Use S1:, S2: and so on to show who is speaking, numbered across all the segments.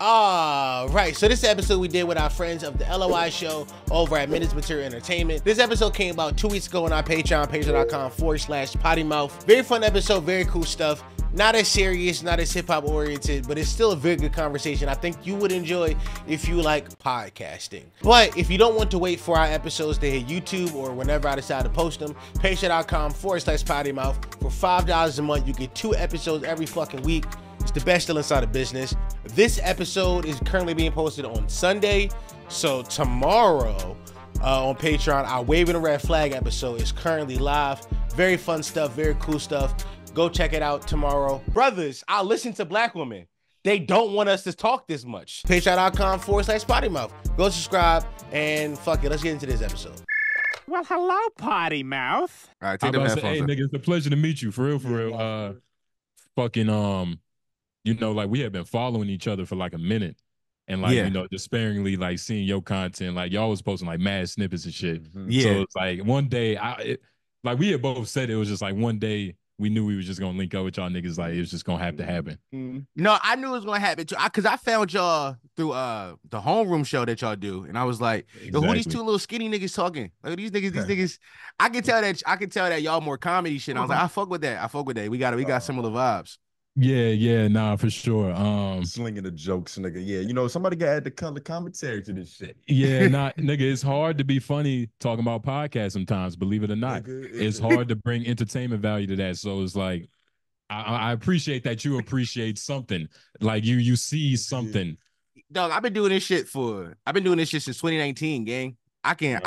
S1: All right, so this episode we did with our friends of the LOI show over at Minutes Material Entertainment. This episode came about 2 weeks ago on our Patreon, patreon.com/pottymouth. Very fun episode, very cool stuff. Not as serious, not as hip-hop oriented, but it's still a very good conversation. I think you would enjoy if you like podcasting. But if you don't want to wait for our episodes to hit YouTube or whenever I decide to post them, patreon.com/pottymouth. For $5 a month, you get 2 episodes every fucking week. It's the best deal inside of business. This episode is currently being posted on Sunday. So tomorrow on Patreon, our Waving a Red Flag episode is currently live. Very fun stuff, very cool stuff. Go check it out tomorrow. Brothers, I listen to black women. They don't want us to talk this much. Patreon.com/pottymouth. Go subscribe and fuck it. Let's get into this episode.
S2: Well, hello, Potty Mouth.
S3: All right, take the headphones
S4: Hey,
S3: off.
S4: nigga, it's a pleasure to meet you. For real. Fucking, you know, like we have been following each other for like a minute. And like, you know, just sparingly like seeing your content. Like y'all was posting like mad snippets and shit.
S3: Yeah.
S4: So it's like one day, like we had both said it was just like one day we knew we was just gonna link up with y'all niggas. Like it was just gonna have to happen.
S3: No, I knew it was gonna happen too. Cause I found y'all through the homeroom show that y'all do, and I was like, yo, who these 2 little skinny niggas talking? Like these niggas. I can tell that y'all more comedy shit. And I was like, I fuck with that. We got similar vibes.
S4: Yeah, nah, for sure.
S5: Slinging the jokes, nigga. Yeah, you know, somebody got to add the color commentary to this shit.
S4: Yeah, nah, nigga, it's hard to be funny talking about podcasts sometimes, believe it or not.
S5: Nigga,
S4: it's hard to bring entertainment value to that. So it's like, I appreciate that you appreciate something. Like you see something.
S3: Dog, I've been doing this shit since 2019, gang. I can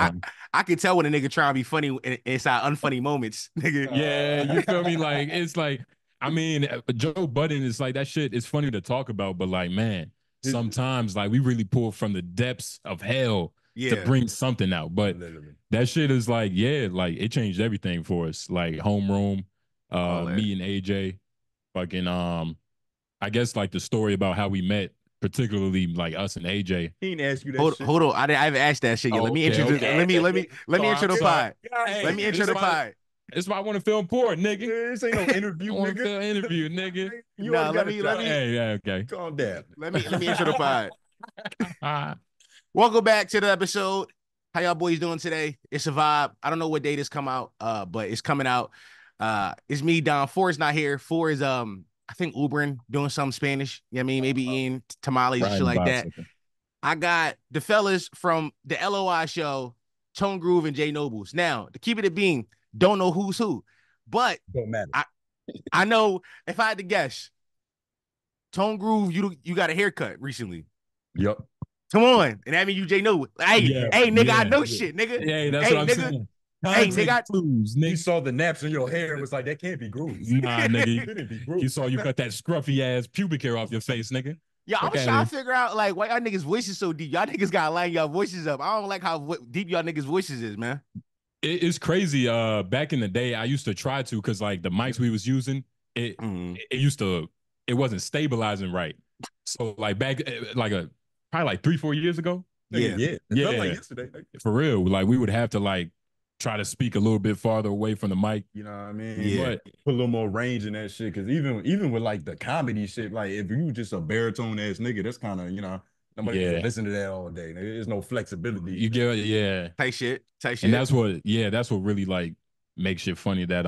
S3: tell when a nigga trying to be funny inside unfunny moments, nigga.
S4: Yeah, you feel me? Like it's like, I mean, Joe Budden is like that shit is funny to talk about, but like, man, sometimes like we really pull from the depths of hell to bring something out. But that shit is like, yeah, like it changed everything for us. Like homeroom, me and AJ, fucking I guess like the story about how we met, particularly like us and AJ.
S5: He didn't ask you that shit.
S3: Hold on. I haven't asked that shit yet. Let me introduce let me intro the pod. Let me intro the pod.
S4: It's why I want to feel important, nigga.
S5: This ain't no interview,
S4: I want to
S5: nigga.
S4: feel interview, nigga.
S3: Let me
S4: Hey, yeah, okay.
S5: Calm down.
S3: Let me intro the pod. Welcome back to the episode. How y'all boys doing today? It's a vibe. I don't know what day this come out, but it's coming out. It's me, Don. Four is not here. Four is I think Ubering, doing some Spanish. You know what I mean? Maybe eating tamales and shit like that. I got the fellas from the LOI show, Tone Groove and Jay Nobles. Now, to keep it a beam, don't know who's who, but
S5: Don't matter.
S3: I know if I had to guess, Tone Groove, you got a haircut recently.
S5: Yep.
S3: Come on, and that mean you Jay Noble. Hey, nigga, I know shit, nigga.
S4: Yeah, that's what I'm saying.
S3: Hey, nigga,
S5: You saw the naps in your hair and was like, that can't be grooves.
S4: Nah, nigga.
S5: Couldn't be grooves.
S4: You saw you cut that scruffy ass pubic hair off your face, nigga.
S3: Yeah, I was trying to figure out like why y'all niggas voices so deep. Y'all niggas gotta line y'all voices up. I don't like how deep y'all niggas voices is, man.
S4: It's crazy. Back in the day, I used to try to, because like the mics we was using, it wasn't stabilizing right. So like back like probably like 3-4 years ago.
S5: Yeah. It felt like yesterday.
S4: For real. Like we would have to like try to speak a little bit farther away from the mic.
S5: You know what I mean?
S3: Yeah.
S5: But put a little more range in that shit. Cause even with like the comedy shit, like if you just a baritone ass nigga, that's kind of, you know, nobody can listen to that all day. There's no flexibility.
S4: You get
S3: Tight shit.
S4: And that's what really like makes shit funny, that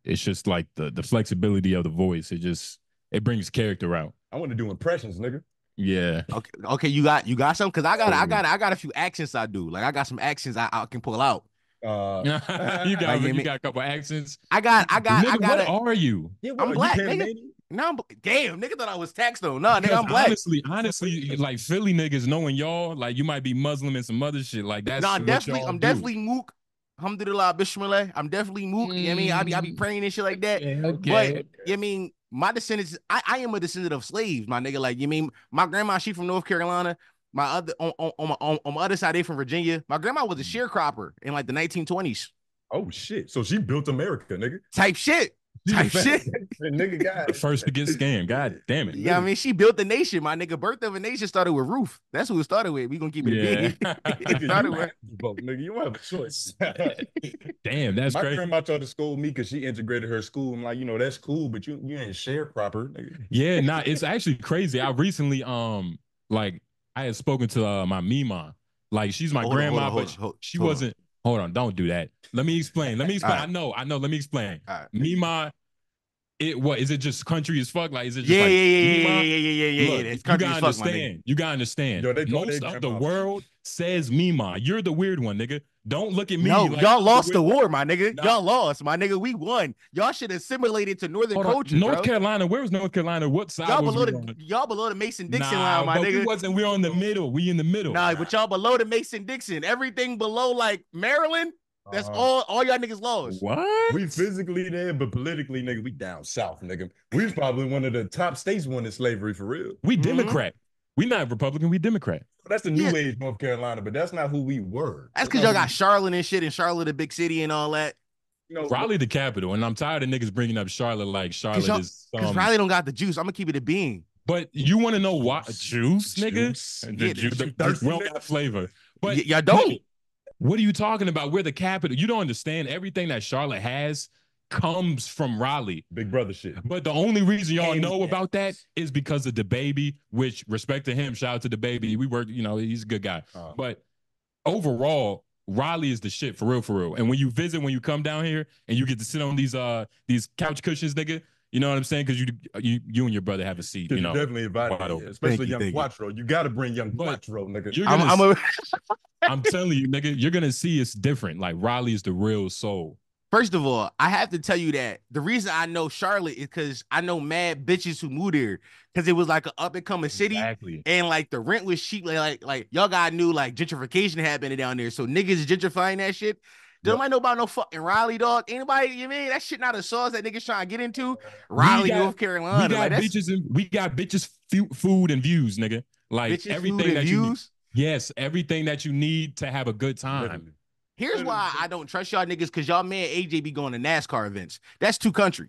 S4: it's just like the flexibility of the voice. It brings character out.
S5: I want to do impressions, nigga.
S4: Yeah.
S3: Okay, you got some? Cause I got a few accents I do. Like I got some accents I can pull out.
S4: You got a couple accents.
S3: I got
S4: What are you?
S5: Yeah,
S3: I'm black, nigga. No, damn, nigga thought I was taxed though. No, nigga, I'm black.
S4: Honestly, like Philly niggas knowing y'all, like you might be Muslim and some other shit. Like that's
S3: I'm definitely mook. Alhamdulillah, bismillah. I'm definitely mook. You know what I mean? I be praying and shit like that.
S4: Yeah,
S3: But you know what I mean, my descendants, I am a descendant of slaves, my nigga. Like you mean my grandma, she from North Carolina. My other on my other side, they from Virginia. My grandma was a sharecropper in like the 1920s.
S5: Oh shit! So she built America, nigga.
S3: Type shit. type shit.
S5: Nigga got
S4: The first to get scammed. God damn it.
S3: Yeah, I mean, she built the nation, my nigga. Birth of a nation started with Ruth. That's who it started with. We gonna keep it a being. It started with.
S5: Nigga, you don't have a choice.
S4: Damn, that's
S5: My
S4: crazy.
S5: grandma tried to scold me because she integrated her school. I'm like, that's cool, but you ain't share proper. Nigga.
S4: Yeah, nah, it's actually crazy. I recently like I had spoken to my Mima. Like she's my grandma, but she wasn't. Hold on, don't do that. Let me explain. Right. I know. Let me explain. Right. Mima, is it just country as fuck? Like, is it just
S3: yeah,
S4: like
S3: yeah.
S4: Look,
S3: It's country
S4: you gotta understand. You gotta understand.
S5: Yo,
S4: most of the world says Mima. You're the weird one, nigga. Don't look at me.
S3: No,
S4: like,
S3: y'all lost the war, my nigga. Nah. Y'all lost, my nigga. We won. Y'all should assimilate to Northern culture,
S4: North Carolina. Where was North Carolina? What side
S3: y'all
S4: was
S3: below y'all below the Mason-Dixon line, my nigga.
S4: We wasn't. We're in the middle. We in the middle.
S3: Nah, but y'all below the Mason-Dixon. Everything below like Maryland. That's all y'all niggas lost.
S4: What?
S5: We physically there, but politically, nigga, we down south, nigga. We was probably one of the top states wanting slavery for real.
S4: We Democrat. We not Republican. We Democrat.
S5: That's the new age North Carolina, but that's not who we were.
S3: That's because y'all got Charlotte and shit, and Charlotte a big city and all that.
S4: Raleigh the capital, and I'm tired of niggas bringing up Charlotte like Charlotte is.
S3: Because Raleigh don't got the juice. I'm gonna keep it a bean.
S4: But you want to know why juice, nigga? The juice. We don't got flavor. But
S3: y'all don't.
S4: What are you talking about? We're the capital. You don't understand. Everything that Charlotte has comes from Raleigh.
S5: Big brother shit.
S4: But the only reason y'all know about that is because of the baby, which respect to him, shout out to the baby. We work, he's a good guy. But overall, Raleigh is the shit for real. And when you visit, when you come down here and you get to sit on these couch cushions, nigga, you know what I'm saying? Because you and your brother have a seat.
S5: Definitely invited, especially young Quattro. You got to bring young Quattro, nigga.
S4: I'm telling you, nigga, you're gonna see it's different. Like Raleigh is the real soul.
S3: First of all, I have to tell you that the reason I know Charlotte is because I know mad bitches who moved there because it was like an up and coming city, and like the rent was cheap. Like y'all got knew like gentrification happening down there, so niggas is gentrifying that shit. Don't nobody know about no fucking Raleigh, dog. Anybody, you mean that shit not a sauce that niggas trying to get into? Raleigh, North Carolina.
S4: We got bitches, food and views, nigga. Like bitches, everything that you need. Yes, everything that you need to have a good time.
S3: Here's why I don't trust y'all niggas, because y'all man AJ be going to NASCAR events. That's too country.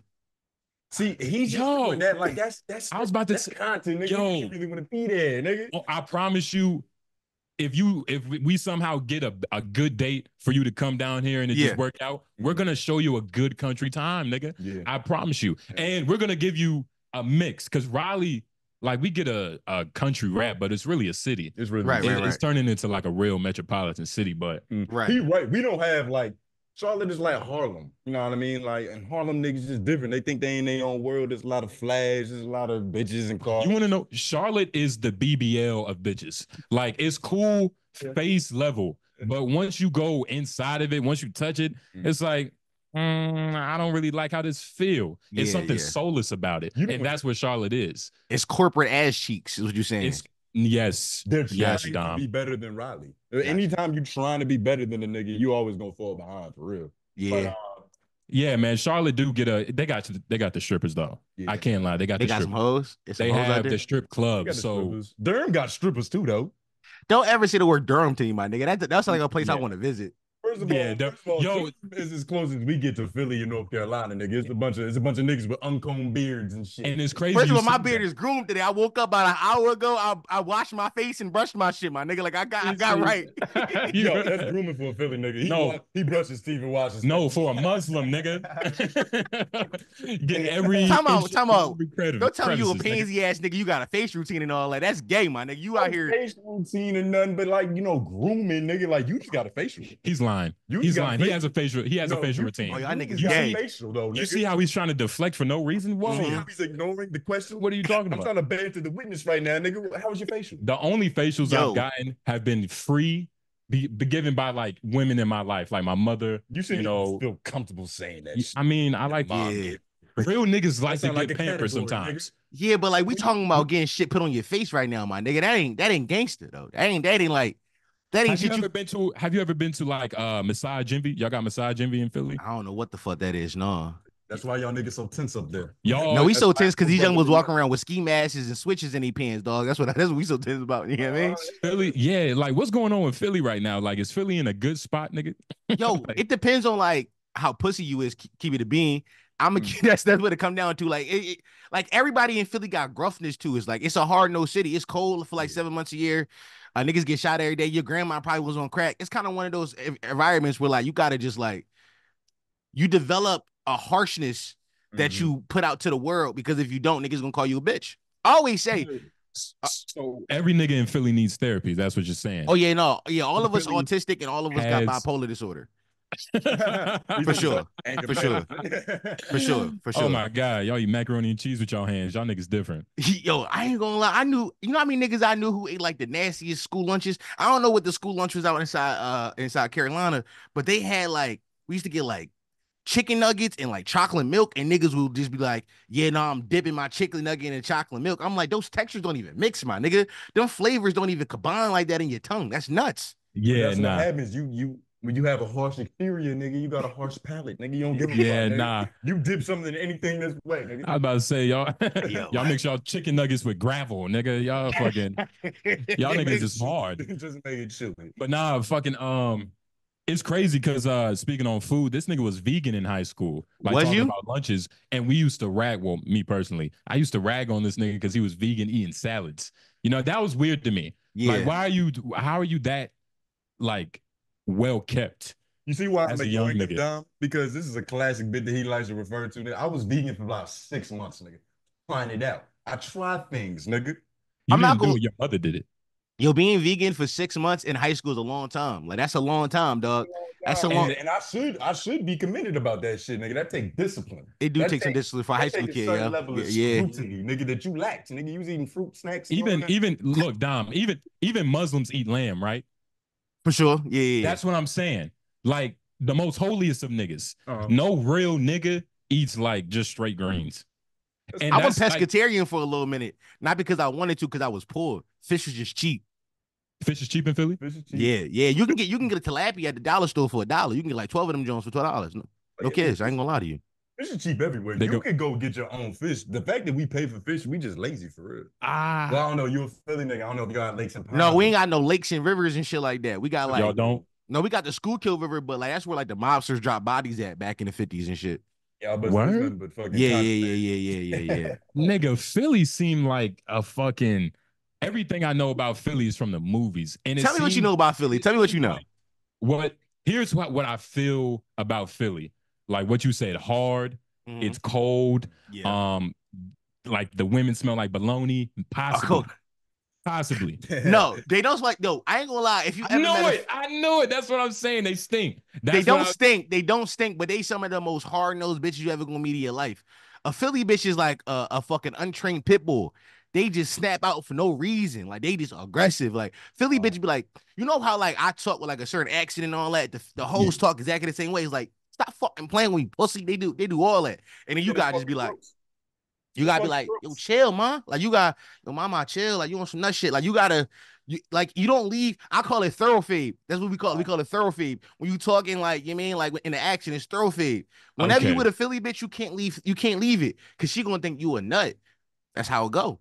S5: See, he's doing that. Like that's
S4: I was about to say
S5: content, nigga. You don't really want to be there, nigga.
S4: Oh, I promise you, if we somehow get a good date for you to come down here and it just work out, we're gonna show you a good country time, nigga. Yeah. I promise you. And we're gonna give you a mix, because Raleigh, like, we get a country rap, but it's really a city.
S5: It's really
S3: right.
S4: It's turning into like a real metropolitan city, but
S5: right. We don't have like Charlotte is like Harlem. You know what I mean? Like, and Harlem niggas is different. They think they in their own world. There's a lot of flags. There's a lot of bitches and cars.
S4: You want to know? Charlotte is the BBL of bitches. Like, it's cool face level, but once you go inside of it, once you touch it, it's like, I don't really like how this feel. It's something soulless about it, and that's what Charlotte is.
S3: It's corporate ass cheeks, is what you're saying.
S4: Yes,
S5: they're
S4: yes,
S5: trying
S4: Dom.
S5: to be better than Raleigh. Anytime you're trying to be better than a nigga, you always gonna fall behind for real.
S3: Yeah.
S5: But,
S4: yeah, man. Charlotte do get they got the strippers though. Yeah. I can't lie. They got
S3: some hoes.
S4: They have the strip club. So
S5: Durham got strippers too, though.
S3: Don't ever say the word Durham to me, my nigga. That's like a place I want to visit.
S5: First of all, yo, it's as close as we get to Philly and North Carolina, nigga. It's a bunch of niggas with uncombed beards and shit.
S4: And it's crazy.
S3: First of all, my beard is groomed today. I woke up about an hour ago. I washed my face and brushed my shit, my nigga. Like I got right.
S5: Yo, that's grooming for a Philly nigga. He brushes his teeth and washes.
S4: No, for a Muslim nigga. Get every
S3: time out. Don't tell me you a pansy ass nigga. You got a face routine and all that. That's gay, my nigga. You out here
S5: face routine and nothing, but like grooming, nigga. Like you just got a facial.
S4: He's lying. He's lying. He has a facial. He has a facial routine.
S3: Oh, y'all niggas gay.
S5: Facial, though,
S4: you see how he's trying to deflect for no reason? Whoa.
S5: He's ignoring the question.
S4: What are you talking about?
S5: I'm trying to banter the witness right now, nigga. How was your facial?
S4: The only facials I've gotten have been free, be given by like women in my life, like my mother.
S5: You feel comfortable saying that.
S4: I mean, I like real niggas like to get pampered sometimes.
S3: Nigga. Yeah, but like we talking about getting shit put on your face right now, my nigga. That ain't gangster though. That ain't like. Have you ever been to like massage envy? Y'all got massage envy in Philly? I don't know what the fuck that is. No.
S5: That's why y'all niggas so tense up there.
S3: No, we so tense because these young was walking around with ski masks and switches in their pants, dog. That's what we so tense about. You know what I mean?
S4: Philly, yeah. Like, what's going on with Philly right now? Like, is Philly in a good spot, nigga?
S3: Yo, it depends on like how pussy you is. Keep it a bean. I'm a that's what it come down to. Like like everybody in Philly got gruffness too. It's like it's a hard nosed city. It's cold for like 7 months a year. Niggas get shot every day. Your grandma probably was on crack. It's kind of one of those environments where like you gotta just like you develop a harshness that you put out to the world because if you don't, niggas gonna call you a bitch. I always say.
S4: So every nigga in Philly needs therapy. That's what you're saying.
S3: Oh yeah, no, yeah. All of us autistic and all of us got bipolar disorder. For sure. For sure. For sure. For sure.
S4: Oh my God. Y'all eat macaroni and cheese with y'all hands. Y'all niggas different.
S3: Yo, I ain't gonna lie. I knew, you know how many niggas I knew who ate like the nastiest school lunches? I don't know what the school lunch was out inside Carolina, but they had like, we used to get like chicken nuggets and like chocolate milk, and niggas will just be like, yeah, no, I'm dipping my chicken nugget in chocolate milk. I'm like, those textures don't even mix, my nigga. Them flavors don't even combine like that in your tongue. That's nuts.
S4: Yeah,
S5: that's what happens. When you have a harsh exterior, nigga, you got a harsh palate, nigga. You don't give a fuck.
S4: Yeah,
S5: nigga.
S4: nah.
S5: You dip something in anything this way, nigga.
S4: I was about to say, y'all mix y'all chicken nuggets with gravel, nigga. Y'all fucking, y'all niggas is hard.
S5: Just make it chilly.
S4: But nah, fucking, it's crazy because speaking on food, this nigga was vegan in high school. Like
S3: was
S4: talking
S3: you?
S4: about lunches, and we used to rag. Well, me personally, I used to rag on this nigga because he was vegan eating salads. You know, that was weird to me.
S3: Yeah.
S4: Like, how are you that like well kept?
S5: You see why I'm
S4: a young nigga
S5: dumb? Because this is a classic bit that he likes to refer to. Nigga. I was vegan for about 6 months, nigga. Find it out. I try things, nigga.
S4: You didn't do it, your mother did it.
S3: Yo, being vegan for 6 months in high school is a long time. Like that's a long time, dog. That's a long.
S5: And I should be commended about that shit, nigga. That take discipline.
S3: It do take some discipline for a high school kid, yeah.
S5: Level of scrutiny, nigga, that you lacked, nigga. You was eating fruit snacks.
S4: Even look, Dom. Even Muslims eat lamb, right?
S3: For sure, yeah.
S4: That's what I'm saying. Like the most holiest of niggas. No real nigga eats like just straight greens.
S3: And I was pescatarian for a little minute, not because I wanted to, because I was poor. Fish was just cheap.
S4: Fish is cheap in Philly?
S5: Fish is cheap.
S3: Yeah. You can get a tilapia at the dollar store for $1. You can get like 12 of them Jones for $12. No kids. I ain't gonna lie to you.
S5: Fish is cheap everywhere. You can go get your own fish. The fact that we pay for fish, we just lazy for real. Well, I don't know. You a Philly nigga. I don't know if you got lakes and ponds.
S3: No, we ain't got no lakes and rivers and shit like that. We got like
S4: y'all don't.
S3: No, we got the Schuylkill River, but like that's where like the mobsters drop bodies at back in the 50s and shit.
S5: Yeah, but
S4: Word?
S5: But fucking
S3: Yeah.
S4: Nigga, Philly seemed like a fucking everything I know about Philly is from the movies. And
S3: tell me what you know about Philly. Tell me what you know.
S4: Here's what I feel about Philly. Like what you said, hard. Mm-hmm. It's cold. Yeah. Like the women smell like bologna. Possibly.
S3: No, they don't like. No, I ain't gonna lie. If you
S4: I knew it. That's what I'm saying. They stink.
S3: They don't stink. They don't stink, but they some of the most hard-nosed bitches you ever gonna meet in your life. A Philly bitch is like a fucking untrained pit bull. They just snap out for no reason. Like they just aggressive. Like Philly bitches be like, you know how like I talk with like a certain accent and all that. The hoes talk exactly the same way. It's like, stop fucking playing with me, pussy. They do all that, and then you gotta just be like. You gotta be like, yo, chill, man. Like you got, yo, mama, chill. Like you want some nut shit. Like you gotta, you don't leave. I call it thoroughfade. That's what we call it. We call it thoroughfade. When you talking like, you mean like in the action, it's thoroughfade. Whenever you with a Philly bitch, you can't leave. You can't leave it because she gonna think you a nut. That's how it go.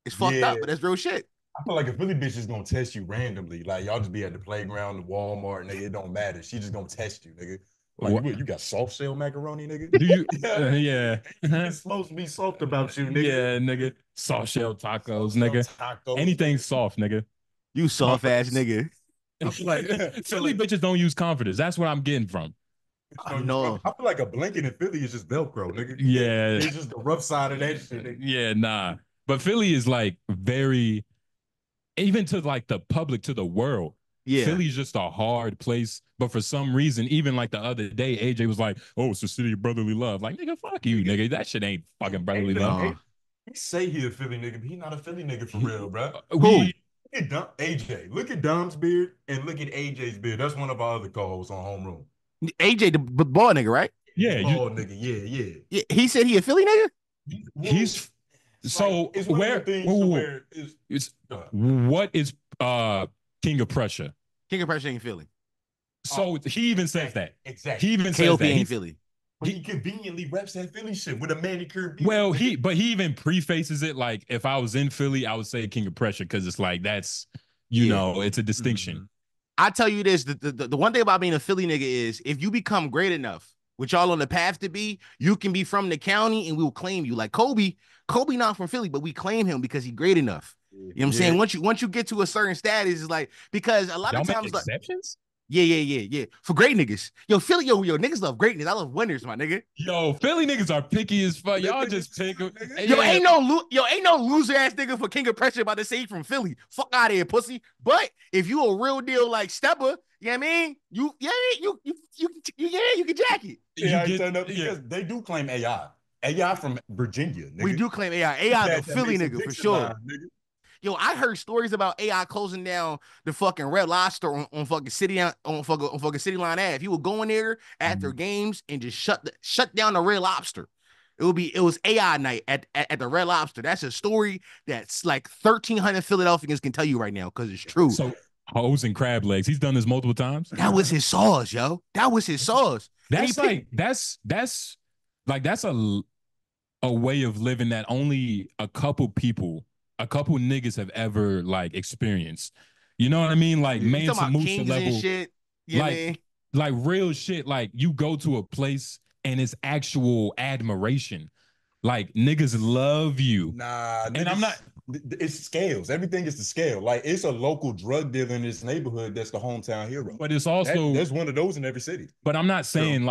S3: It's fucked up, but that's real shit.
S5: I feel like a Philly bitch is gonna test you randomly. Like y'all just be at the playground, the Walmart, nigga. It don't matter. She just gonna test you, nigga. Like you got soft shell macaroni, nigga?
S4: Do you? Yeah.
S5: It's supposed to be soft about you, nigga.
S4: Yeah, nigga. Soft shell tacos, nigga. Anything soft, nigga.
S3: You soft ass nigga.
S4: Like Philly bitches don't use comforters. That's what I'm getting from.
S3: I know.
S5: I feel like a blanket in Philly is just Velcro, nigga.
S4: Yeah.
S5: It's just the rough side of that shit, nigga.
S4: Yeah, nah. But Philly is like very, even to like the public, to the world. Yeah. Philly's just a hard place. But for some reason, even like the other day, AJ was like, oh, it's the city of brotherly love. Like, nigga, fuck you, nigga. That shit ain't fucking brotherly love.
S5: He say he a Philly nigga, but he not a Philly nigga for real, bro.
S3: Who?
S5: Look at AJ. Look at Dom's beard and look at AJ's beard. That's one of our other co-hosts on Homeroom.
S3: AJ, the ball nigga, right?
S4: Yeah.
S5: Ball nigga, yeah.
S3: He said he a Philly nigga?
S4: He's so
S5: it's
S4: where what is King of Prussia?
S3: King of Prussia ain't Philly.
S4: So he even says that.
S5: Exactly.
S4: He even says that.
S3: Ain't Philly.
S5: But he conveniently reps that Philly shit with a manicure.
S4: Well, he even prefaces it like, if I was in Philly, I would say King of Prussia because it's like that's know, it's a distinction.
S3: I tell you this: the one thing about being a Philly nigga is if you become great enough, which y'all on the path to be, you can be from the county and we will claim you. Like Kobe not from Philly, but we claim him because he's great enough. You know what I'm saying? Once you get to a certain status, it's like, because a lot of times
S4: exceptions.
S3: Yeah. For great niggas. Yo, Philly, yo, niggas love greatness. I love winners, my nigga.
S4: Yo, Philly niggas are picky as fuck. Y'all just pick them.
S3: Ain't no loser ass nigga for King of Pressure about to say he from Philly. Fuck out of here, pussy. But if you a real deal like Stepper, you know what I mean? You can jack it.
S5: Because they do claim AI. AI from Virginia, nigga.
S3: We do claim AI. AI the Philly nigga for sure. Nigga. Yo, I heard stories about AI closing down the fucking Red Lobster on fucking City Line Ave. He would go in there after games and just shut down the Red Lobster. It was AI night at the Red Lobster. That's a story that's like 1,300 Philadelphians can tell you right now because it's true.
S4: So hoes and crab legs. He's done this multiple times.
S3: That was his sauce, yo. That was his sauce.
S4: That's a way of living that only a couple niggas have ever like experienced. You know what I mean? Like Mansa Musa level
S3: shit.
S4: Like real shit. Like you go to a place and it's actual admiration. Like niggas love you.
S5: Nah,
S4: and I'm not.
S5: It's scales. Everything is the scale. Like it's a local drug dealer in this neighborhood that's the hometown hero.
S4: But it's also
S5: there's one of those in every city.
S4: But I'm not saying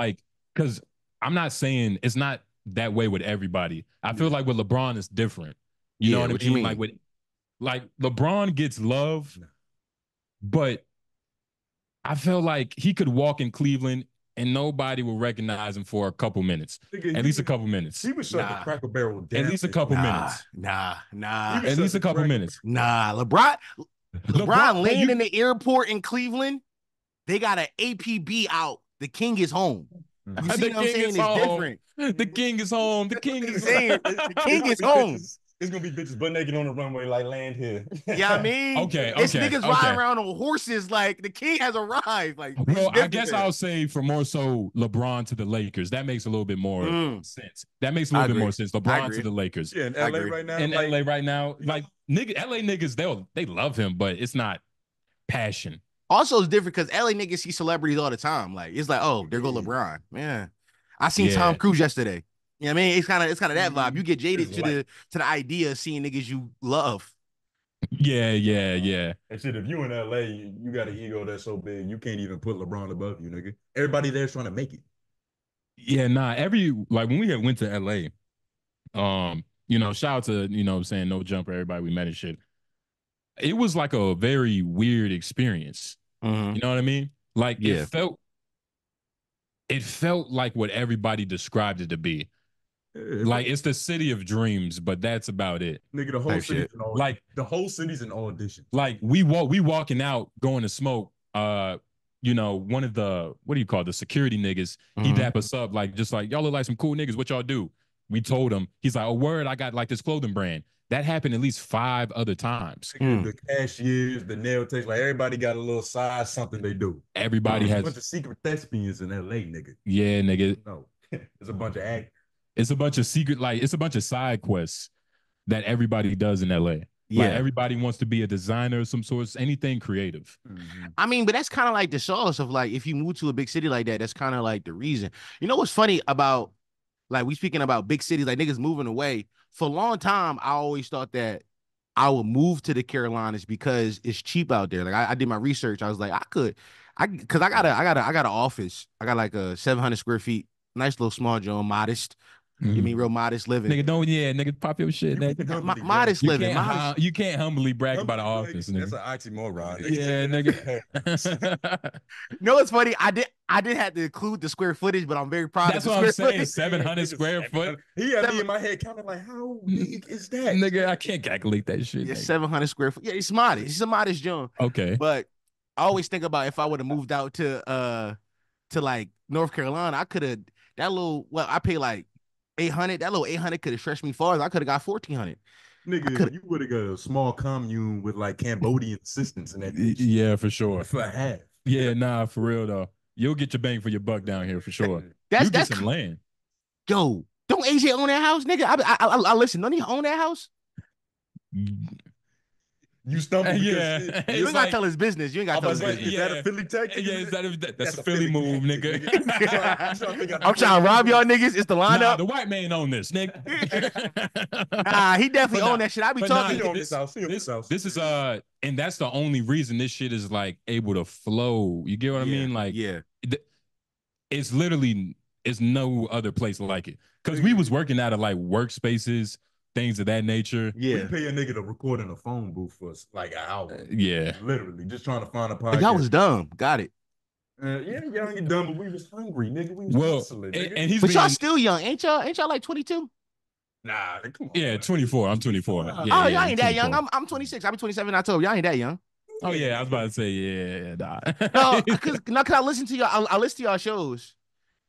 S4: because I'm not saying it's not that way with everybody. I feel like with LeBron it's different. You know what I mean? Like LeBron gets love, but I feel like he could walk in Cleveland and nobody will recognize him for a couple minutes. At least a couple minutes.
S5: He was shut the Cracker Barrel down.
S4: At least a couple minutes.
S3: Nah.
S4: At least a couple minutes.
S3: Nah, LeBron landing in the airport in Cleveland, they got an APB out. The king is home. You see what I'm saying? It's different.
S4: The king is home. The king is
S3: the king is home.
S5: It's gonna be bitches butt naked on the runway, like land here.
S3: Yeah, I mean, it's niggas riding around on horses, like the king has arrived. Like,
S4: well, I guess I'll say for more so LeBron to the Lakers. That makes a little bit more sense. That makes a little bit more sense. LeBron to the Lakers.
S5: Yeah, in LA right now.
S4: In LA right now, like LA niggas, they love him, but it's not passion.
S3: Also, it's different because LA niggas see celebrities all the time. Like, it's like, oh, there go LeBron. Yeah, I seen Tom Cruise yesterday. You know what I mean? It's kind of that vibe. You get jaded to the idea of seeing niggas you love.
S4: Yeah.
S5: And shit, if you in LA, you got an ego that's so big, you can't even put LeBron above you, nigga. Everybody there's trying to make it.
S4: Yeah, nah. When we went to LA, shout out to, I'm saying No Jumper, everybody we met and shit. It was like a very weird experience. You know what I mean? Like it felt like what everybody described it to be. Like it's the city of dreams, but that's about it.
S5: Nigga, the whole city's in audition.
S4: Like we walking out going to smoke. One of the the security niggas. He dap us up just like y'all look like some cool niggas. What y'all do? We told him. He's like, oh word, I got like this clothing brand. That happened at least 5 other times.
S5: The cashiers, the nail techs, like everybody got a little side something they do.
S4: Everybody has
S5: a bunch of secret thespians in LA, nigga.
S4: Yeah, nigga.
S5: No, it's a bunch of actors.
S4: It's a bunch of secret, it's a bunch of side quests that everybody does in LA. Yeah. Like everybody wants to be a designer of some sort, anything creative.
S3: I mean, but that's kind of like the sauce of like, if you move to a big city like that, that's kind of like the reason. You know what's funny about, like, we speaking about big cities, like niggas moving away. For a long time, I always thought that I would move to the Carolinas because it's cheap out there. Like I did my research. I was like, because I got an office. I got like a 700 square feet, nice little small joint, modest. You mean real modest living?
S4: Nigga, pop your shit.
S3: Modest living.
S4: You can't humbly brag about an office.
S5: That's an oxymoron.
S4: Yeah, nigga.
S3: No, it's funny. I did have to include the square footage, but I'm very proud of the square footage. That's what I'm
S4: saying. 700 square foot.
S5: He had me in my head counting like, how big is that?
S4: Nigga, I can't calculate that shit.
S3: Yeah, 700 square foot. Yeah, it's modest. It's a modest joint.
S4: Okay.
S3: But I always think about if I would have moved out to like North Carolina, I could have I pay like 800. That little 800 could have stretched me far. I could have got 1,400.
S5: Nigga, you would have got a small commune with like Cambodian assistants and that.
S4: Yeah, for sure.
S5: For half.
S4: Yeah, nah, for real though. You'll get your bang for your buck down here for sure. That's some land.
S3: Yo, don't AJ own that house, nigga? I listen. Don't he own that house?
S5: You stumble because
S4: Yeah.
S5: shit,
S3: You ain't gotta tell his business. You ain't gotta tell his business.
S5: is that a Philly tactic?
S4: Yeah, that's a Philly move,
S5: tactic,
S4: nigga.
S3: I'm trying to rob y'all niggas. It's the
S4: Nah,
S3: lineup.
S4: the white man own this, nigga.
S3: Nah, he definitely own that shit. I be talking.
S4: This is and that's the only reason this shit is like able to flow. You get what I mean? Like, it's literally no other place like it. Because we was working out of like workspaces, things of that nature.
S5: We pay a nigga to record in a phone booth for like an hour. Literally just trying to find a podcast.
S3: Y'all was dumb. Got it.
S5: Y'all ain't dumb, but we was hungry, nigga. We was hustling, nigga.
S3: And but y'all still young, ain't y'all? Ain't y'all like 22?
S5: Nah, come on.
S4: Yeah, 24. I'm 24.
S3: Y'all ain't that young. I'm 26. I'll be 27 in October. Y'all ain't that young.
S4: Oh yeah, I was about to say nah.
S3: No, cause I listen to y'all. I listen to y'all shows.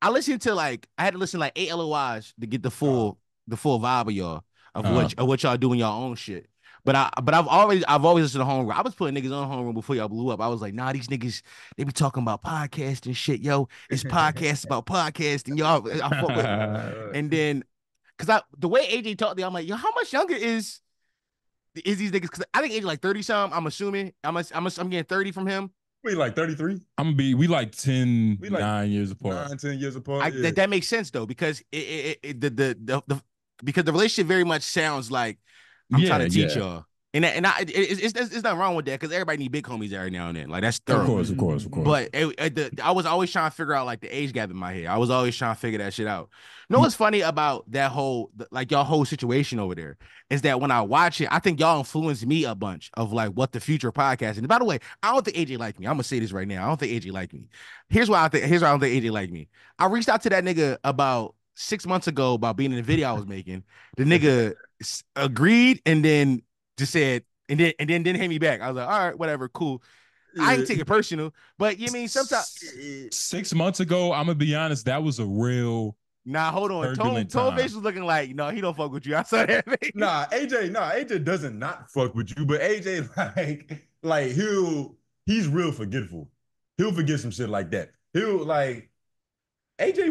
S3: I listened to I had to listen to like 8 LOIs to get the full vibe of y'all of what y'all doing y'all own shit. But I've always listened to Homeroom. I was putting niggas on Homeroom before y'all blew up. I was like, nah, these niggas, they be talking about podcasting shit, yo. It's podcasts about podcasting, y'all. I fuck with it. And then, the way AJ talked to me, I'm like, yo, how much younger is these niggas? Because I think AJ like 30 something. I'm assuming I'm getting 30 from him.
S5: We like 33.
S4: We like 10, 9 years apart.
S5: 9, 10 years apart.
S3: That makes sense though, because because the relationship very much sounds like I'm trying to teach y'all. And it's nothing wrong with that, because everybody need big homies every now and then. Like, that's thorough.
S4: Of course.
S3: But I was always trying to figure out like the age gap in my head. I was always trying to figure that shit out. You know what's funny about that y'all whole situation over there is that when I watch it, I think y'all influenced me a bunch of like what the future of podcasting. And by the way, I don't think AJ like me. I'm gonna say this right now. I don't think AJ like me. Here's why I don't think AJ like me. I reached out to that nigga about 6 months ago about being in the video I was making. The nigga agreed and then just said, and then didn't hit me back. I was like, all right, whatever, cool. I ain't take it personal, but you mean sometimes
S4: 6 months ago, I'm gonna be honest, that was a real
S3: hold on. Tone face was looking like, no, he don't fuck with you. I saw that face.
S5: AJ doesn't not fuck with you, but AJ he's real forgetful. He'll forget some shit like that. AJ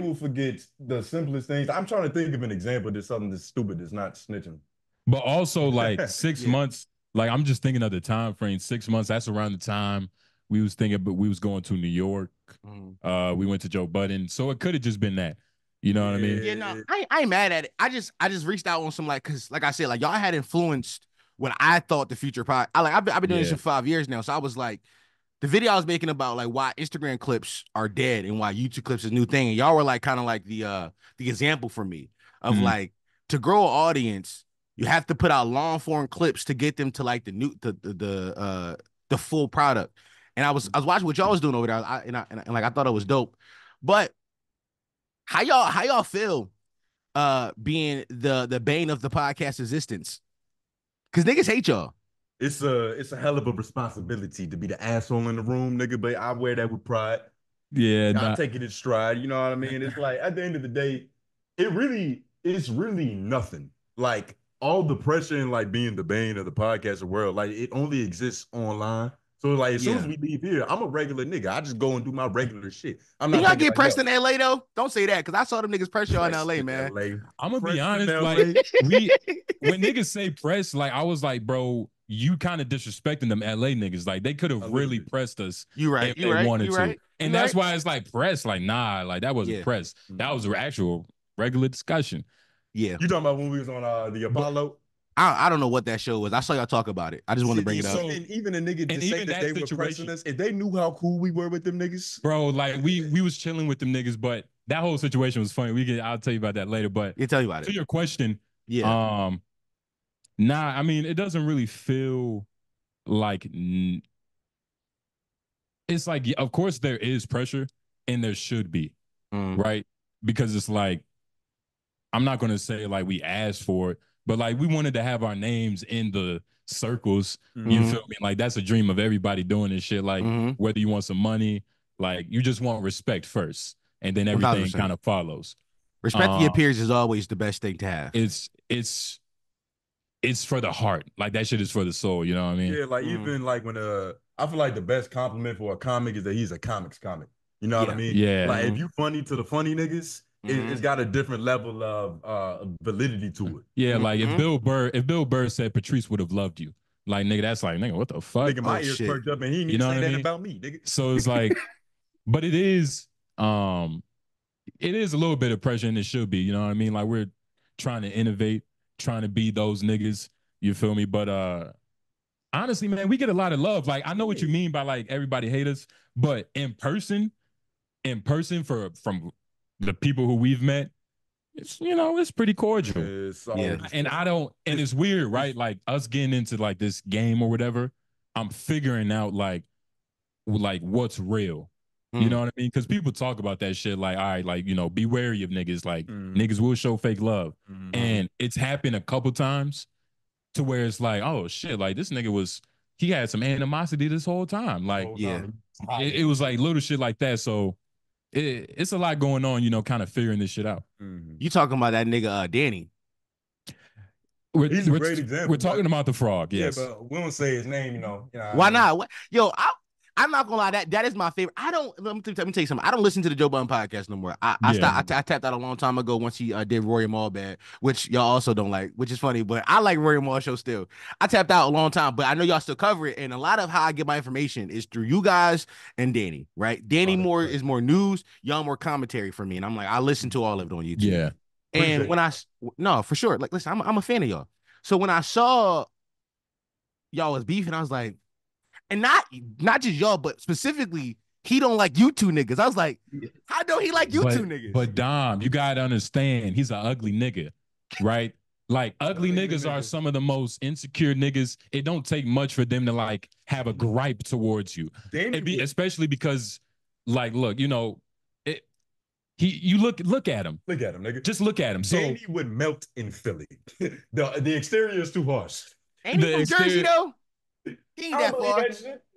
S5: will forget the simplest things. I'm trying to think of an example that's something that's stupid that's not snitching.
S4: But also like 6 months, like I'm just thinking of the time frame. 6 months, that's around the time we was going to New York. We went to Joe Budden. So it could have just been that. You know what I mean?
S3: Yeah, no, I ain't mad at it. I just reached out on some because like I said, like y'all had influenced what I thought the future I've been doing this for 5 years now. So I was like, the video I was making about like why Instagram clips are dead and why YouTube clips is a new thing. And y'all were like kind of like the example for me of like, to grow an audience, you have to put out long form clips to get them to like the full product. And I was watching what y'all was doing over there, and I thought it was dope. But how y'all feel being the bane of the podcast existence? Because niggas hate y'all.
S5: It's a hell of a responsibility to be the asshole in the room, nigga, but I wear that with pride.
S4: Yeah,
S5: I take it in stride, you know what I mean? It's like, at the end of the day, it's really nothing. Like, all the pressure in like being the bane of the podcast world, like it only exists online. So like as soon as we leave here, I'm a regular nigga. I just go and do my regular shit. I'm not.
S3: Y'all get pressed in LA though? Don't say that, because I saw them niggas press y'all in LA, man.
S4: I'm gonna be honest, like when niggas say press, like I was like, bro, you kind of disrespecting them LA niggas. Like they could have really pressed us.
S3: You right.
S4: If they wanted to. And that's why it's like press. Like nah, like that wasn't press. That was an actual regular discussion.
S3: Yeah.
S5: You talking about when we was on the Apollo?
S3: I don't know what that show was. I saw y'all talk about it. I just want to bring it up.
S5: And even a nigga to say that they were pressing us, if they knew how cool we were with them niggas.
S4: Bro, like we was chilling with them niggas, but that whole situation was funny. I'll tell you about that later. But
S3: tell you about it.
S4: To your question, nah, I mean, it doesn't really feel like it's like, of course there is pressure and there should be, right? Because it's like, I'm not going to say like we asked for it, but like we wanted to have our names in the circles. You feel me? Like that's a dream of everybody doing this shit. Like whether you want some money, like you just want respect first, and then everything 100%. Kind of follows.
S3: Respect for your peers is always the best thing to have.
S4: It's for the heart. Like that shit is for the soul. You know what I mean?
S5: Yeah, like even like when I feel like the best compliment for a comic is that he's a comics comic. You know what I mean?
S4: Yeah.
S5: Like if you funny to the funny niggas, it's got a different level of validity to it.
S4: Yeah, like if Bill Burr said Patrice would have loved you, Like, nigga, that's like, nigga, what the fuck?
S5: Nigga, my
S3: Oh,
S5: ears
S3: shit.
S5: perked up and he didn't
S4: You know
S5: say
S4: what I
S5: that
S4: mean?
S5: about me, nigga.
S4: So it's like, but it is a little bit of pressure, and it should be. You know what I mean? Like, we're trying to innovate, trying to be those niggas. You feel me? But honestly, man, we get a lot of love. Like, I know what you mean by like everybody hate us, but in person from the people who we've met, it's, you know, it's pretty cordial.
S3: Yeah.
S4: And it's weird, right? Like us getting into like this game or whatever, I'm figuring out like what's real. You know what I mean? Because people talk about that shit like, all right, like, you know, be wary of niggas. Like, niggas will show fake love. And it's happened a couple times to where it's like, oh shit, like this nigga he had some animosity this whole time. Like,
S3: Yeah.
S4: it was like little shit like that. So it's a lot going on, you know, kind of figuring this shit out.
S3: You talking about that nigga Danny?
S5: He's a great example.
S4: We're talking about the frog, yes.
S5: Yeah, but we don't say his name, you know.
S3: Why not? Yo, I'm not gonna lie. That is my favorite. Let me tell you something. I don't listen to the Joe Budden podcast no more. I tapped out a long time ago once he did Roy and Maul bad, which y'all also don't like, which is funny. But I like Roy and Maul show still. I tapped out a long time, but I know y'all still cover it. And a lot of how I get my information is through you guys and Danny. Right? Danny is more news, y'all more commentary for me. And I'm like, I listen to all of it on YouTube.
S4: Yeah.
S3: And no, for sure. Like, listen, I'm a fan of y'all. So when I saw y'all was beefing, I was like, and not just y'all, but specifically, he don't like you two niggas. I was like, how don't he like you two niggas?
S4: But Dom, you gotta understand, he's an ugly nigga, right? Like ugly niggas are some of the most insecure niggas. It don't take much for them to like have a gripe towards you. Especially because, like, look, you know, you look at him.
S5: Look at him, nigga.
S4: Just look at him.
S5: Danny would melt in Philly. the exterior is too harsh.
S3: Ain't he from Jersey though? He ain't that far.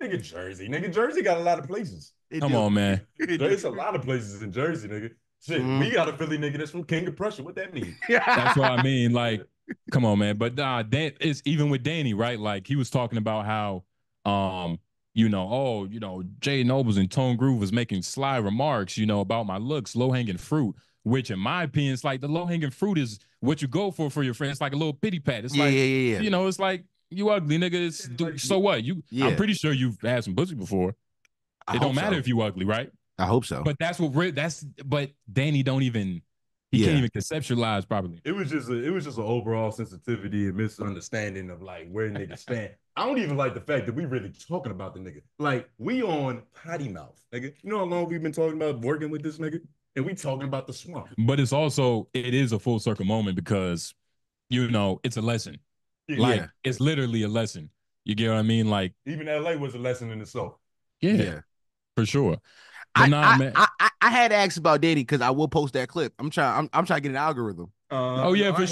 S5: Nigga, Jersey. Nigga, Jersey got a lot of places.
S4: Come on, man.
S5: There's a lot of places in Jersey, nigga. Shit, we got a Philly nigga that's from King of Prussia. What that mean?
S4: That's what I mean. Like, come on, man. But it's even with Danny, right? Like, he was talking about how, you know, Jay Nobles and Tone Groove was making sly remarks, you know, about my looks, low-hanging fruit, which in my opinion, it's like the low-hanging fruit is what you go for your friends. It's like a little pity pat. It's you know, it's like, you ugly nigga. So what? I'm pretty sure you've had some pussy before. It don't matter if you ugly, right?
S3: I hope so.
S4: But but Danny can't even conceptualize properly.
S5: It was just an overall sensitivity and misunderstanding of like where niggas stand. I don't even like the fact that we really talking about the nigga. Like, we on potty mouth, nigga. You know how long we've been talking about working with this nigga? And we talking about the swamp.
S4: But it is a full circle moment because, you know, it's a lesson. Like, it's literally a lesson. You get what I mean? Like,
S5: even LA was a lesson in itself.
S4: Yeah, for sure.
S3: But man. I had asked about Danny because I will post that clip. I'm trying to get an algorithm.
S4: For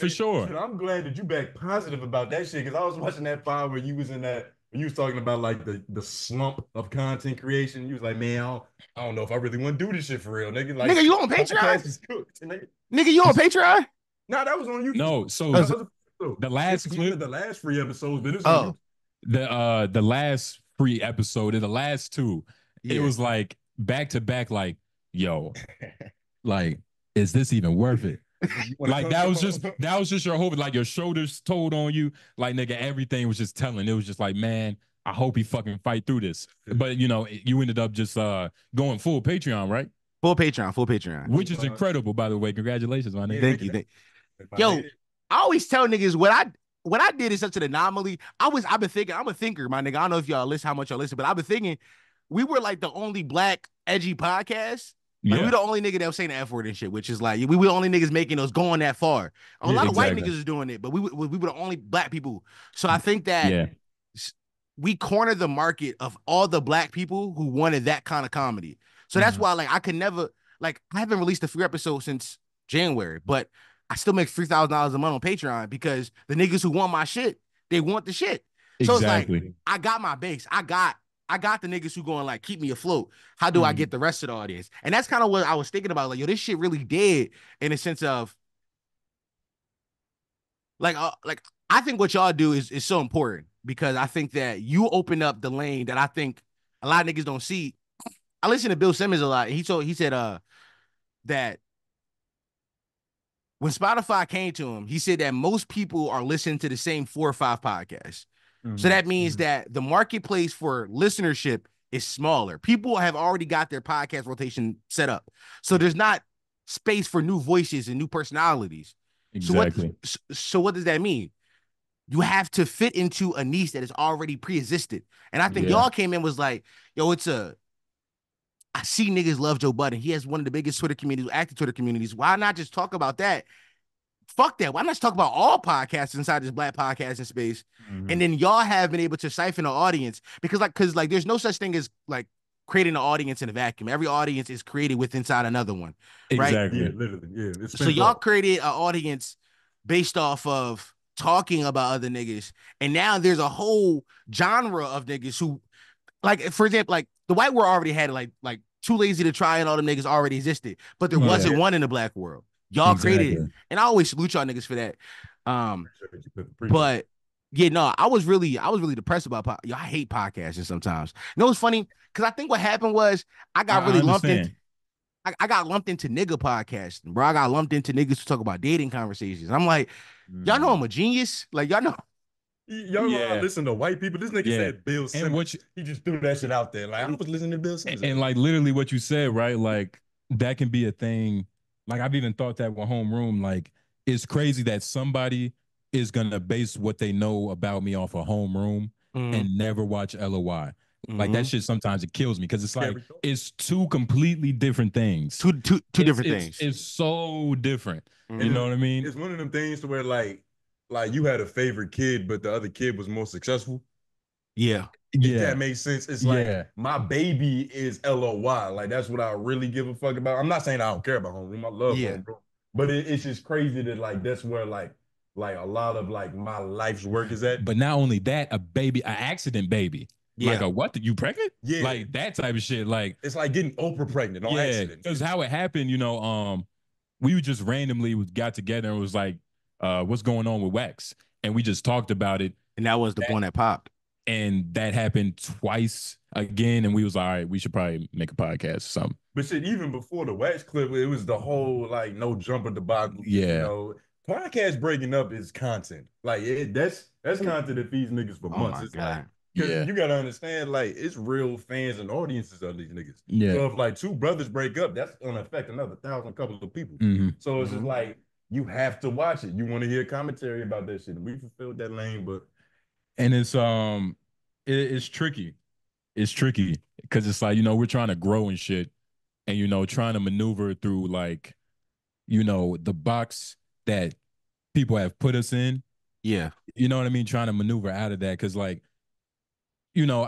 S4: sure.
S5: I'm glad that you back positive about that shit because I was watching that file where you was in that. When you was talking about like the slump of content creation, you was like, man, I don't know if I really want to do this shit for real, nigga. Like,
S3: nigga, you on Patreon? Nigga, you on Patreon?
S5: No, that was on YouTube.
S4: No, so the last clip,
S5: the last free episode.
S4: The last free episode, the last two, it was like back to back. Like, yo, like, is this even worth it? Like that was just your hope. Like your shoulders told on you. Like nigga, everything was just telling. It was just like, man, I hope he fucking fight through this. But you know, you ended up just going full Patreon, right?
S3: Full Patreon,
S4: which is incredible, by the way. Congratulations, my nigga.
S3: Thank you. Yo, I always tell niggas what I did is such an anomaly. I've been thinking, I'm a thinker, my nigga. I don't know if y'all listen, how much y'all listen, but I've been thinking we were like the only black edgy podcast. Like, we the only nigga that was saying the F word and shit, which is like, we were the only niggas making those going that far. A lot of white niggas is doing it, but we were the only black people. So I think that we cornered the market of all the black people who wanted that kind of comedy. So that's why, like, I could never, like, I haven't released a free episode since January, but I still make $3,000 a month on Patreon because the niggas who want my shit, they want the shit. So it's like, I got my base. I got the niggas who going like, keep me afloat. How do I get the rest of the audience? And that's kind of what I was thinking about. Like, yo, this shit really dead in a sense of like I think what y'all do is so important because I think that you open up the lane that I think a lot of niggas don't see. I listen to Bill Simmons a lot. He said that when Spotify came to him, he said that most people are listening to the same 4 or 5 podcasts. So that means that the marketplace for listenership is smaller. People have already got their podcast rotation set up. So there's not space for new voices and new personalities.
S4: Exactly.
S3: So what does that mean? You have to fit into a niche that is already pre-existed. And I think y'all came in was like, yo, I see niggas love Joe Budden. He has one of the biggest Twitter communities, active Twitter communities. Why not just talk about that? Fuck that. Why not just talk about all podcasts inside this black podcasting space? And then y'all have been able to siphon an audience because there's no such thing as like creating an audience in a vacuum. Every audience is created with inside another one. Right?
S4: Exactly.
S5: Yeah, literally. Yeah.
S3: So y'all created an audience based off of talking about other niggas. And now there's a whole genre of niggas who, like, for example, like the white world already had like Too Lazy to Try and all them niggas already existed, but there wasn't one in the black world. Y'all created it. And I always salute y'all niggas for that. But yeah, no, I was really depressed about y'all. I hate podcasting sometimes. You know what's funny? Because I think what happened was I got lumped into nigga podcasting, bro. I got lumped into niggas who talk about dating conversations. I'm like, y'all know I'm a genius. Like, y'all know.
S5: Y'all listen to white people. This nigga said Bill Simmons. He just threw that shit out there. Like, I was listening to Bill Simmons.
S4: And like literally what you said, right? Like that can be a thing. Like I've even thought that with homeroom. Like it's crazy that somebody is gonna base what they know about me off of homeroom and never watch LOI. Like that shit sometimes it kills me because it's like it's two completely different things.
S3: Two different things.
S4: It's so different. You know what I mean?
S5: It's one of them things to where like you had a favorite kid, but the other kid was more successful.
S3: Yeah.
S5: If that makes sense. It's like my baby is LOI. Like that's what I really give a fuck about. I'm not saying I don't care about homeroom. I love homeroom. But it's just crazy that like that's where like a lot of like my life's work is at.
S4: But not only that, an accident baby. Like a what? You pregnant?
S5: Yeah.
S4: Like that type of shit. Like
S5: it's like getting Oprah pregnant on accident.
S4: Because how it happened, you know, we just randomly got together and was like, what's going on with Wax? And we just talked about it.
S3: And that was the one that popped.
S4: And that happened twice again. And we was like, all right, we should probably make a podcast or something.
S5: But shit, even before the Wax clip, it was the whole like no jumper debacle.
S4: Yeah.
S5: You know, podcast breaking up is content. Like that's content that feeds niggas for months.
S3: My
S5: it's
S3: God.
S5: like, because you gotta understand, like, it's real fans and audiences of these niggas.
S4: Yeah.
S5: So if like two brothers break up, that's gonna affect another 1,000 couple of people. So it's just like you have to watch it. You want to hear commentary about that shit. We fulfilled that lane, but
S4: it's tricky. It's tricky because it's like, you know, we're trying to grow and shit, and you know, trying to maneuver through like, you know, the box that people have put us in.
S3: Yeah.
S4: You know what I mean? Trying to maneuver out of that because like, you know,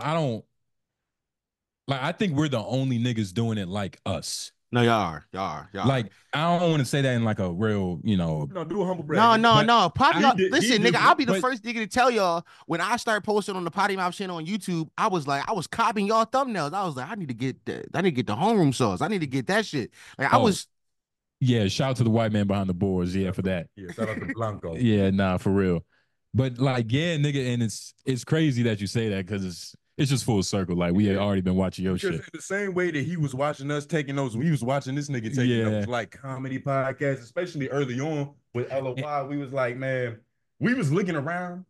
S4: I think we're the only niggas doing it like us.
S3: No, y'all are.
S4: Like, I don't want to say that in like a real, you know.
S5: No, do a humble brag.
S3: No. Listen, nigga, I'll be the first nigga to tell y'all when I start posting on the Potty Mouth channel on YouTube, I was copying y'all thumbnails. I was like, I need to get the homeroom sauce. I need to get that shit. Like I was.
S4: Yeah, shout out to the white man behind the boards. Yeah, for that.
S5: Yeah, shout out to Blanco.
S4: Yeah, nah, for real. But like, yeah, nigga, and it's crazy that you say that because it's just full circle. Like we had already been watching your shit.
S5: The same way that he was watching us taking notes, we was watching this nigga taking notes, like comedy podcasts, especially early on with LOI. We was like, man, we was looking around,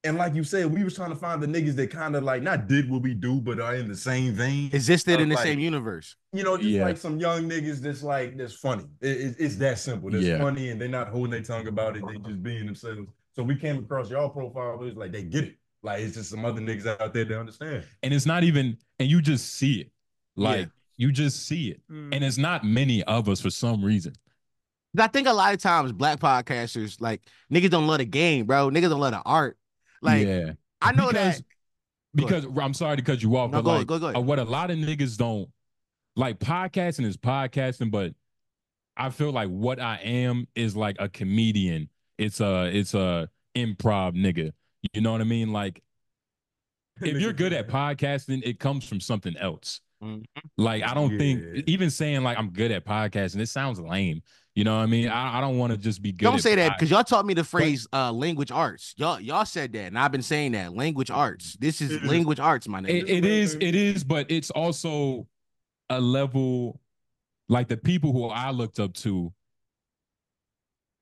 S5: and like you said, we was trying to find the niggas that kind of like not did what we do, but are in the same vein,
S3: existed in the same universe.
S5: You know, just like some young niggas that's funny. It's that simple. That's funny, and they're not holding their tongue about it. They just being themselves. So we came across y'all profile, it was like they get it. Like it's just some other niggas out there that understand.
S4: And it's not even, and you just see it. Like you just see it. And it's not many of us for some reason.
S3: I think a lot of times black podcasters, like niggas don't love the game, bro. Niggas don't love the art. Like I know
S4: because I'm sorry to cut you off,
S3: no,
S4: but
S3: go ahead.
S4: What a lot of niggas don't like, podcasting is podcasting, but I feel like what I am is like a comedian. It's a improv nigga. You know what I mean? Like, if you're good at podcasting, it comes from something else. Like, I don't think even saying like I'm good at podcasting, it sounds lame. You know what I mean? I don't want to just be good.
S3: Don't say that because y'all taught me the phrase language arts. Y'all said that, and I've been saying that language arts. This is language arts, my nigga.
S4: It is, but it's also a level like the people who I looked up to.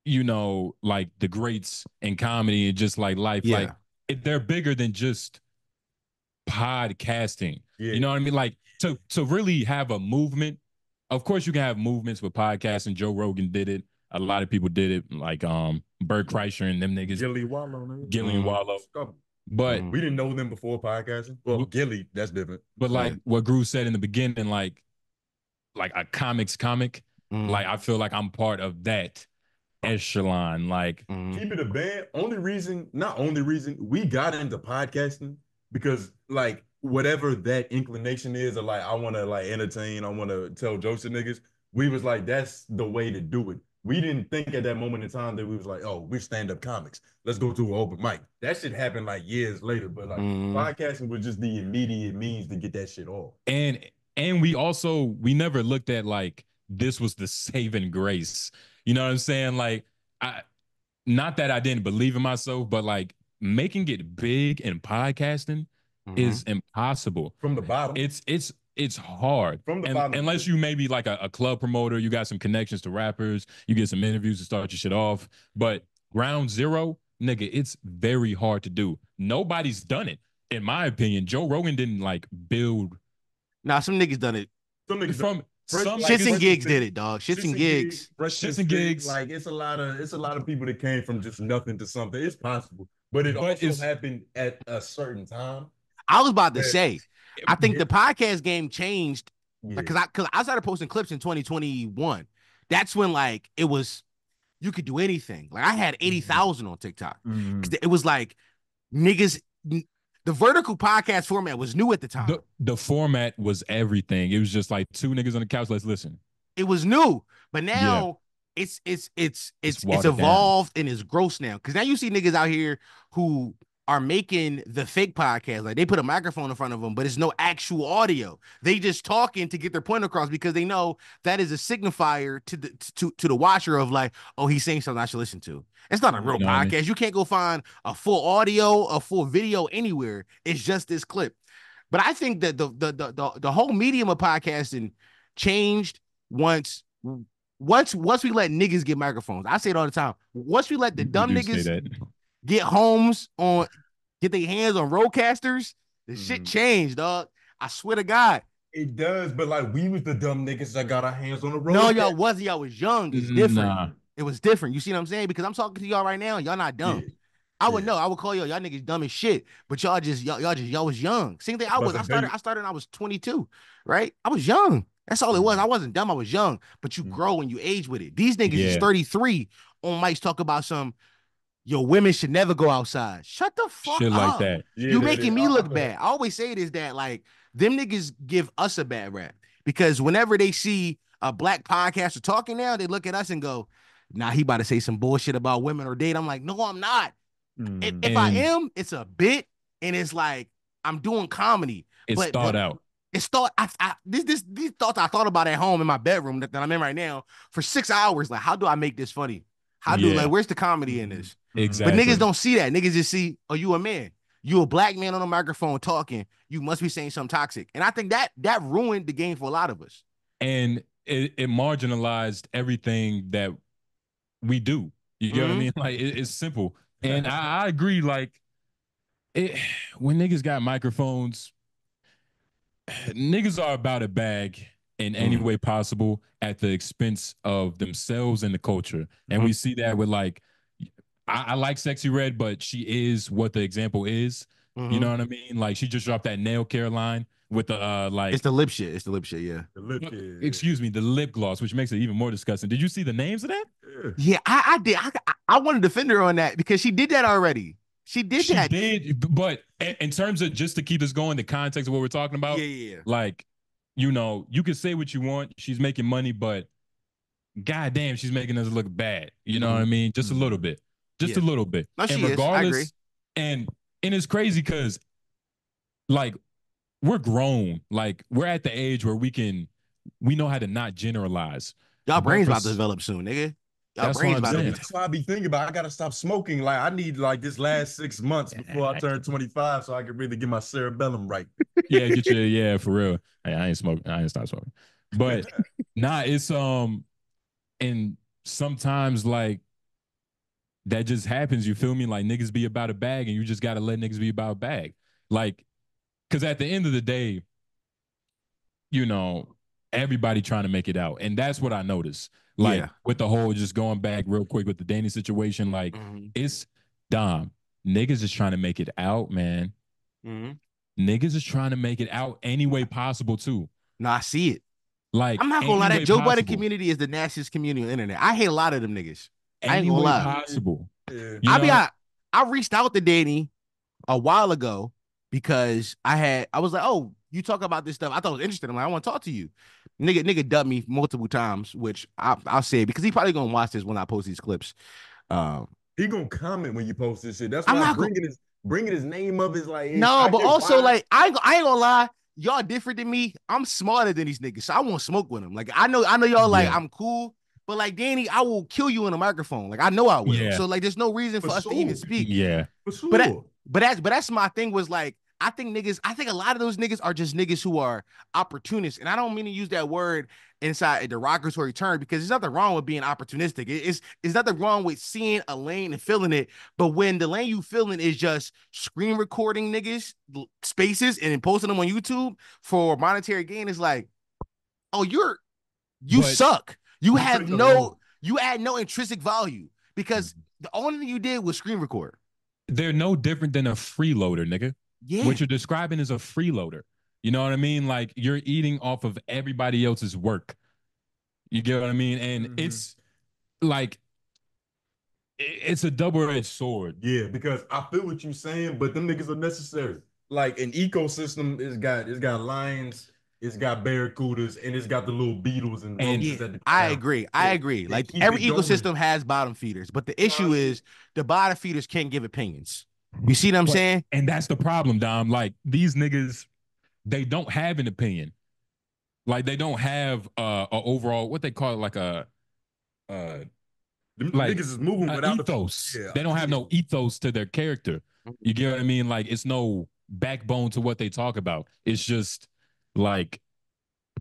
S4: You know, like the greats in comedy and just like life, like they're bigger than just podcasting.
S5: Yeah.
S4: You know what I mean? Like to really have a movement. Of course, you can have movements with podcasting. Joe Rogan did it. A lot of people did it, like Bert Kreischer and them niggas.
S5: Gilly Wallow, man.
S4: Gilly and Wallow. But
S5: we didn't know them before podcasting. Well, Gilly, that's different.
S4: But like what Groove said in the beginning, like a comics comic, like I feel like I'm part of that echelon. Like
S5: keep it a band. Not only reason we got into podcasting because like whatever that inclination is, or like I want to like entertain, I want to tell jokes to niggas. We was like, that's the way to do it. We didn't think at that moment in time that we was like, oh, we're stand-up comics. Let's go to an open mic. That shit happened like years later, but like podcasting was just the immediate means to get that shit off.
S4: And we never looked at like this was the saving grace. You know what I'm saying? Like not that I didn't believe in myself, but like making it big in podcasting is impossible.
S5: From the bottom.
S4: It's hard. From the bottom. Unless you maybe like a club promoter, you got some connections to rappers, you get some interviews to start your shit off. But ground zero, nigga, it's very hard to do. Nobody's done it. In my opinion, Joe Rogan didn't like build.
S6: Nah, some niggas done it.
S5: Some niggas
S4: from some
S6: Shits and Gigs did it, dog. Shits and Gigs.
S4: Shits and Gigs.
S5: Like it's a lot of people that came from just nothing to something. It's possible, but it also happened at a certain time.
S6: I was about to say, I think the podcast game changed because I started posting clips in 2021. That's when like it was, you could do anything. Like I had 80,000 on TikTok. It was like niggas. The vertical podcast format was new at the time.
S4: The format was everything. It was just like two niggas on the couch. Let's listen.
S6: It was new, but now it's evolved and it's gross now. Because now you see niggas out here who are making the fake podcast. Like they put a microphone in front of them, but it's no actual audio. They just talking to get their point across because they know that is a signifier to the watcher of like, oh, he's saying something I should listen to. It's not a real podcast. You can't go find a full audio, a full video anywhere. It's just this clip. But I think that the whole medium of podcasting changed once we let niggas get microphones. I say it all the time. Once we let the dumb niggas get their hands on roadcasters, the shit changed, dog. I swear to God.
S5: It does, but like we was the dumb niggas that got our hands on the road.
S6: No, y'all wasn't. Y'all was young. It's different. Nah. It was different. You see what I'm saying? Because I'm talking to y'all right now. Y'all not dumb. Yeah. I would know. I would call y'all niggas dumb as shit. But y'all was young. Same thing. I started when I was 22, right? I was young. That's all it was. I wasn't dumb. I was young. But you grow and you age with it. These niggas is 33 on mics talk about some, yo, women should never go outside. Shut the fuck
S4: shit
S6: up.
S4: Like that.
S6: You making me look bad. I always say it is that like them niggas give us a bad rap because whenever they see a black podcaster talking now, they look at us and go, nah, he about to say some bullshit about women or date. I'm like, no, I'm not. If I am, it's a bit, and it's like I'm doing comedy.
S4: It's thought out.
S6: It's thought. These thoughts I thought about at home in my bedroom that I'm in right now for 6 hours. Like, how do I make this funny? Where's the comedy in this?
S4: Exactly.
S6: But niggas don't see that. Niggas just see, oh, you a man. You a black man on a microphone talking. You must be saying something toxic. And I think that ruined the game for a lot of us.
S4: And it marginalized everything that we do. You get what I mean? Like it's simple. And I agree. Like when niggas got microphones, niggas are about a bag in any way possible at the expense of themselves and the culture. And we see that with like, I like Sexy Red, but she is what the example is. You know what I mean? Like she just dropped that nail care line with the like.
S6: It's the lip shit. It's the lip shit. Yeah.
S5: The lip shit.
S4: Excuse me, the lip gloss, which makes it even more disgusting. Did you see the names of that?
S6: Yeah, I did. I want to defend her on that because she did that already. She did that.
S4: She did, but in terms of just to keep us going, the context of what we're talking about, like, you know, you can say what you want. She's making money, but goddamn, she's making us look bad. You know what I mean? Just a little bit. Just a little bit.
S6: No,
S4: and regardless,
S6: I agree.
S4: And it's crazy because, like, we're grown. Like, we're at the age where we know how to not generalize.
S6: Y'all brains about to develop soon, nigga.
S4: That's
S5: why I be thinking about I gotta stop smoking. Like I need like this last 6 months before I turn 25 so I can really get my cerebellum right.
S4: Yeah, get your for real. Hey, I ain't smoking. I ain't stop smoking. But nah, it's and sometimes like that just happens. You feel me? Like niggas be about a bag, and you just gotta let niggas be about a bag. Like, because at the end of the day, you know, everybody trying to make it out, and that's what I noticed. Like with the whole just going back real quick with the Danny situation, like it's Dom. Niggas is trying to make it out, man. Niggas is trying to make it out any way possible too.
S6: No, I see it.
S4: Like
S6: I'm not gonna lie, that Joe Budden community is the nastiest community on the internet. I hate a lot of them niggas. I ain't gonna lie.
S4: Possible.
S6: I reached out to Danny a while ago because I was like, oh, you talk about this stuff. I thought it was interesting. I'm like, I want to talk to you. Nigga dubbed me multiple times, which I'll say because he probably gonna watch this when I post these clips.
S5: He gonna comment when you post this shit. That's why I'm bringing his name up is like
S6: no, but also like I ain't gonna lie. Y'all different than me. I'm smarter than these niggas, so I won't smoke with them. Like I know y'all like I'm cool, but like Danny, I will kill you in a microphone. Like I know I will. So like, there's no reason for us to even speak.
S5: For sure.
S6: But that's my thing was like I think a lot of those niggas are just niggas who are opportunists, and I don't mean to use that word inside a derogatory term because there's nothing wrong with being opportunistic. It's nothing wrong with seeing a lane and feeling it, but when the lane you feeling is just screen recording niggas spaces and then posting them on YouTube for monetary gain, it's like, oh, you suck. You add no intrinsic value because the only thing you did was screen record.
S4: They're no different than a freeloader, nigga. Yeah. What you're describing is a freeloader. You know what I mean? Like you're eating off of everybody else's work. You get what I mean? And it's like, it's a double-edged sword.
S5: Yeah, because I feel what you're saying, but them niggas are necessary. Like an ecosystem, it's got lions, it's got barracudas, and it's got the little beetles and
S6: I agree. Like every ecosystem has bottom feeders, but the issue is the bottom feeders can't give opinions. You see what I'm saying?
S4: And that's the problem, Dom. Like these niggas, they don't have an opinion. Like they don't have a overall, what they call it, like a
S5: like niggas is moving without
S4: ethos. They don't have no ethos to their character. You get what I mean? Like it's no backbone to what they talk about. It's just like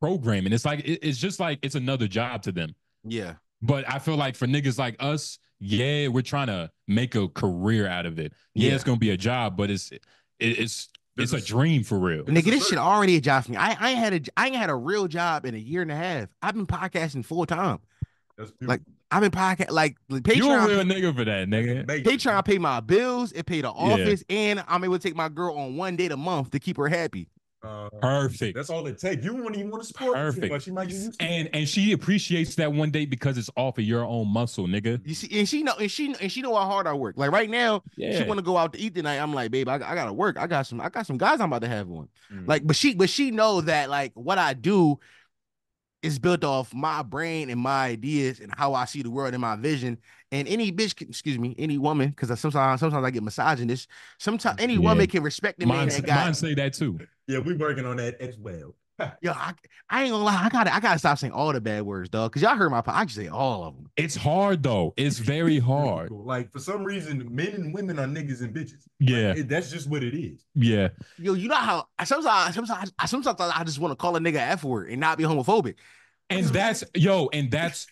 S4: programming. It's like it's just like it's another job to them.
S6: Yeah.
S4: But I feel like for niggas like us, yeah, we're trying to make a career out of it. Yeah, it's gonna be a job, but it's a dream for real.
S6: Nigga, this shit already a job for me. I ain't had a real job in a year and a half. I've been podcasting full time. Like I've been podcast like Patreon.
S4: You a real nigga for that, nigga.
S6: Patreon pay my bills, it pay the office, and I'm able to take my girl on 1 date a month to keep her happy.
S4: Perfect.
S5: That's all it takes. You won't even want to support
S4: perfect.
S5: Too much. She might get used to
S4: and she appreciates that 1 day because it's off of your own muscle, nigga.
S6: You see, and she know how hard I work. Like right now, she want to go out to eat tonight. I'm like, babe, I gotta work. I got some guys I'm about to have on. Like, but she know that like what I do is built off my brain and my ideas and how I see the world and my vision. And any bitch, any woman, because sometimes I get misogynist. Sometimes any woman can respect the man that got.
S4: Mine say that too.
S5: Yeah, we working on that as well.
S6: Yo, I ain't gonna lie. I gotta stop saying all the bad words, dog. Cause y'all heard my. I just say all of them.
S4: It's hard though. It's very hard.
S5: Like for some reason, men and women are niggas and bitches.
S4: Yeah,
S5: like, that's just what it is.
S4: Yeah.
S6: Yo, you know how sometimes I just want to call a nigga F word and not be homophobic.
S4: And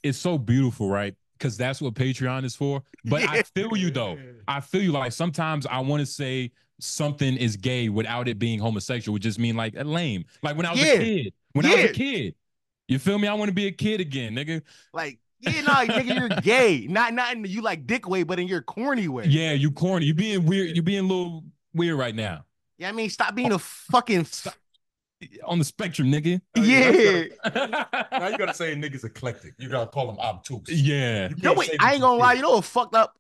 S4: it's so beautiful, right? Because that's what Patreon is for. But I feel you though. I feel you. Like sometimes I want to say something is gay without it being homosexual, would just mean like a lame. Like when I was a kid. I was a kid. You feel me? I want to be a kid again, nigga.
S6: Like, nigga, you're gay. Not in the you like dick way, but in your corny way.
S4: Yeah, you corny. You being weird. You being a little weird right now.
S6: Yeah, I mean, stop being a fucking
S4: on the spectrum, nigga.
S5: Now you gotta say niggas eclectic. You gotta call them obtuse.
S4: Yeah.
S6: No, wait, I ain't gonna lie. You know what fucked up?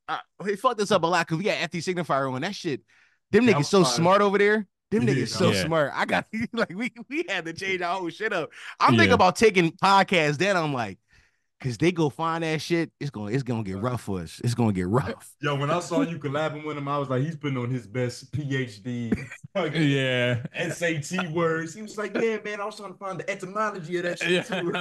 S6: He fucked us up a lot because we got FT signifier on that shit. Them niggas so smart over there. Them niggas so smart. I got like we had to change our whole shit up. I'm thinking about taking podcasts. Then I'm like, cause they go find that shit. It's gonna get rough for us. It's gonna get rough.
S5: Yo, when I saw you collabing with him, I was like, he's putting on his best PhD. SAT words. He was like, yeah, man, I was trying to find the etymology of that shit too.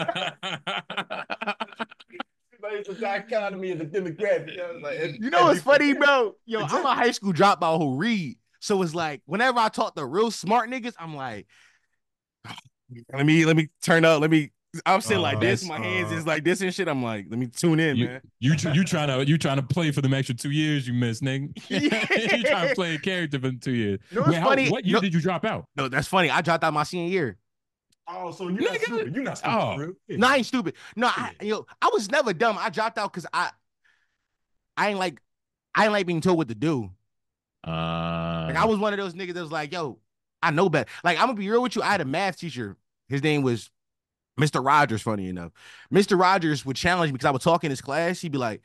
S5: It's a dichotomy of the demographic. I was like,
S6: you know what's funny, bro? Yo, I'm a high school dropout who read. So it's like whenever I talk to real smart niggas, I'm like, let me turn up. Let me I'm sitting like this. My hands is like this and shit. I'm like, let me tune in, man.
S4: You trying to play for them extra 2 years you missed, nigga. You trying to play a character for 2 years.
S6: No, it's funny.
S4: What year did you drop out?
S6: No, that's funny. I dropped out my senior year.
S5: Oh, so you're not stupid. You're not stupid.
S4: Oh.
S6: No, I ain't stupid. No, I was never dumb. I dropped out because I ain't like being told what to do. Like I was one of those niggas that was like, yo, I know better. Like, I'm gonna be real with you. I had a math teacher. His name was Mr. Rogers, funny enough. Mr. Rogers would challenge me because I would talk in his class. He'd be like,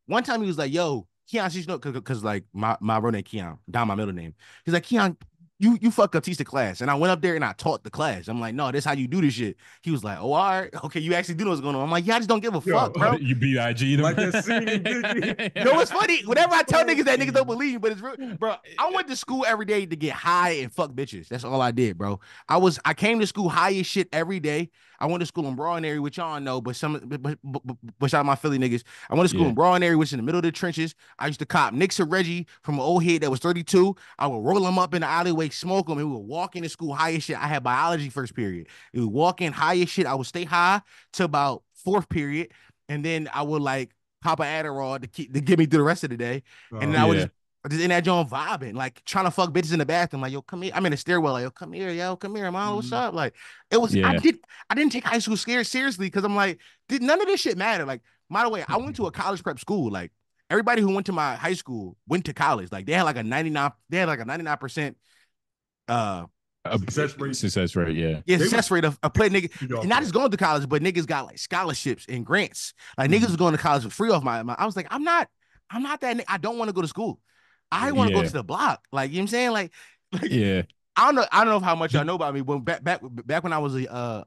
S6: one time he was like, yo, Keon, you know, because like my real name Keon, down my middle name. He's like, Keon, you fuck up, teach the class. And I went up there and I taught the class. I'm like, no, this how you do this shit. He was like, oh, all right. Okay, you actually do know what's going on. I'm like, yeah, I just don't give a fuck, bro.
S4: You BIG them.
S5: Like that scene.
S6: You know what's funny? Whenever I tell niggas that, niggas don't believe me, but it's real. Bro, I went to school every day to get high and fuck bitches. That's all I did, bro. I came to school high as shit every day. I went to school in Broad area, which y'all know, but shout out my Philly niggas. I went to school in Broad area, which is in the middle of the trenches. I used to cop Nick's or Reggie from an old head that was 32. I would roll him up in the alleyway, smoke him, and we would walk into school high as shit. I had biology first period. We would walk in high as shit. I would stay high to about fourth period, and then I would like pop an Adderall to get me through the rest of the day. And then I would just in that joint vibing, like trying to fuck bitches in the bathroom. Like, yo, come here. I'm in the stairwell. Like, yo, come here, mom. What's up? Like, it was. I didn't take high school seriously because I'm like, none of this shit matter. Like, by the way, I went to a college prep school. Like, everybody who went to my high school went to college. Like, they had like a 99%.
S4: Success rate, yeah.
S6: Yeah, success rate of play nigga. And not just going to college, but niggas got like scholarships and grants. Like niggas was going to college for free off my I was like, I'm not that nigga. I don't want to go to school. I want to go to the block. Like, you know what I'm saying? Like
S4: yeah.
S6: I don't know how much y'all know about me. When back when I was I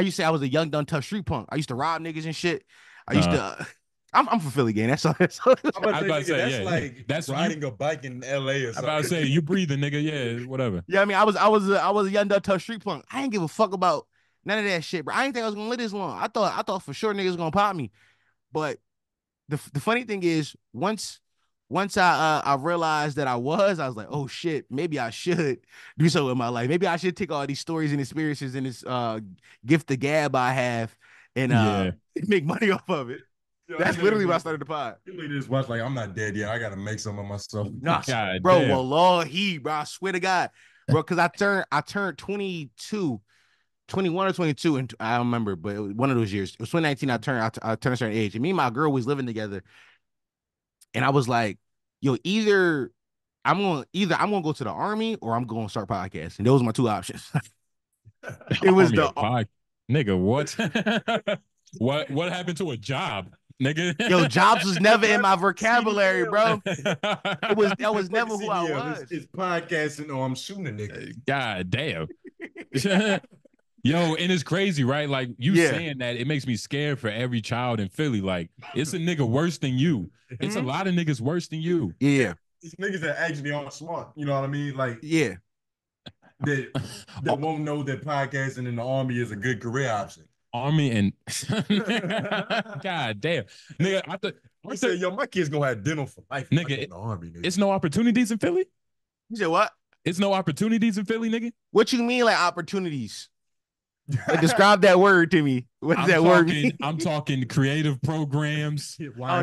S6: used to say I was a young, dumb, tough street punk. I used to rob niggas and shit. I used to I'm from Philly, gang. That's all.
S5: I'm about to say, that's riding a bike in LA or something.
S4: I'm about to say, you breathing, nigga. Yeah, whatever.
S6: Yeah, I mean, I was a young, dumb, tough street punk. I ain't give a fuck about none of that shit, bro. I didn't think I was gonna live this long. I thought for sure niggas was gonna pop me. But the funny thing is, once I realized that I was like, oh shit, maybe I should do so in my life. Maybe I should take all these stories and experiences and this gift the gab I have and make money off of it. Yo, that's literally why I started the pod.
S5: You just watch like I'm not dead yet. I gotta make some of myself.
S6: Nah, bro, well, Lord, bro, I swear to God, bro, because I turned 22, 21 or 22, and I don't remember, but it was one of those years. It was 2019. I turned a certain age, and me and my girl was living together, and I was like, yo, either I'm gonna go to the army or I'm gonna start podcasting. And those were my two options. It was
S4: nigga, what? What happened to a job? Nigga.
S6: Yo, jobs was never in my vocabulary, bro. That was never who I was.
S5: It's podcasting or I'm shooting a nigga.
S4: God damn. Yo, and it's crazy, right? Like you saying that, it makes me scared for every child in Philly. Like, it's a nigga worse than you. It's a lot of niggas worse than you.
S6: Yeah.
S5: These niggas that actually aren't smart. You know what I mean? Like,
S6: yeah.
S5: That won't know that podcasting in the army is a good career option.
S4: Army and God damn, nigga. I
S5: said, yo, my kid's gonna have dental for life.
S4: Nigga, in the army, nigga. It's no opportunities in Philly.
S6: You said what?
S4: It's no opportunities in Philly, nigga.
S6: What you mean, like opportunities? Like, describe that word to me. What does that word mean?
S4: I'm talking creative programs.
S6: No.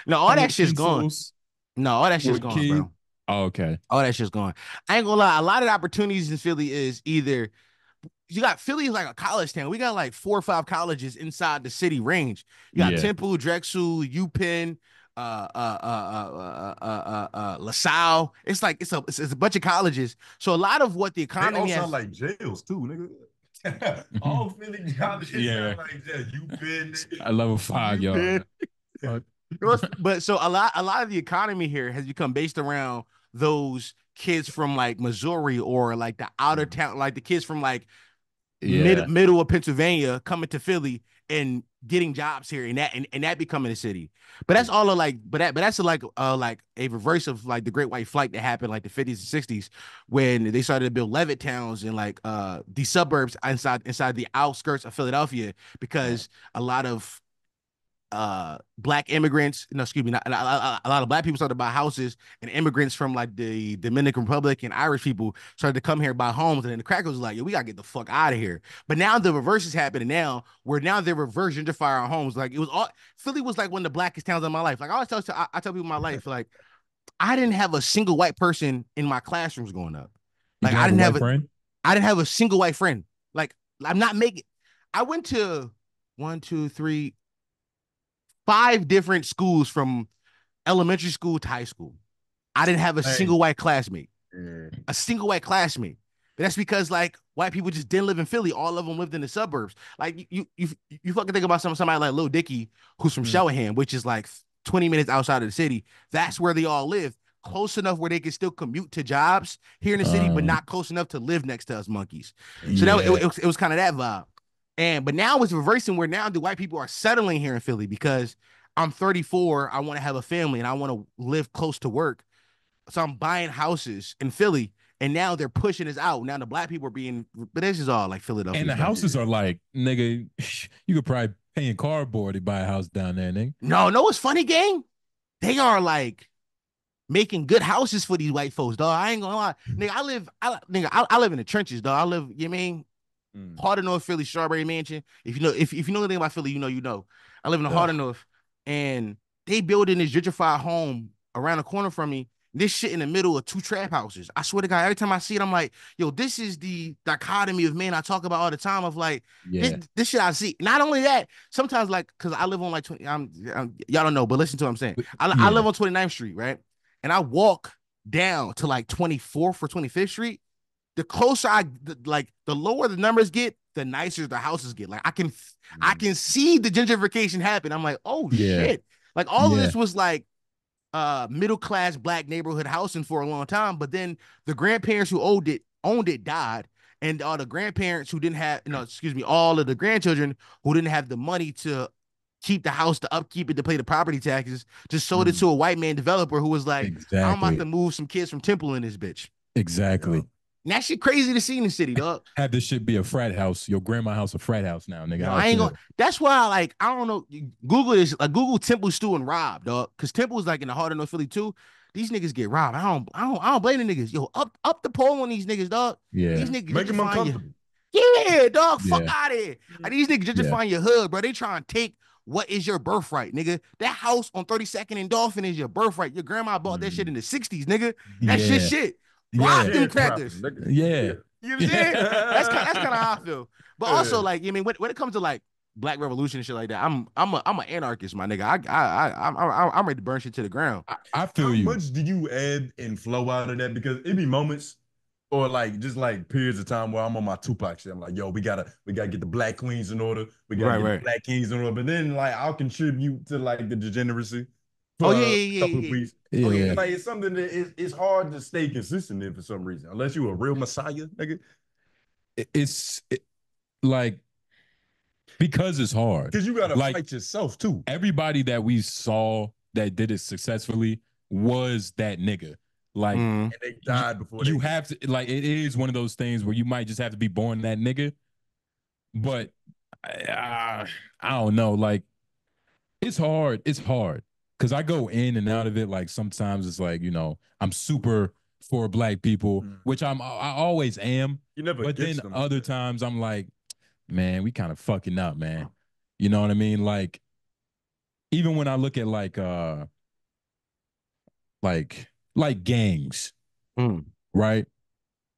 S6: No, all that shit's gone. No, all that shit's gone, bro.
S4: Oh, okay.
S6: All that shit's gone. I ain't gonna lie. A lot of the opportunities in Philly is either. You got Philly is like a college town. We got like 4 or 5 colleges inside the city range. You got Temple, Drexel, UPenn, LaSalle. It's like it's a bunch of colleges. So a lot of what the economy
S5: they all sound like jails too, nigga. All Philly colleges sound like jail. UPenn.
S4: I level 5, y'all.
S6: But so a lot of the economy here has become based around those kids from like Missouri or like the outer town, like the kids from like middle of Pennsylvania coming to Philly and getting jobs here and that becoming a city. But that's all of like, that's like a reverse of like the Great White Flight that happened like the 50s and 60s when they started to build Levitt towns and like the suburbs inside the outskirts of Philadelphia because a lot of black immigrants, no, excuse me, not, a lot of black people started to buy houses, and immigrants from like the Dominican Republic and Irish people started to come here and buy homes, and then the crackers was like, yo, we gotta get the fuck out of here. But now the reverse is happening now, where now they're reverse gentrifying our homes. Like it was all Philly was like one of the blackest towns in my life. Like I always I tell people in my life, like I didn't have a single white person in my classrooms growing up. Like I didn't have a single white friend. Like I'm not making. I went to 1, 2, 3, 5 different schools from elementary school to high school. I didn't have a single white classmate. A single white classmate. But that's because like white people just didn't live in Philly. All of them lived in the suburbs. Like you fucking think about somebody like Lil Dicky, who's from Shellham, which is like 20 minutes outside of the city. That's where they all live. Close enough where they can still commute to jobs here in the city, but not close enough to live next to us monkeys. So that it was kind of that vibe. But now it's reversing where now the white people are settling here in Philly because I'm 34. I want to have a family and I want to live close to work. So I'm buying houses in Philly, and now they're pushing us out. Now the black people are being, but this is all like Philadelphia.
S4: And the houses are like, nigga, you could probably pay in cardboard to buy a house down there, nigga.
S6: No, it's funny, gang. They are like making good houses for these white folks, dog. I ain't gonna lie. Nigga, I live in the trenches, dog. I live, you know what I mean? Heart of North Philly, Strawberry Mansion. If you know anything about Philly, you know. I live in the heart of North, and they building this gentrified home around the corner from me. This shit in the middle of 2 trap houses. I swear to God, every time I see it, I'm like, yo, this is the dichotomy of men I talk about all the time of like, this shit I see. Not only that, sometimes like, because I live on like 20, y'all don't know, but listen to what I'm saying. I live on 29th Street, right? And I walk down to like 24th or 25th Street. The closer the lower the numbers get, the nicer the houses get. Like I can see the gentrification happen. I'm like, oh shit. Like all of this was like middle class black neighborhood housing for a long time, but then the grandparents who owned it died, and all the grandparents who didn't have all of the grandchildren who didn't have the money to keep the house, to upkeep it, to pay the property taxes, just sold it to a white man developer who was like, I'm about to move some kids from Temple in this bitch.
S4: Exactly.
S6: And that shit crazy to see in the city, dog.
S4: Have this shit be a frat house. Your grandma house a frat house now, nigga.
S6: No, I ain't gonna. That's why, like, I don't know. Google this. Like, Google Temple, Stew, and Rob, dog. Because Temple's like in the heart of North Philly too. These niggas get robbed. I don't blame the niggas. Yo, up the pole on these niggas, dog.
S4: Yeah.
S6: These niggas
S5: make them uncomfortable.
S6: Yeah, dog. Fuck out of here. Like, these niggas just find your hood, bro. They trying to take what is your birthright, nigga. That house on 32nd and Dolphin is your birthright. Your grandma bought that shit in the 60s, nigga. That shit. Rock them crackers.
S4: Yeah.
S6: You know what I'm saying? That's kind of how I feel. But also, like, you mean, when it comes to like Black Revolution and shit like that, I'm an anarchist, my nigga. I'm ready to burn shit to the ground.
S4: I feel you.
S5: How much do you add and flow out of that? Because it be moments or like just like periods of time where I'm on my Tupac shit. I'm like, yo, we gotta get the black queens in order. We gotta get the black kings in order. But then like I'll contribute to like the degeneracy.
S6: Yeah.
S5: Like it's something that it's hard to stay consistent in for some reason, unless you a real messiah, nigga.
S4: It's like because it's hard.
S5: Because you gotta fight yourself too.
S4: Everybody that we saw that did it successfully was that nigga. Like,
S5: and they died before.
S4: You have to like. It is one of those things where you might just have to be born that nigga. But I don't know. Like, it's hard. It's hard. Because I go in and out of it. Like sometimes it's like, I'm super for black people, which I always am.
S5: You never.
S4: But then other times I'm like, man, we kind of fucking up, man. You know what I mean? Like, even when I look at like gangs, right?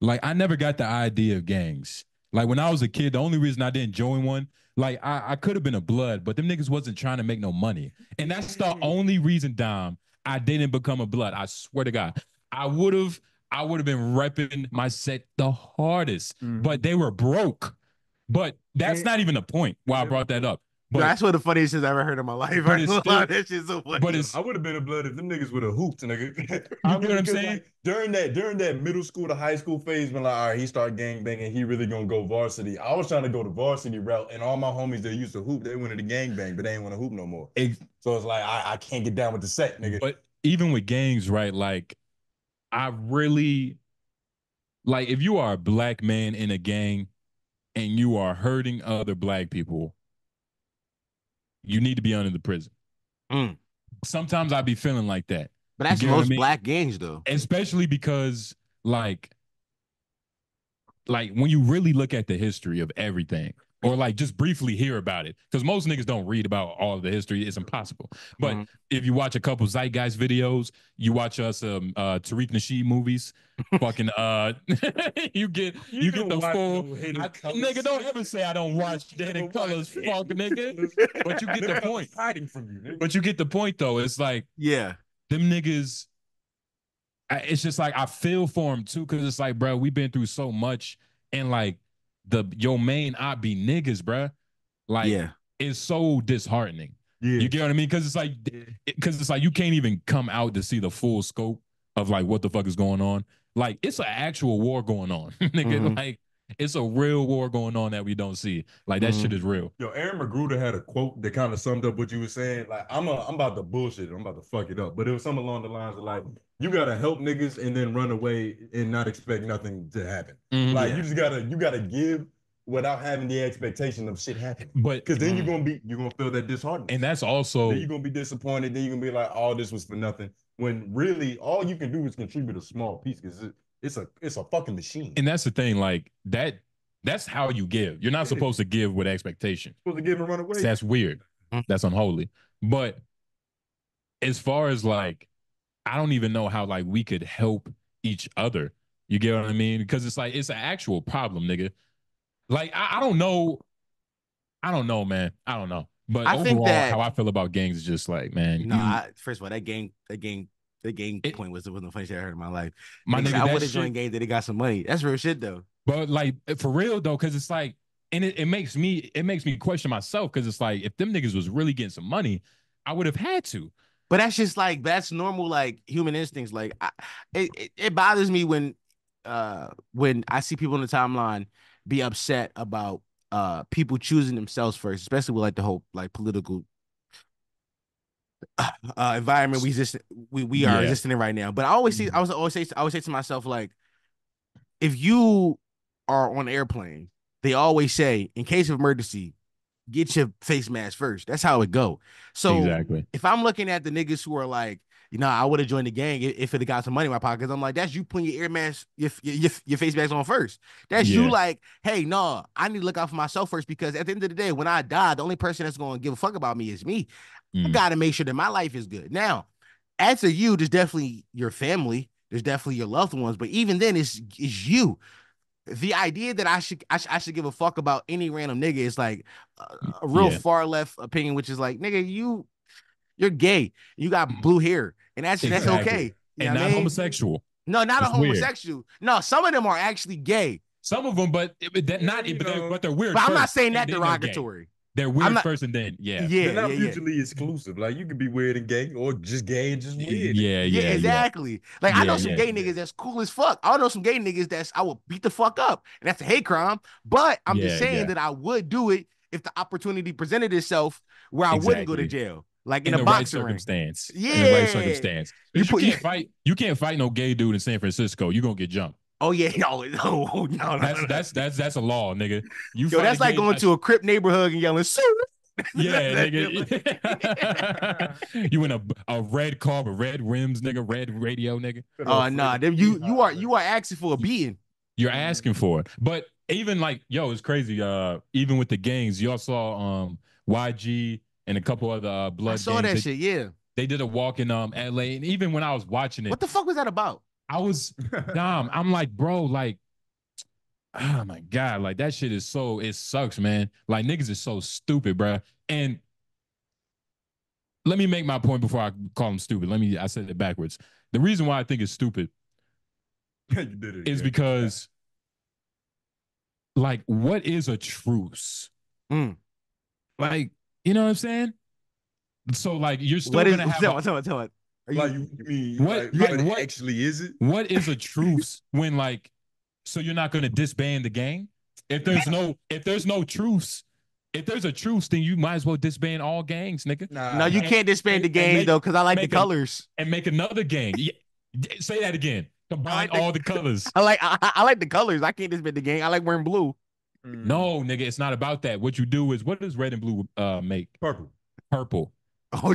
S4: Like I never got the idea of gangs. Like when I was a kid, the only reason I didn't join one, like I could have been a blood, but them niggas wasn't trying to make no money. And that's the only reason, Dom, I didn't become a blood. I swear to God. I would have been repping my set the hardest, but they were broke. But that's not even the point why I brought that up. But
S6: that's one of the funniest shit I ever heard in my life. That shit's so funny.
S5: But I would have been a blood if them niggas would have hooped, nigga.
S4: You know what I'm saying?
S5: Like, during that middle school to high school phase, when like, all right, he started gang banging, he really gonna go varsity. I was trying to go the varsity route, and all my homies that used to hoop, they went to the gang bang, but they ain't want to hoop no more. So it's like I can't get down with the set, nigga.
S4: But even with gangs, right? Like I really like if you are a black man in a gang and you are hurting other black people, you need to be under the prison. Sometimes I be feeling like that.
S6: But that's most black gangs, though.
S4: Especially because, like when you really look at the history of everything, or like just briefly hear about it, because most niggas don't read about all of the history. It's impossible. But if you watch a couple Zeitgeist videos, you watch us Tariq Nasheed movies, fucking you get the full nigga. Don't ever say I don't watch Dead in Colors, fuck nigga. But you get the point.
S5: Hiding from you, nigga.
S4: But you get the point though. It's like them niggas. It's just like I feel for them too, because it's like, bro, we've been through so much, and like your main op be niggas, bro. Like, it's so disheartening. You get what I mean? Because it's like you can't even come out to see the full scope of like what the fuck is going on. Like, it's an actual war going on, nigga. Like, it's a real war going on that we don't see. Like, that shit is real.
S5: Yo, Aaron Magruder had a quote that kind of summed up what you were saying. Like, I'm about to bullshit it. I'm about to fuck it up. But it was something along the lines of like, you gotta help niggas and then run away and not expect nothing to happen. Like, you just gotta give without having the expectation of shit happening. But because then you're gonna feel that disheartened.
S4: And that's also
S5: then you're gonna be disappointed. Then you're gonna be like, oh, this was for nothing. When really all you can do is contribute a small piece, because it's a fucking machine.
S4: And that's the thing, like that's how you give. You're not supposed to give with expectation.
S5: You're supposed to give and run away.
S4: That's weird. That's unholy. But as far as like, I don't even know how like we could help each other. You get what I mean? Because it's like, it's an actual problem, nigga. Like, I don't know. I don't know, man. I don't know. But I overall, think that, how I feel about gangs is just like, man.
S6: First of all, that gang point was the funniest shit I heard in my life.
S4: My nigga,
S6: I would have joined gangs that they got some money. That's real shit though.
S4: But like, for real though, because it's like, and it makes me question myself, because it's like, if them niggas was really getting some money, I would have had to.
S6: But that's just like, that's normal, like human instincts. Like, it bothers me when I see people on the timeline be upset about people choosing themselves first, especially with like the whole like political environment we are existing in right now. But I always say to myself, like, if you are on an airplane, they always say, in case of emergency, get your face mask first. That's how it go. So
S4: exactly.
S6: If I'm looking at the niggas who are like, I would have joined the gang if it had got some money in my pockets, I'm like, that's you putting your ear mask, your face mask on first. That's you like, hey, no, I need to look out for myself first, because at the end of the day, when I die, the only person that's going to give a fuck about me is me. I got to make sure that my life is good. Now, as to you, there's definitely your family. There's definitely your loved ones. But even then, it's you. The idea that I should give a fuck about any random nigga is like a real far left opinion, which is like, nigga, you're gay. You got blue hair, and that's okay.
S4: You and not homosexual.
S6: No, not a homosexual. Weird. No, some of them are actually gay.
S4: Some of them, but they're weird.
S6: But I'm not saying that derogatory.
S4: They're weird first, and then
S5: they're not mutually exclusive. Like, you can be weird and gay, or just gay and just weird.
S4: Yeah,
S6: exactly. Like, I know some gay niggas that's cool as fuck. I know some gay niggas I will beat the fuck up, and that's a hate crime. But I'm just saying that I would do it if the opportunity presented itself where I wouldn't go to jail. Like in a
S4: right circumstance.
S6: Yeah.
S4: In the right circumstance. You can't fight no gay dude in San Francisco. You're gonna get jumped.
S6: Oh yeah, no.
S4: That's a law, nigga.
S6: That's like going to a Crip neighborhood and yelling, "Sue!"
S4: Yeah, nigga. You in a red car with red rims, nigga, red radio, nigga.
S6: Oh nah, you are asking for a beating.
S4: You're asking for it. But even like, it's crazy. Even with the gangs, y'all saw YG and a couple other blood gangs.
S6: I saw that shit, yeah.
S4: They did a walk in LA, and even when I was watching it,
S6: what the fuck was that about?
S4: I was dumb. I'm like, bro, like, oh my God, like that shit is it sucks, man. Like, niggas is so stupid, bro. And let me make my point before I call them stupid. I said it backwards. The reason why I think it's stupid is because, like, what is a truce? Like, you know what I'm saying? So, like, you're still gonna have.
S6: Tell it.
S5: You mean what actually is it?
S4: What is a truce when, like, so you're not gonna disband the gang? If there's no truce, if there's a truce, then you might as well disband all gangs, nigga.
S6: No, you can't disband the gang though, because I like the colors.
S4: And make another gang. Say that again. Combine all the colors.
S6: I like the colors. I can't disband the gang. I like wearing blue.
S4: No, nigga, it's not about that. What you do is, what does red and blue make?
S5: Purple.
S4: purple.
S6: Oh,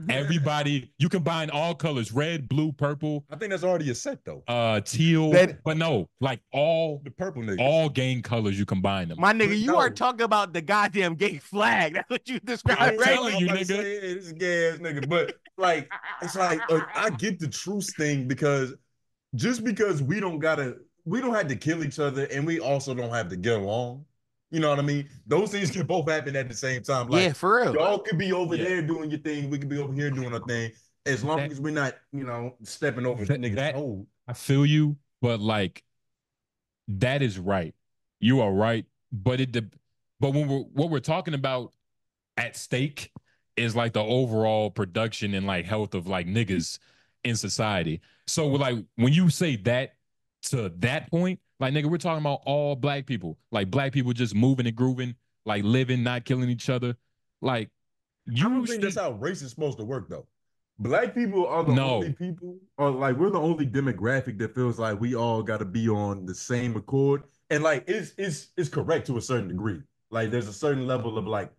S4: Everybody, you combine all colors, red, blue, purple.
S5: I think that's already a set though.
S4: Teal, but no, like all
S5: the purple niggas.
S4: All gang colors, you combine them.
S6: My nigga, you are talking about the goddamn gay flag. That's what you described.
S4: I'm telling you, nigga.
S5: This is gay ass nigga. But like, it's like I get the truce thing because just because we don't have to kill each other and we also don't have to get along. You know what I mean? Those things can both happen at the same time. Like,
S6: yeah, for real.
S5: Y'all could be over there doing your thing. We could be over here doing our thing. As long as we're not, stepping over that nigga's toe.
S4: I feel you, but like, that is right. You are right. But when what we're talking about at stake is like the overall production and like health of like niggas in society. So like when you say that to that point, like nigga, we're talking about all black people, like black people just moving and grooving, like living, not killing each other. Like
S5: I don't think that's how race is supposed to work though. Black people are the only people, or like we're the only demographic that feels like we all got to be on the same accord, and like it's correct to a certain degree. Like there's a certain level of like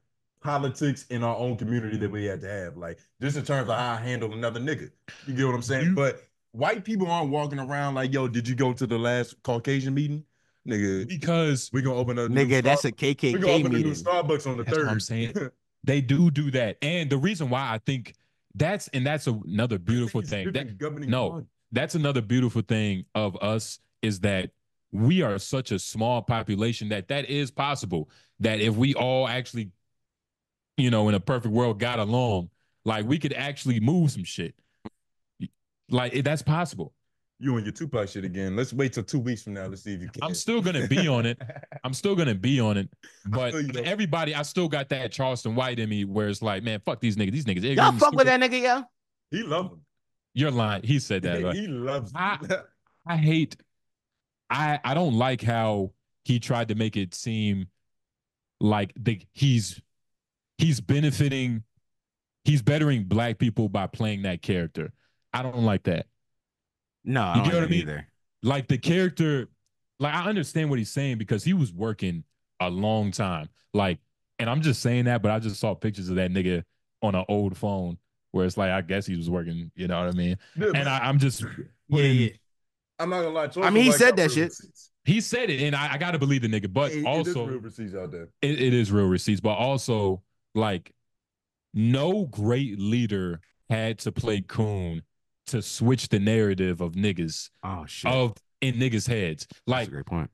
S5: politics in our own community that we had to have, like just in terms of how I handle another nigga. You get what I'm saying? But white people aren't walking around like, yo, did you go to the last Caucasian meeting? Nigga,
S4: because
S5: we're gonna open a
S6: nigga, that's a KKK
S5: we're gonna open
S6: meeting.
S5: a new Starbucks on the
S4: That's
S5: 3rd.
S4: what I'm saying. They do that. And the reason why I think that's another beautiful thing. That's another beautiful thing of us is that we are such a small population that is possible. That if we all actually, in a perfect world got along, like we could actually move some shit. Like that's possible.
S5: You and your Tupac shit again. Let's wait till 2 weeks from now. Let's see if you can.
S4: I'm still gonna be on it. But everybody, I still got that Charleston White in me where it's like, man, fuck these niggas. These niggas.
S6: Y'all fuck with that nigga, yo?
S5: He loves him.
S4: You're lying. He said that.
S5: He loves him.
S4: I hate. I don't like how he tried to make it seem like he's benefiting. He's bettering black people by playing that character. I don't like that.
S6: No, I don't get what I mean? Either.
S4: Like the character, like I understand what he's saying because he was working a long time. Like, and I'm just saying that, but I just saw pictures of that nigga on an old phone where it's like, I guess he was working, you know what I mean? Yeah, and I'm just
S5: I'm not gonna lie.
S6: I mean, he said that shit.
S5: Receipts.
S4: He said it, and I gotta believe the nigga, but also
S5: it is real receipts out there.
S4: It is real receipts, but also like no great leader had to play coon to switch the narrative of niggas.
S6: Oh shit.
S4: In niggas' heads. Like,
S6: that's a great point.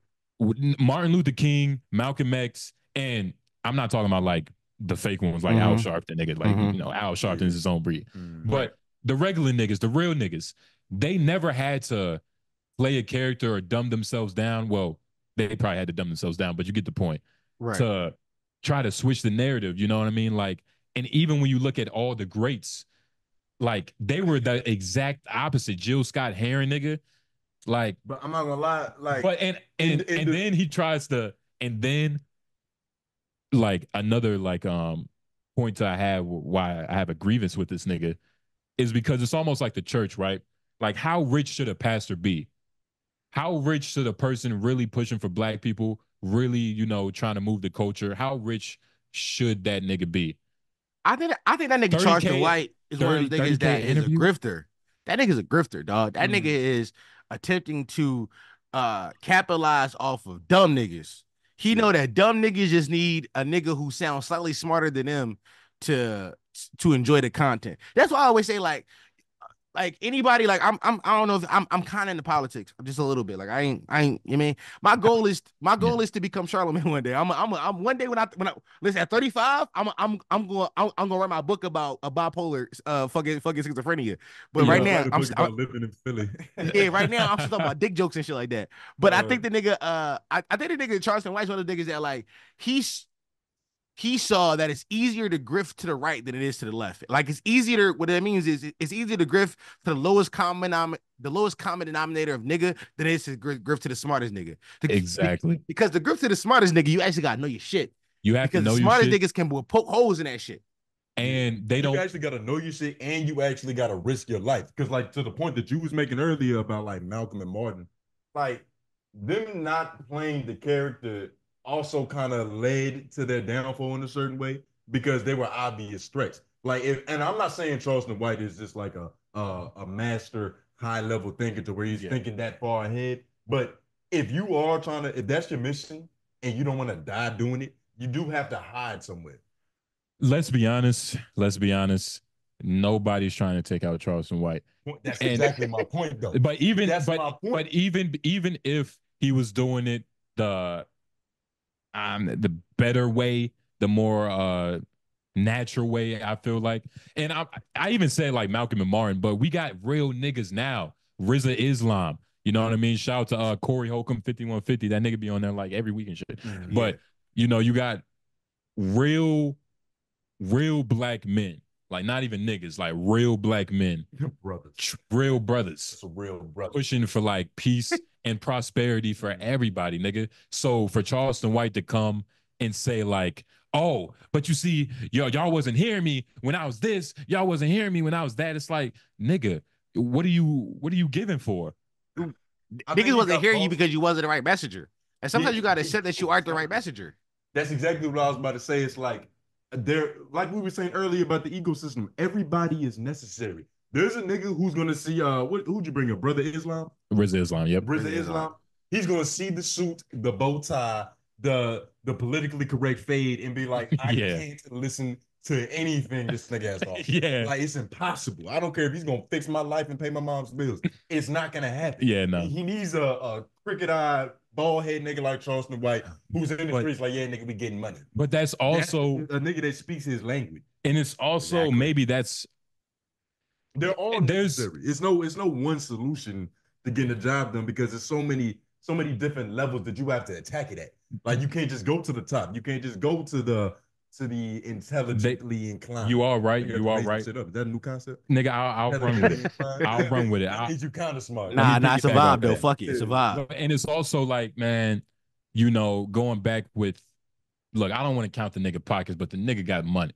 S4: Martin Luther King, Malcolm X, and I'm not talking about like the fake ones like Al Sharpton, nigga. Like, Al Sharpton is his own breed. But the regular niggas, the real niggas, they never had to play a character or dumb themselves down. Well, they probably had to dumb themselves down, but you get the point.
S6: Right.
S4: To try to switch the narrative, you know what I mean? Like, and even when you look at all the greats, like they were the exact opposite. Jill Scott Heron, nigga. Like,
S5: but I'm not gonna lie, like,
S4: but and then he tries to, and then like another like point I have why I have a grievance with this nigga is because it's almost like the church, right? Like, how rich should a pastor be? How rich should a person really pushing for black people, really, trying to move the culture? How rich should that nigga be?
S6: I think that nigga Charleston White is one of those niggas that is a grifter. That nigga's a grifter, dog. That nigga is attempting to capitalize off of dumb niggas. He know that dumb niggas just need a nigga who sounds slightly smarter than them to enjoy the content. That's why I always say like anybody, like I don't know if I'm kind of into politics just a little bit. Like I ain't, you mean my goal is to become Charlemagne one day. I'm one day when I listen at 35, I'm gonna write my book about a bipolar fucking schizophrenia. But right now I'm
S5: living in Philly.
S6: Yeah, right now I'm just talking about dick jokes and shit like that. But I think the nigga I think the nigga Charleston White's one of the niggas that like he saw that it's easier to grift to the right than it is to the left. Like it's easier. What that means is it's easier to grift to the lowest common denominator of nigga than it is to grift to the smartest nigga.
S4: Exactly.
S6: Because the grift to the smartest nigga, you actually gotta know your shit.
S4: You have to know your shit.
S6: Because the smartest niggas can poke holes in that shit.
S4: And they don't.
S5: You actually gotta know your shit, and you actually gotta risk your life. Because like to the point that you was making earlier about like Malcolm and Martin, like them not playing the character also kind of led to their downfall in a certain way. because they were obvious threats. Like, and I'm not saying Charleston White is just like a master high level thinker to where he's thinking that far ahead. But if you are trying to, if that's your mission and you don't want to die doing it, you do have to hide somewhere.
S4: Let's be honest. Nobody's trying to take out Charleston White.
S5: That's exactly my point, though.
S4: But even
S5: that's my point.
S4: But even if he was doing it the better way, the more natural way, I feel like, and I even said like Malcolm and Martin, but we got real niggas now. RZA Islam, you know what I mean? Shout out to Corey Holcomb 5150. That nigga be on there like every week and shit. But you know, you got real black men. Like not even niggas, like real black men. Real brothers.
S5: It's a real brother.
S4: Pushing for like peace and prosperity for everybody, nigga. So for Charleston White to come and say like, oh, but you see, y'all wasn't hearing me when I was this, y'all wasn't hearing me when I was that. It's like, nigga, what are you giving for?
S6: Niggas wasn't hearing you because you wasn't the right messenger. And sometimes you gotta accept that you aren't the right messenger.
S5: That's exactly what I was about to say. It's like like we were saying earlier about the ecosystem, everybody is necessary. There's a nigga who's gonna see who'd you bring up? Brother Islam?
S4: RZA Islam, yep.
S5: RZA Islam. He's gonna see the suit, the bow tie, the politically correct fade, and be like, I can't listen to anything this nigga has off. Like it's impossible. I don't care if he's gonna fix my life and pay my mom's bills. It's not gonna happen.
S4: No.
S5: He needs a crooked-eyed, bald-head nigga like Charleston White who's in the streets like, yeah, nigga, we getting money.
S4: But that's also
S5: a nigga that speaks his language.
S4: And it's also maybe that's
S5: they're all necessary. It's no one solution to getting the job done because there's so many different levels that you have to attack it at. Like you can't just go to the top. You can't just go to the intelligently inclined.
S4: You are right. You are right.
S5: Is that a new concept?
S4: Nigga, I'll run with it. I'll run with it.
S5: I need you kind of smart.
S6: Nah, it's a vibe though. Fuck it. It's a vibe.
S4: And it's also like, man, you know, going back with, look, I don't want to count the nigga pockets, but the nigga got money.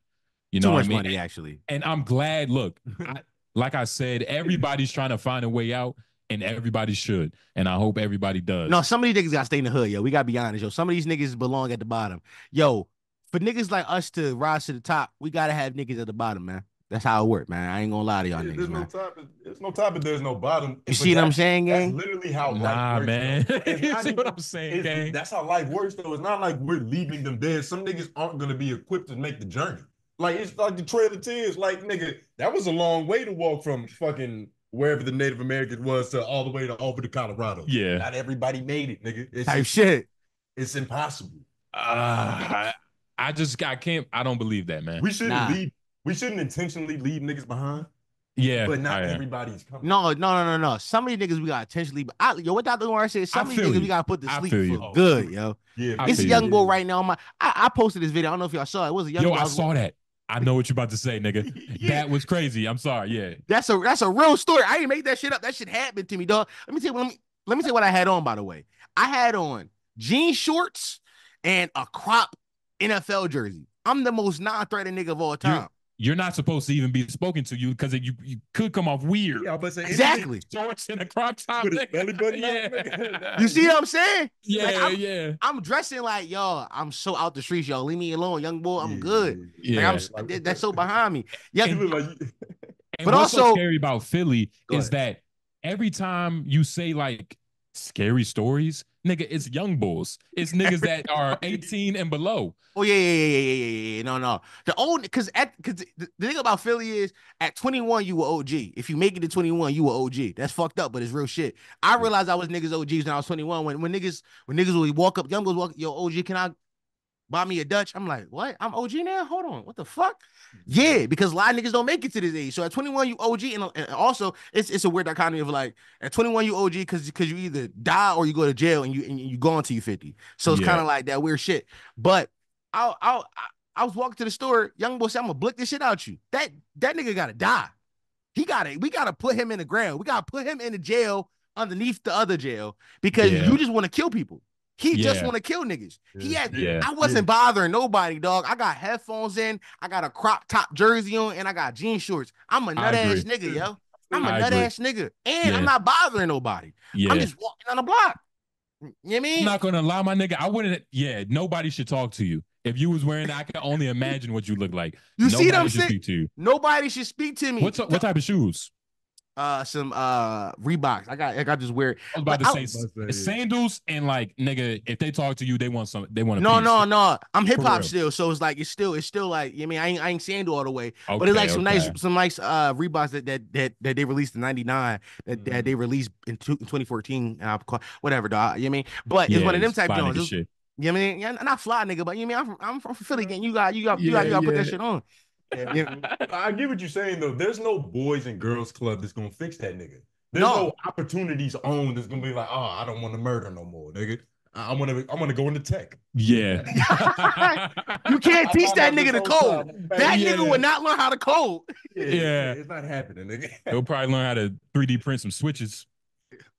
S4: You know
S6: Too
S4: what
S6: much
S4: I mean?
S6: money, actually.
S4: And I'm glad, look, like I said, everybody's trying to find a way out. And everybody should. And I hope everybody does.
S6: No, some of these niggas gotta stay in the hood, yo. We gotta be honest, yo. Some of these niggas belong at the bottom. Yo, for niggas like us to rise to the top, we gotta have niggas at the bottom, man. That's how it works, man. I ain't gonna lie to y'all niggas, man.
S5: There's no top and there's no bottom.
S6: You see what I'm saying, gang?
S5: That's literally how life works.
S4: Man. You see what I'm saying, gang?
S5: That's how life works, though. It's not like we're leaving them there. Some niggas aren't gonna be equipped to make the journey. Like, it's like the Trail of Tears. Like, nigga, that was a long way to walk from fucking wherever the Native Americans was to all the way to over to Colorado.
S4: Yeah.
S5: Not everybody made it, nigga. It's
S6: type shit.
S5: It's impossible.
S4: I don't believe that, man.
S5: We shouldn't intentionally leave niggas behind.
S4: Yeah.
S5: But not everybody's coming.
S6: No. Some of these niggas we gotta intentionally, yo, what Dr. Umar said, some of these niggas we gotta put to sleep for good, yo. Yeah. It's a young boy right now. I posted this video. I don't know if y'all saw it. It was a young boy.
S4: I saw that. I know what you're about to say, nigga. That was crazy. I'm sorry. Yeah.
S6: That's a real story. I didn't make that shit up. That shit happened to me, dog. Let me tell you what I had on, by the way. I had on jean shorts and a crop NFL jersey. I'm the most non-threatening nigga of all time.
S4: You're not supposed to even be spoken to you because you could come off weird.
S5: Yeah, but
S6: exactly.
S4: Shorts and a crop top.
S5: Belly button.
S6: Yeah. You see what I'm saying?
S4: Yeah,
S6: like, I'm dressing like, yo, I'm so out the streets, y'all. Leave me alone, young boy. I'm good. Yeah. Like, that's so behind me. Yeah.
S4: And but what's also so scary about Philly is that every time you say like scary stories, nigga, it's young bulls. It's niggas that are 18 and below.
S6: Oh yeah. No. The old because the thing about Philly is at 21 you were OG. If you make it to 21, you were OG. That's fucked up, but it's real shit. I realized I was niggas OGs when I was 21. When niggas would walk up, young bulls walk, yo, OG, can I buy me a Dutch? I'm like, what? I'm OG now? Hold on. What the fuck? Yeah, because a lot of niggas don't make it to this age. So at 21, you OG. And also, it's a weird dichotomy of like, at 21, you OG because you either die or you go to jail and you go until you 50. So it's kind of like that weird shit. But I was walking to the store. Young boy said, I'm going to blick this shit out you. That nigga got to die. We got to put him in the ground. We got to put him in the jail underneath the other jail because you just want to kill people. He just want to kill niggas. I wasn't bothering nobody, dog. I got headphones in. I got a crop top jersey on, and I got jean shorts. I'm a nut ass nigga, yo. I'm a nut ass nigga, and I'm not bothering nobody. I'm just walking on the block. You know what I mean?
S4: I'm not gonna lie, my nigga. I wouldn't. Yeah, nobody should talk to you. If you was wearing that, I can only imagine what you look like.
S6: You see what I'm
S4: Nobody should
S6: saying?
S4: speak to you.
S6: Nobody should speak to me.
S4: What type of shoes?
S6: Some Reeboks. I got this weird.
S4: I was about to say sandals and like nigga, if they talk to you, they want a piece.
S6: No. I'm hip hop
S4: real.
S6: still, so it's like it's still like I mean I ain't sandal all the way,
S4: Okay,
S6: but it's like some nice Reeboks that they released in '99 that they released in 2014 whatever dog. You know what I mean? But it's one of them type joints.
S4: Shit.
S6: You know what I mean? Yeah, not fly nigga, but you know what I mean I'm from Philly again. You got to put that shit on.
S5: Yeah. I get what you're saying though. There's no boys and girls club that's gonna fix that nigga. There's no opportunities owned that's gonna be like, oh, I don't want to murder no more, nigga. I want to go into tech.
S4: Yeah.
S6: You can't teach that nigga to code. That nigga would not learn how to code.
S4: Yeah.
S5: It's not happening, nigga.
S4: He'll probably learn how to 3D print some switches.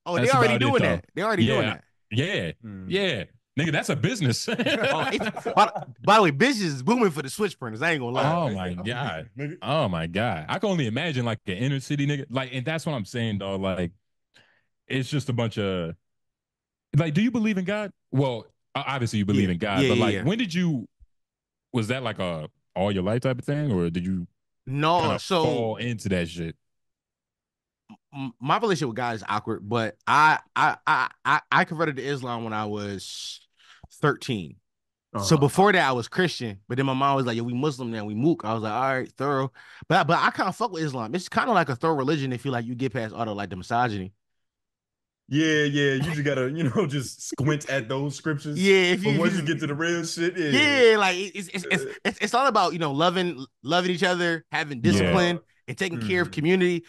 S6: Oh, they already doing that. They already doing that.
S4: Yeah. Yeah. Nigga, that's a business.
S6: By the way, business is booming for the switch printers. I ain't gonna lie.
S4: Oh my god. Oh my god. I can only imagine like an inner city nigga. Like, and that's what I'm saying, dog. Like, it's just a bunch of like, do you believe in God? Well, obviously you believe in God, but like, when did you? Was that like a all your life type of thing, or did you? Fall into that shit.
S6: My relationship with God is awkward, but I converted to Islam when I was 13. So before that, I was Christian, but then my mom was like, "Yo, we Muslim now, we mook." I was like, "All right, thorough," but I kind of fuck with Islam. It's kind of like a thorough religion if you like you get past all the like the misogyny.
S5: Yeah. You just gotta, just squint at those scriptures.
S6: Yeah,
S5: but once you get to the real shit,
S6: like it's all about loving each other, having discipline, and taking care of community,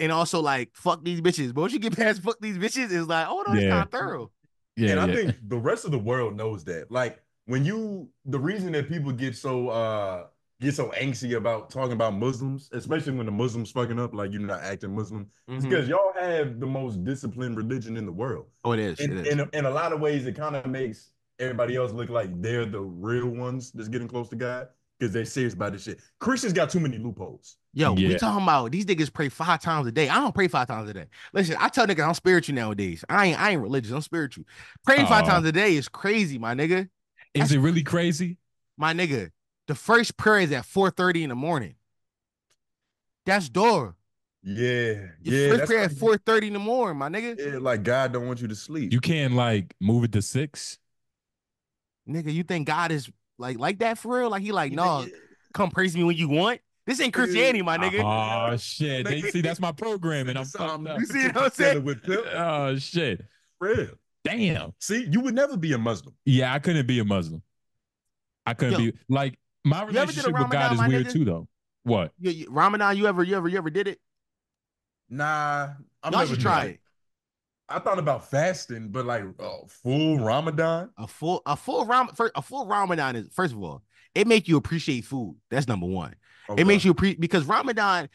S6: and also like fuck these bitches. But once you get past fuck these bitches, it's like, oh no, it's kind of thorough.
S5: Yeah, and I think the rest of the world knows that. Like the reason that people get so angsty about talking about Muslims, especially when the Muslims fucking up, like you're not acting Muslim, it's because y'all have the most disciplined religion in the world.
S6: Oh, it is.
S5: In a lot of ways, it kind of makes everybody else look like they're the real ones that's getting close to God because they're serious about this shit. Christians got too many loopholes.
S6: Yo, we talking about these niggas pray 5 times a day. I don't pray 5 times a day. Listen, I tell niggas I'm spiritual nowadays. I ain't religious. I'm spiritual. Praying 5 times a day is crazy, my nigga.
S4: Is it really crazy?
S6: My nigga, the first prayer is at 4:30 in the morning. That's door.
S5: Yeah.
S6: First prayer at 4:30 in the morning, my nigga.
S5: Yeah, like God don't want you to sleep.
S4: You can't like move it to 6.
S6: Nigga, you think God is like that for real? Like he like, no, come praise me when you want. This ain't Christianity, my nigga.
S4: Oh shit. See, that's my program, and I'm fucked up.
S6: You see what I'm saying?
S4: Oh shit.
S5: Real.
S4: Damn.
S5: See, you would never be a Muslim.
S4: Yeah, I couldn't be a Muslim. I couldn't be like my relationship with God is weird too, though. What?
S6: Ramadan? You ever did it?
S5: Nah,
S6: y'all should try it.
S5: I thought about fasting, but like full Ramadan.
S6: A full Ramadan is, first of all, it makes you appreciate food. That's number one. Okay. It makes you because Ramadan,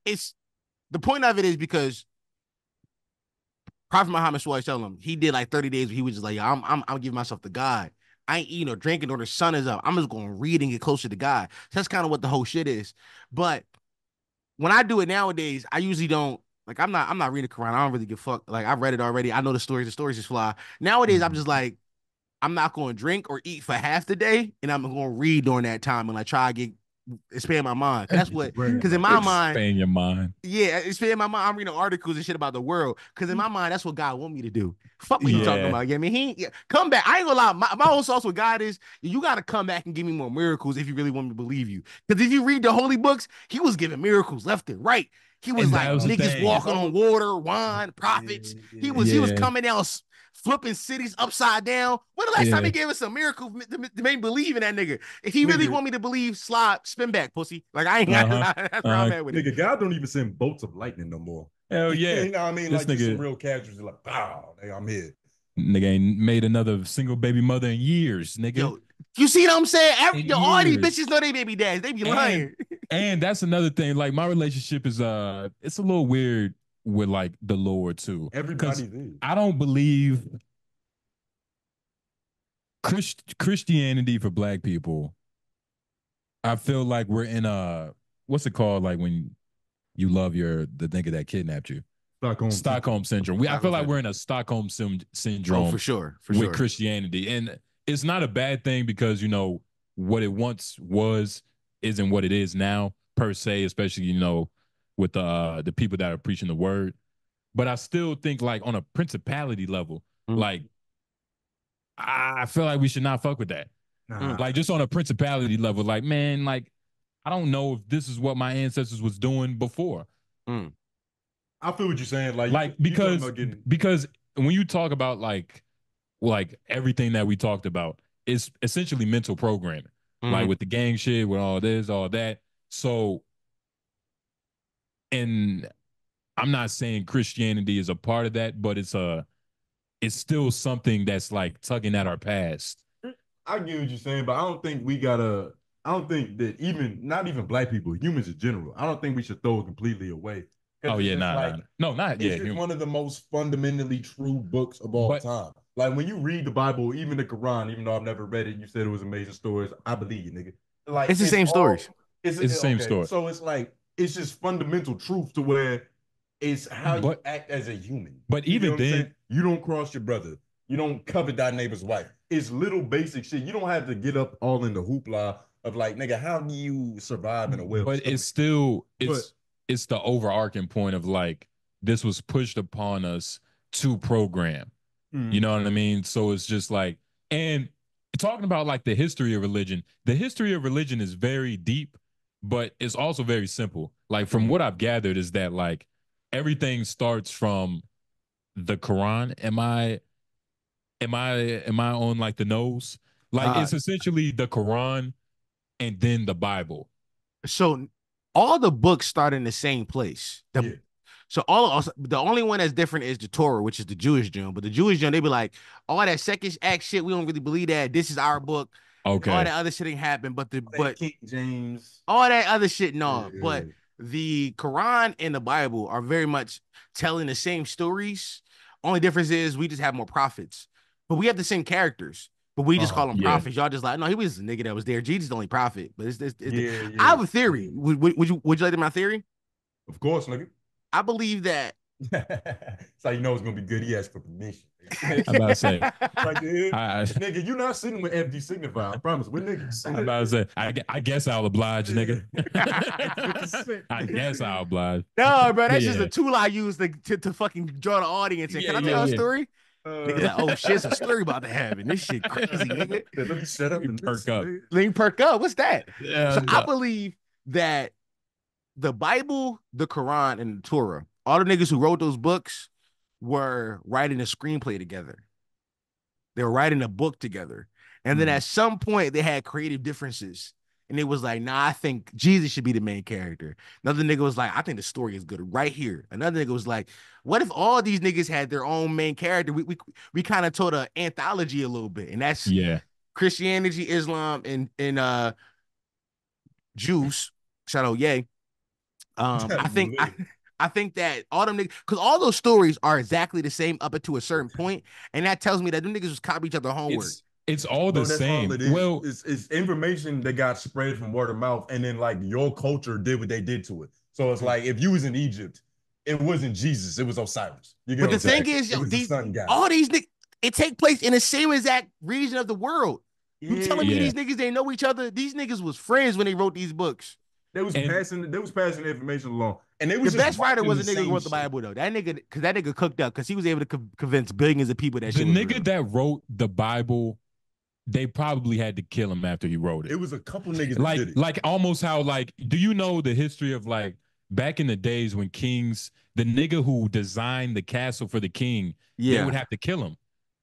S6: it's the point of it is because Prophet Muhammad sallallahu he did like 30 days where he was just like, I'm giving myself to God. I ain't eating or drinking or the sun is up. I'm just going to read and get closer to God. So that's kind of what the whole shit is. But when I do it nowadays, I usually don't, like, I'm not reading the Quran. I don't really give a fuck. Like, I've read it already. I know the stories. The stories just fly. Nowadays, I'm just like, I'm not going to drink or eat for half the day, and I'm going to read during that time and like try to expand my mind. That's what, because in my mind,
S4: expand your mind.
S6: Yeah, expand my mind. I'm reading articles and shit about the world. Because in my mind, that's what God want me to do. Fuck what you talking about. You know what I mean? Come back. I ain't gonna lie. My whole sauce with God is you got to come back and give me more miracles if you really want me to believe you. Because if you read the holy books, he was giving miracles left and right. He was like niggas walking on water, wine, prophets. He was coming out flipping cities upside down. When the last time he gave us a miracle to make me believe in that nigga? If he really want me to believe, spin back, pussy. Like I ain't got that's where I'm at with it.
S5: Nigga, God don't even send bolts of lightning no more.
S4: Hell yeah.
S5: You know what I mean? This like nigga, some real casualties like, wow, nigga, I'm here.
S4: Nigga ain't made another single baby mother in years, nigga.
S6: Yo, you see what I'm saying? All these bitches know they baby dads. They be lying.
S4: And that's another thing. Like my relationship is it's a little weird with like the Lord too.
S5: Everybody's is.
S4: I don't believe Christianity for black people. I feel like we're in what's it called? Like when you love the nigga that kidnapped you. Stockholm syndrome. I feel like we're in a Stockholm syndrome
S6: for sure
S4: with Christianity. And it's not a bad thing because what it once was isn't what it is now per se, especially with the people that are preaching the word. But I still think like on a principality level, like I feel like we should not fuck with that. Like just on a principality level, like man, like I don't know if this is what my ancestors was doing before.
S5: I feel what you're saying.
S4: Like because when you talk about like everything that we talked about, it's essentially mental programming. Like with the gang shit, with all this, all that. So, and I'm not saying Christianity is a part of that, but it's still something that's like tugging at our past.
S5: I get what you're saying, but I don't think that not even black people, humans in general, I don't think we should throw it completely away.
S4: Oh yeah,
S5: It's just one of the most fundamentally true books of all time. Like when you read the Bible, even the Quran, even though I've never read it, you said it was amazing stories. I believe you, nigga. Like
S6: it's the same stories.
S5: It's
S4: the same story.
S5: So it's like it's just fundamental truth to where it's how you act as a human.
S4: But even then,
S5: you don't cross your brother. You don't covet thy neighbor's wife. It's little basic shit. You don't have to get up all in the hoopla of like, nigga, how do you survive in a well?
S4: But it's still it's the overarching point of like this was pushed upon us to program. You know what I mean? So it's just like, and talking about like the history of religion is very deep, but it's also very simple. Like from what I've gathered is that like everything starts from the Quran. Am I on like the nose? Like it's essentially the Quran and then the Bible.
S6: So all the books start in the same place. So the only one that's different is the Torah, which is the Jewish John. But the Jewish John, they be like, all that second act shit, we don't really believe that. This is our book.
S4: Okay.
S6: All that other shit ain't happened. But
S5: King James,
S6: all that other shit, no. Yeah. But the Quran and the Bible are very much telling the same stories. Only difference is we just have more prophets. But we have the same characters. But we just call them prophets. Y'all just like, no, he was a nigga that was there. Jesus is the only prophet. But I have a theory. Would you like to my theory?
S5: Of course, nigga.
S6: I believe that.
S5: That's how you know it's gonna be good. He asked for permission.
S4: I'm about to say,
S5: nigga, you not sitting with empty signify. I promise. We're niggas.
S4: I'm about to say, I guess I'll oblige, nigga. I guess I'll oblige.
S6: No, bro, that's just a tool I use to fucking draw the audience. And can I tell a story? Nigga, like, oh shit, it's a story about to happen. This shit crazy, nigga.
S5: Let me shut up and
S4: perk up.
S6: Let me perk up. What's that? I believe that the Bible, the Quran, and the Torah, all the niggas who wrote those books were writing a screenplay together. They were writing a book together. And then at some point, they had creative differences. And it was like, nah, I think Jesus should be the main character. Another nigga was like, I think the story is good right here. Another nigga was like, what if all these niggas had their own main character? We kind of told an anthology a little bit. And that's Christianity, Islam, and Jews. Shout out, yay. I think that all them niggas, because all those stories are exactly the same up to a certain point, and that tells me that them niggas just copy each other homework.
S4: It's all the same.
S5: All well, it's information that got spread from word of mouth, and then like your culture did what they did to it. So it's like if you was in Egypt, it wasn't Jesus, it was Osiris.
S6: But the thing is, all these niggas, it take place in the same exact region of the world. You telling me these niggas they know each other? These niggas was friends when they wrote these books.
S5: They was passing the information along. And they was
S6: the best writer was a nigga who wrote the Bible though. That nigga cooked up because he was able to convince billions of people that
S4: the nigga that wrote the Bible, they probably had to kill him after he wrote it.
S5: It was a couple niggas
S4: like almost how do you know the history of like back in the days when kings, the nigga who designed the castle for the king, they would have to kill him.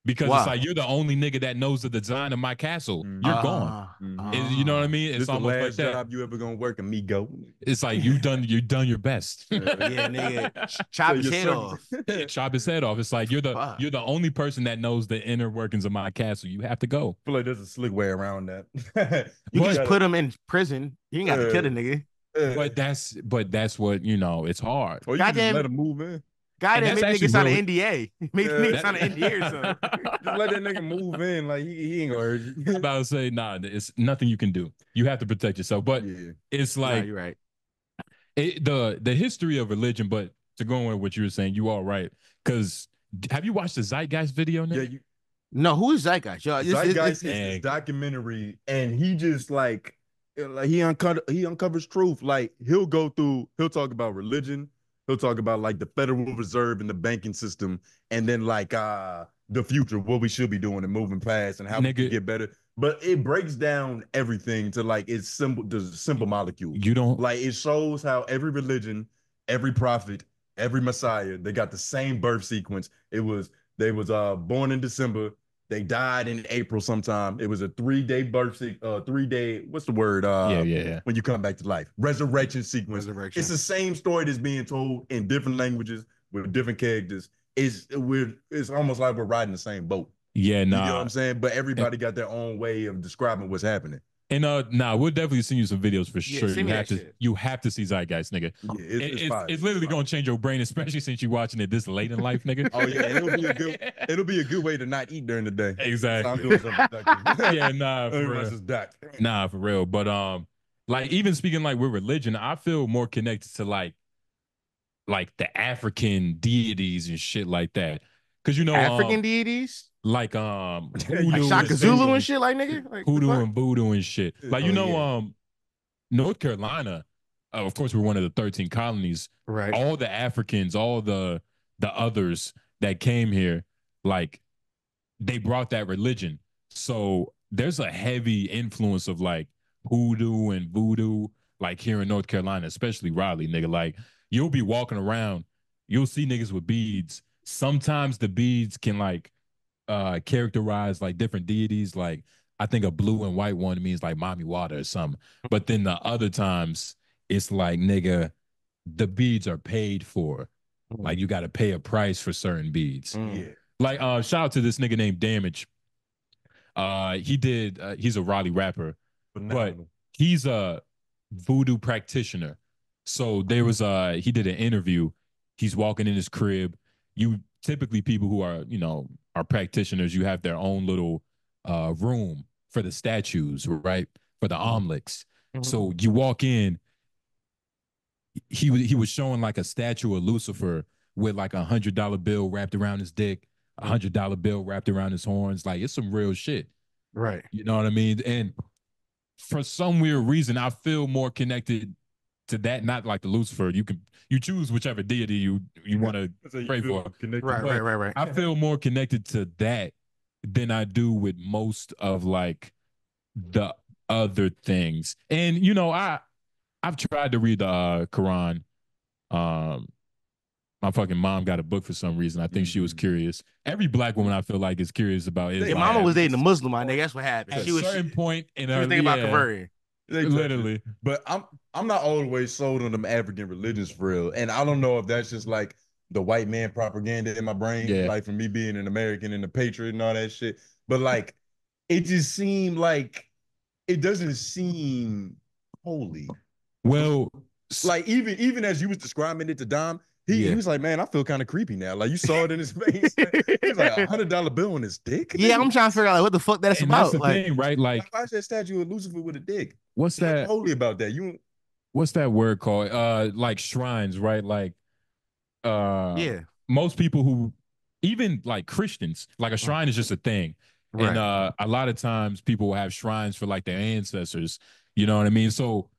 S4: Because it's like you're the only nigga that knows the design of my castle. You're gone. You know what I mean? It's almost
S5: the last
S4: like that.
S5: job you ever gonna work, amigo.
S4: It's like you done your best.
S6: Nigga, chop his head off.
S4: Chop his head off. It's like you're the only person that knows the inner workings of my castle. You have to go.
S5: I feel like there's a slick way around that.
S6: You can just put him in prison. You ain't got to kill the nigga.
S4: But that's what it's hard.
S5: Or you can just let him move in.
S6: Guy that made niggas sign an NDA. Made niggas sign an NDA or something.
S5: Just let that nigga move in. Like he ain't gonna hurt you.
S4: I'm about to say, nah, it's nothing you can do. You have to protect yourself. But it's like
S6: you're right.
S4: The history of religion, but to go on with what you were saying, you are right. Because have you watched the Zeitgeist video, Nick?
S6: No, who is Zeitgeist? Yo,
S5: Zeitgeist is this documentary, and he just like he uncovers truth. Like he'll talk about religion, he'll talk about like the Federal Reserve and the banking system, and then like the future, what we should be doing and moving past, and how we can get better. But it breaks down everything to like it's simple, the simple molecules.
S4: You don't
S5: like it shows how every religion, every prophet, every Messiah, they got the same birth sequence. They was born in December. They died in April sometime. It was a 3-day birth 3-day, what's the word?
S4: Yeah.
S5: When you come back to life. Resurrection sequence. It's the same story that's being told in different languages with different characters. It's almost like we're riding the same boat.
S4: Yeah, nah.
S5: You know what I'm saying? But everybody got their own way of describing what's happening.
S4: And we'll definitely send you some videos for sure. You have to see Zeitgeist, nigga.
S5: Yeah,
S4: it's literally gonna change your brain, especially since you're watching it this late in life, nigga.
S5: Oh yeah, it'll be a good way to not eat during the day.
S4: Exactly.
S5: So I'm doing something productive.
S4: Yeah, nah, for real. Nah, for real. But like even speaking like with religion, I feel more connected to like the African deities and shit like that. Cause
S6: African deities?
S4: Like
S6: hoodoo like Shaka Zulu and shit, like nigga, like
S4: hoodoo and voodoo and shit. Like North Carolina, of course, we're one of the 13 colonies.
S6: Right.
S4: All the Africans, all the others that came here, like they brought that religion. So there's a heavy influence of like hoodoo and voodoo, like here in North Carolina, especially Raleigh, nigga. Like you'll be walking around, you'll see niggas with beads. Sometimes the beads can like characterize like different deities. Like I think a blue and white one means like mommy water or something. But then the other times it's like, nigga, the beads are paid for. Like you got to pay a price for certain beads.
S5: Yeah.
S4: Like shout out to this nigga named Damage. He's a Raleigh rapper, but he's a voodoo practitioner. So there was he did an interview. He's walking in his crib. You typically people who are, are practitioners, you have their own little room for the statues, right? For the omelets. So you walk in, he was showing like a statue of Lucifer with like $100 bill wrapped around his dick, $100 bill wrapped around his horns. Like it's some real shit.
S6: Right.
S4: You know what I mean? And for some weird reason, I feel more connected to that, not like the Lucifer. You choose whichever deity you want to pray for.
S6: Right.
S4: I feel more connected to that than I do with most of like the other things. And I've tried to read the Quran. My fucking mom got a book for some reason. I think she was curious. Every black woman I feel like is curious about Islam.
S6: Your mama was dating a Muslim, my nigga. That's what happened.
S4: At a certain point in her,
S6: she was thinking about converting.
S4: Literally.
S5: But I'm not always sold on them African religions for real. And I don't know if that's just like the white man propaganda in my brain, like for me being an American and a patriot and all that shit. But like, it just seemed like it doesn't seem holy.
S4: Well,
S5: like even as you was describing it to Dom, he was like, man, I feel kind of creepy now. Like you saw it in his face. He was like $100 bill on his dick.
S6: Yeah, I'm trying to figure out like what the fuck that's about.
S4: That's the thing, right? Like,
S5: why is that statue of Lucifer with a dick?
S4: What's that?
S5: Holy about that?
S4: What's that word called? Like shrines, right? Like, most people who, even like Christians, like a shrine is just a thing, and a lot of times people will have shrines for like their ancestors. You know what I mean? So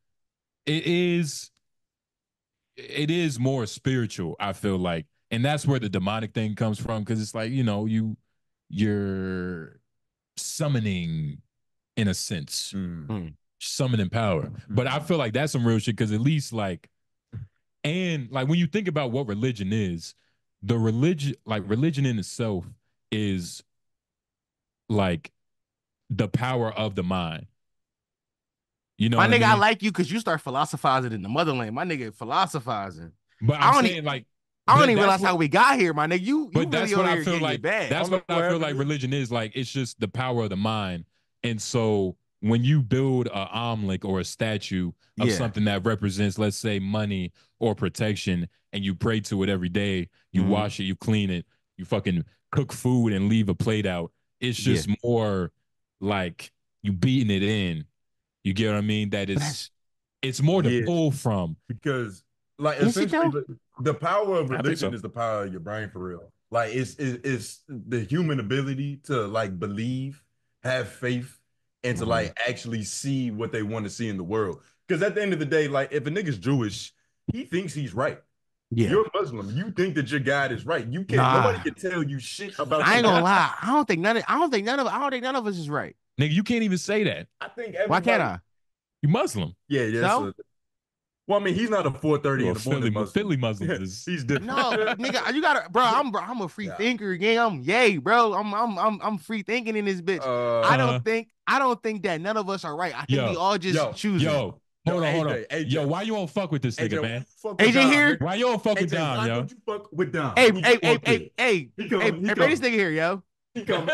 S4: it is more spiritual, I feel like. And that's where the demonic thing comes from, because it's like, you're summoning, in a sense, summoning power. But I feel like that's some real shit, because at least like, and like when you think about what religion is, religion in itself is like the power of the mind. You know,
S6: my nigga, I like you because you start philosophizing in the motherland. My nigga, philosophizing.
S4: But I'm saying like,
S6: I don't even realize how we got here, my nigga. But
S4: that's what I feel like. That's what I feel like religion is. Like it's just the power of the mind. And so when you build an omelet or a statue of something that represents, let's say, money or protection, and you pray to it every day, you wash it, you clean it, you fucking cook food and leave a plate out. It's just more like you beating it in. You get what I mean? That it's more to pull from.
S5: Because like essentially the power of religion is the power of your brain for real. Like it's the human ability to like believe, have faith, and to like actually see what they want to see in the world. Because at the end of the day, like if a nigga's Jewish, he thinks he's right.
S6: Yeah.
S5: You're Muslim. You think that your God is right. You can't. Nobody can tell you shit about.
S6: I ain't gonna lie. I don't think none of us is right.
S4: Nigga, you can't even say that.
S5: I think
S6: Why can't I?
S4: You Muslim.
S5: Yeah.
S6: So?
S5: Well, I mean, he's not a 4:30 in the morning Muslim.
S4: Philly Muslim is.
S5: He's different.
S6: No, nigga, you gotta, bro. I'm a free thinker, gang. Bro. I'm free thinking in this bitch. I don't think that none of us are right. I think we all just choose.
S4: Hold on.
S5: AJ.
S4: Yo, why you don't fuck with this nigga, man?
S6: AJ here?
S4: Why you don't fuck with Dom,
S5: why
S4: yo?
S5: don't you fuck with Dom?
S6: Hey, bring this nigga here, yo.
S7: So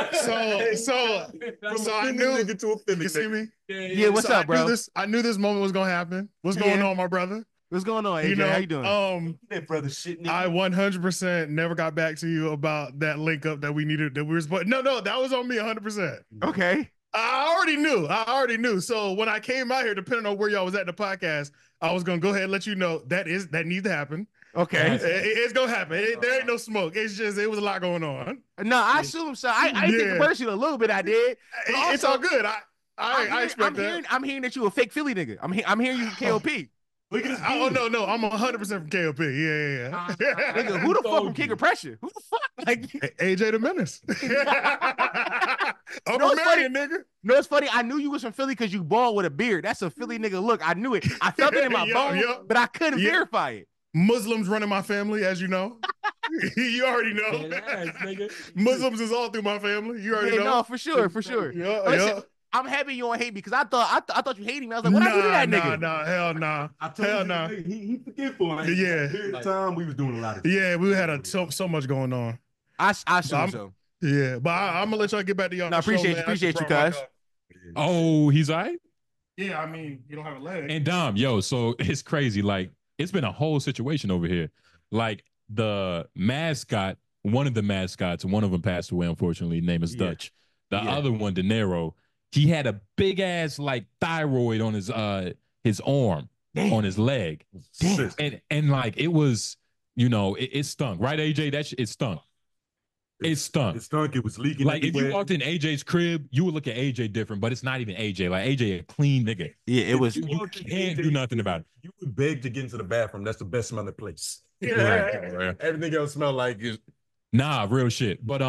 S7: I knew. You see me?
S6: Yeah, what's up, bro?
S7: I knew this moment was gonna happen. What's going on, my brother?
S6: What's going on, AJ? How you doing?
S5: That brother shit.
S7: I 100% never got back to you about that link up that we needed. That we were supposed. No, that was on me 100%.
S6: Okay.
S7: I already knew. So when I came out here, depending on where y'all was at the podcast, I was gonna go ahead and let you know that needs to happen.
S6: Okay.
S7: It's gonna happen. There ain't no smoke. It's just it was a lot going on.
S6: No, I assume so. I think it personally a little bit. I did.
S7: It's all good. I expect that.
S6: I'm hearing that you a fake Philly nigga. I'm hearing you KOP.
S5: Look at this.
S7: Oh no, I'm 100% from KOP. Yeah.
S6: Nigga, who the fuck from King of Pressure? Who the fuck? Like
S7: AJ the Menace. Nigga.
S6: No, it's funny. I knew you was from Philly because you bald with a beard. That's a Philly nigga look. I knew it. I felt it in my bones, but I couldn't verify it.
S7: Muslims running my family, as you know. You already know. Muslims is all through my family. You already know.
S6: No, for sure.
S7: Yeah.
S6: I'm happy you don't hate me because I thought you hated me. I was like, what I do to that nigga?
S7: Nah, hell nah.
S5: Hell nah. He forgetful. Like,
S7: yeah.
S5: At the time we was doing a lot of
S7: Yeah, we had so much going on.
S6: I assume so.
S7: Yeah, but I'm gonna let y'all get back to y'all.
S6: No, appreciate you, cuz.
S4: Oh, he's all right?
S7: Yeah, I mean, you don't have a leg.
S4: And Dom, yo, so it's crazy. Like, it's been a whole situation over here. Like, the mascot, one of the mascots, one of them passed away, unfortunately. Name is Dutch. The other one, De Niro, he had a big ass like thyroid on his arm, on his leg.
S6: Damn.
S4: And like it was, it stunk, right, AJ? It stunk. It stunk.
S5: It stunk. It was leaking.
S4: Like everywhere. If you walked in AJ's crib, you would look at AJ different, but it's not even AJ. Like AJ, a clean nigga.
S6: Yeah, it was.
S4: You can't do nothing about it.
S5: You would beg to get into the bathroom. That's the best smelling place.
S4: Right.
S5: Everything else smell like is.
S4: Nah, real shit. But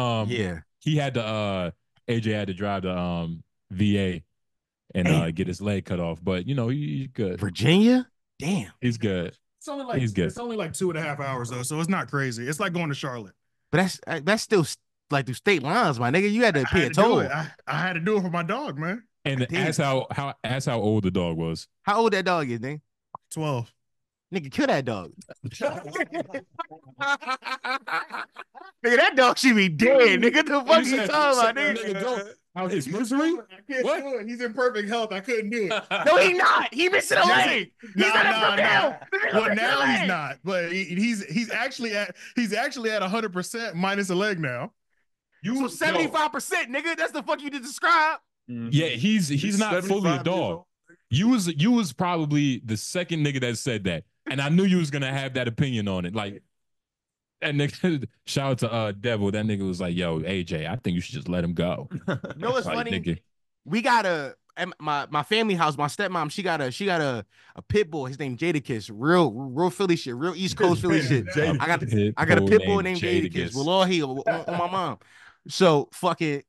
S4: he had to AJ had to drive to VA and get his leg cut off. But he's good.
S6: Virginia? Damn.
S4: He's good.
S7: It's only like it's only like 2.5 hours though, so it's not crazy. It's like going to Charlotte.
S6: But that's still like through state lines, my nigga. You had to pay a toll.
S7: I had to do it for my dog, man.
S4: And ask how old the dog was.
S6: How old that dog is, nigga?
S7: 12.
S6: Nigga, kill that dog. Nigga, that dog should be dead. Nigga, the fuck you talking about, nigga?
S4: Out his misery?
S7: What? He's in perfect health. I couldn't do it.
S6: No, he not. He missing a leg.
S7: Nah. Well, now he's not. But he's actually at 100% minus a leg now.
S6: So 75%, nigga. That's the fuck you just described.
S4: Yeah, he's not fully a dog. You was probably the second nigga that said that, and I knew you was gonna have that opinion on it. Like, that nigga, shout out to Devil. That nigga was like, "Yo, AJ, I think you should just let him go."
S6: You know what's funny? Nigga. We got my family house. My stepmom, she got a pit bull. His name Jadakiss. Real Philly shit. Real East Coast Philly shit. I got a pit bull named Jadakiss. Well, all he on my mom. So fucking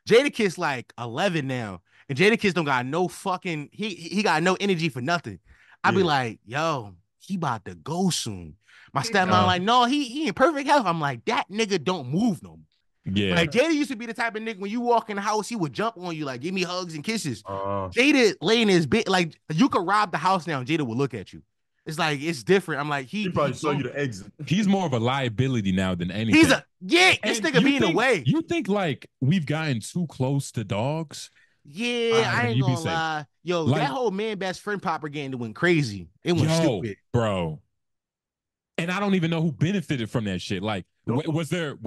S6: Jadakiss like 11 now. And Jadakiss don't got no fucking, he got no energy for nothing. I be like, yo, he about to go soon. My stepmom like, no, he in perfect health. I'm like, that nigga don't move no more.
S4: Yeah.
S6: Like Jada used to be the type of nigga when you walk in the house, he would jump on you, like give me hugs and kisses. Jada lay in his bed, like you could rob the house now and Jada would look at you. It's like, it's different. I'm like,
S5: he probably saw you the exit.
S4: He's more of a liability now than anything.
S6: This nigga be in the way.
S4: You think like we've gotten too close to dogs?
S6: Yeah, I ain't gonna lie. Yo, like, that whole man best friend propaganda went crazy. It went stupid.
S4: Bro. And I don't even know who benefited from that shit. Like, was there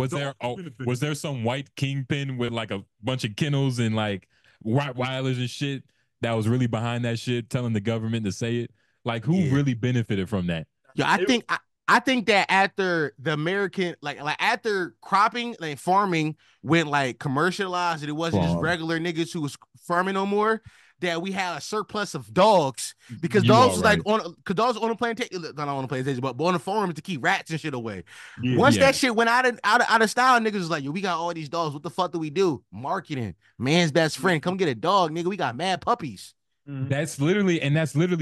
S4: some white kingpin with like a bunch of kennels and like Rottweilers and shit that was really behind that shit, telling the government to say it? Like, who really benefited from that?
S6: Yo, I think I think that after the American, like after cropping, like farming went like commercialized, and it wasn't just regular niggas who was farming no more, that we had a surplus of dogs because dogs was like on the plantation, not on the plantation, but on the farms to keep rats and shit away. Once that shit went out of style, niggas was like, yo, we got all these dogs. What the fuck do we do? Marketing, man's best friend. Come get a dog, nigga. We got mad puppies.
S4: That's literally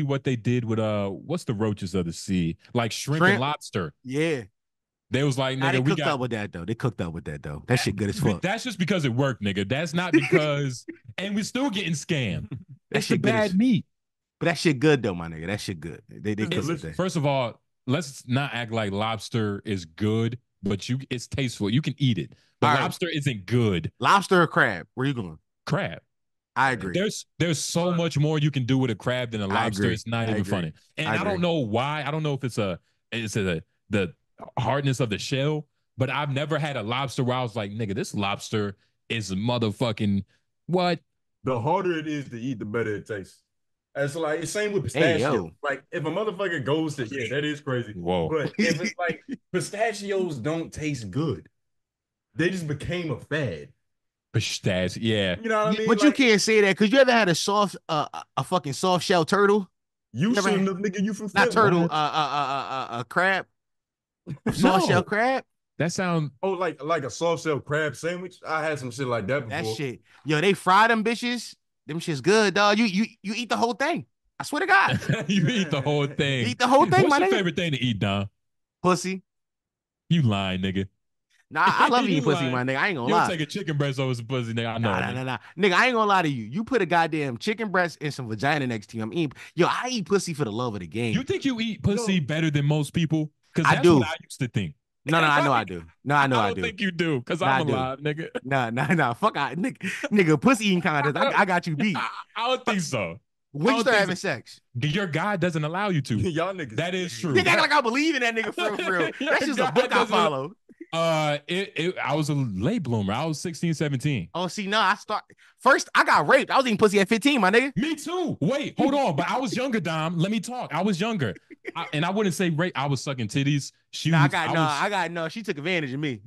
S4: what they did with what's the roaches of the sea, like shrimp. And lobster.
S6: Yeah,
S4: they was like, nigga,
S6: they cooked up with that though. They cooked up with that though. That shit good as fuck.
S4: That's just because it worked, nigga. That's not because, and we're still getting scammed. That's the bad meat.
S6: But that shit good though, my nigga. That shit good. They cooked that.
S4: First of all, let's not act like lobster is good, but it's tasteful. You can eat it, but lobster isn't good.
S6: Lobster or crab? Where you going?
S4: Crab.
S6: I agree.
S4: There's so much more you can do with a crab than a lobster. It's not even funny. And I don't know why. I don't know if it's the hardness of the shell, but I've never had a lobster where I was like, nigga, this lobster is motherfucking what?
S5: The harder it is to eat, the better it tastes. It's like it's same with pistachios. Like if a motherfucker goes to that is crazy.
S4: Whoa.
S5: But if it's like pistachios don't taste good, they just became a fad.
S4: Pistachio, yeah.
S5: You know what I mean?
S6: But you can't say that because you ever had a fucking soft shell turtle?
S5: You shouldn't have, nigga. You from
S6: not turtle, a crab, soft shell crab.
S4: That sound
S5: like a soft shell crab sandwich. I had some shit like that before.
S6: That shit, yo, they fry them bitches. Them shit's good, dog. You eat the whole thing. I swear to God.
S4: You eat the whole thing.
S6: You eat the whole thing.
S4: What's your favorite thing to eat, Don?
S6: Pussy.
S4: You lying, nigga.
S6: Nah, I love eating pussy, my nigga. I ain't gonna lie.
S4: You take a chicken breast over some pussy, nigga. I know.
S6: Nah. Nigga, I ain't gonna lie to you. You put a goddamn chicken breast and some vagina next to you. I'm eating. Yo, I eat pussy for the love of the game.
S4: You think you eat pussy better than most people? Because that's what I used to think.
S6: No, I know I do. No, I know I do.
S4: I don't think you do, because I'm alive, nigga.
S6: Nah. Fuck out, nigga. Pussy eating contest. I got you beat.
S4: I don't think so.
S6: When you start having sex?
S4: Your God doesn't allow you to.
S5: Y'all niggas.
S4: That is true.
S6: Nigga act like I believe in that nigga for real. That's just a book I follow.
S4: I was a late bloomer. I was 16, 17.
S6: Oh, see, no, first I got raped. I was eating pussy at 15, my nigga.
S4: Me too. Wait, hold on. But I was younger, Dom. Let me talk. I was younger. And I wouldn't say rape. I was sucking titties. She took advantage of me.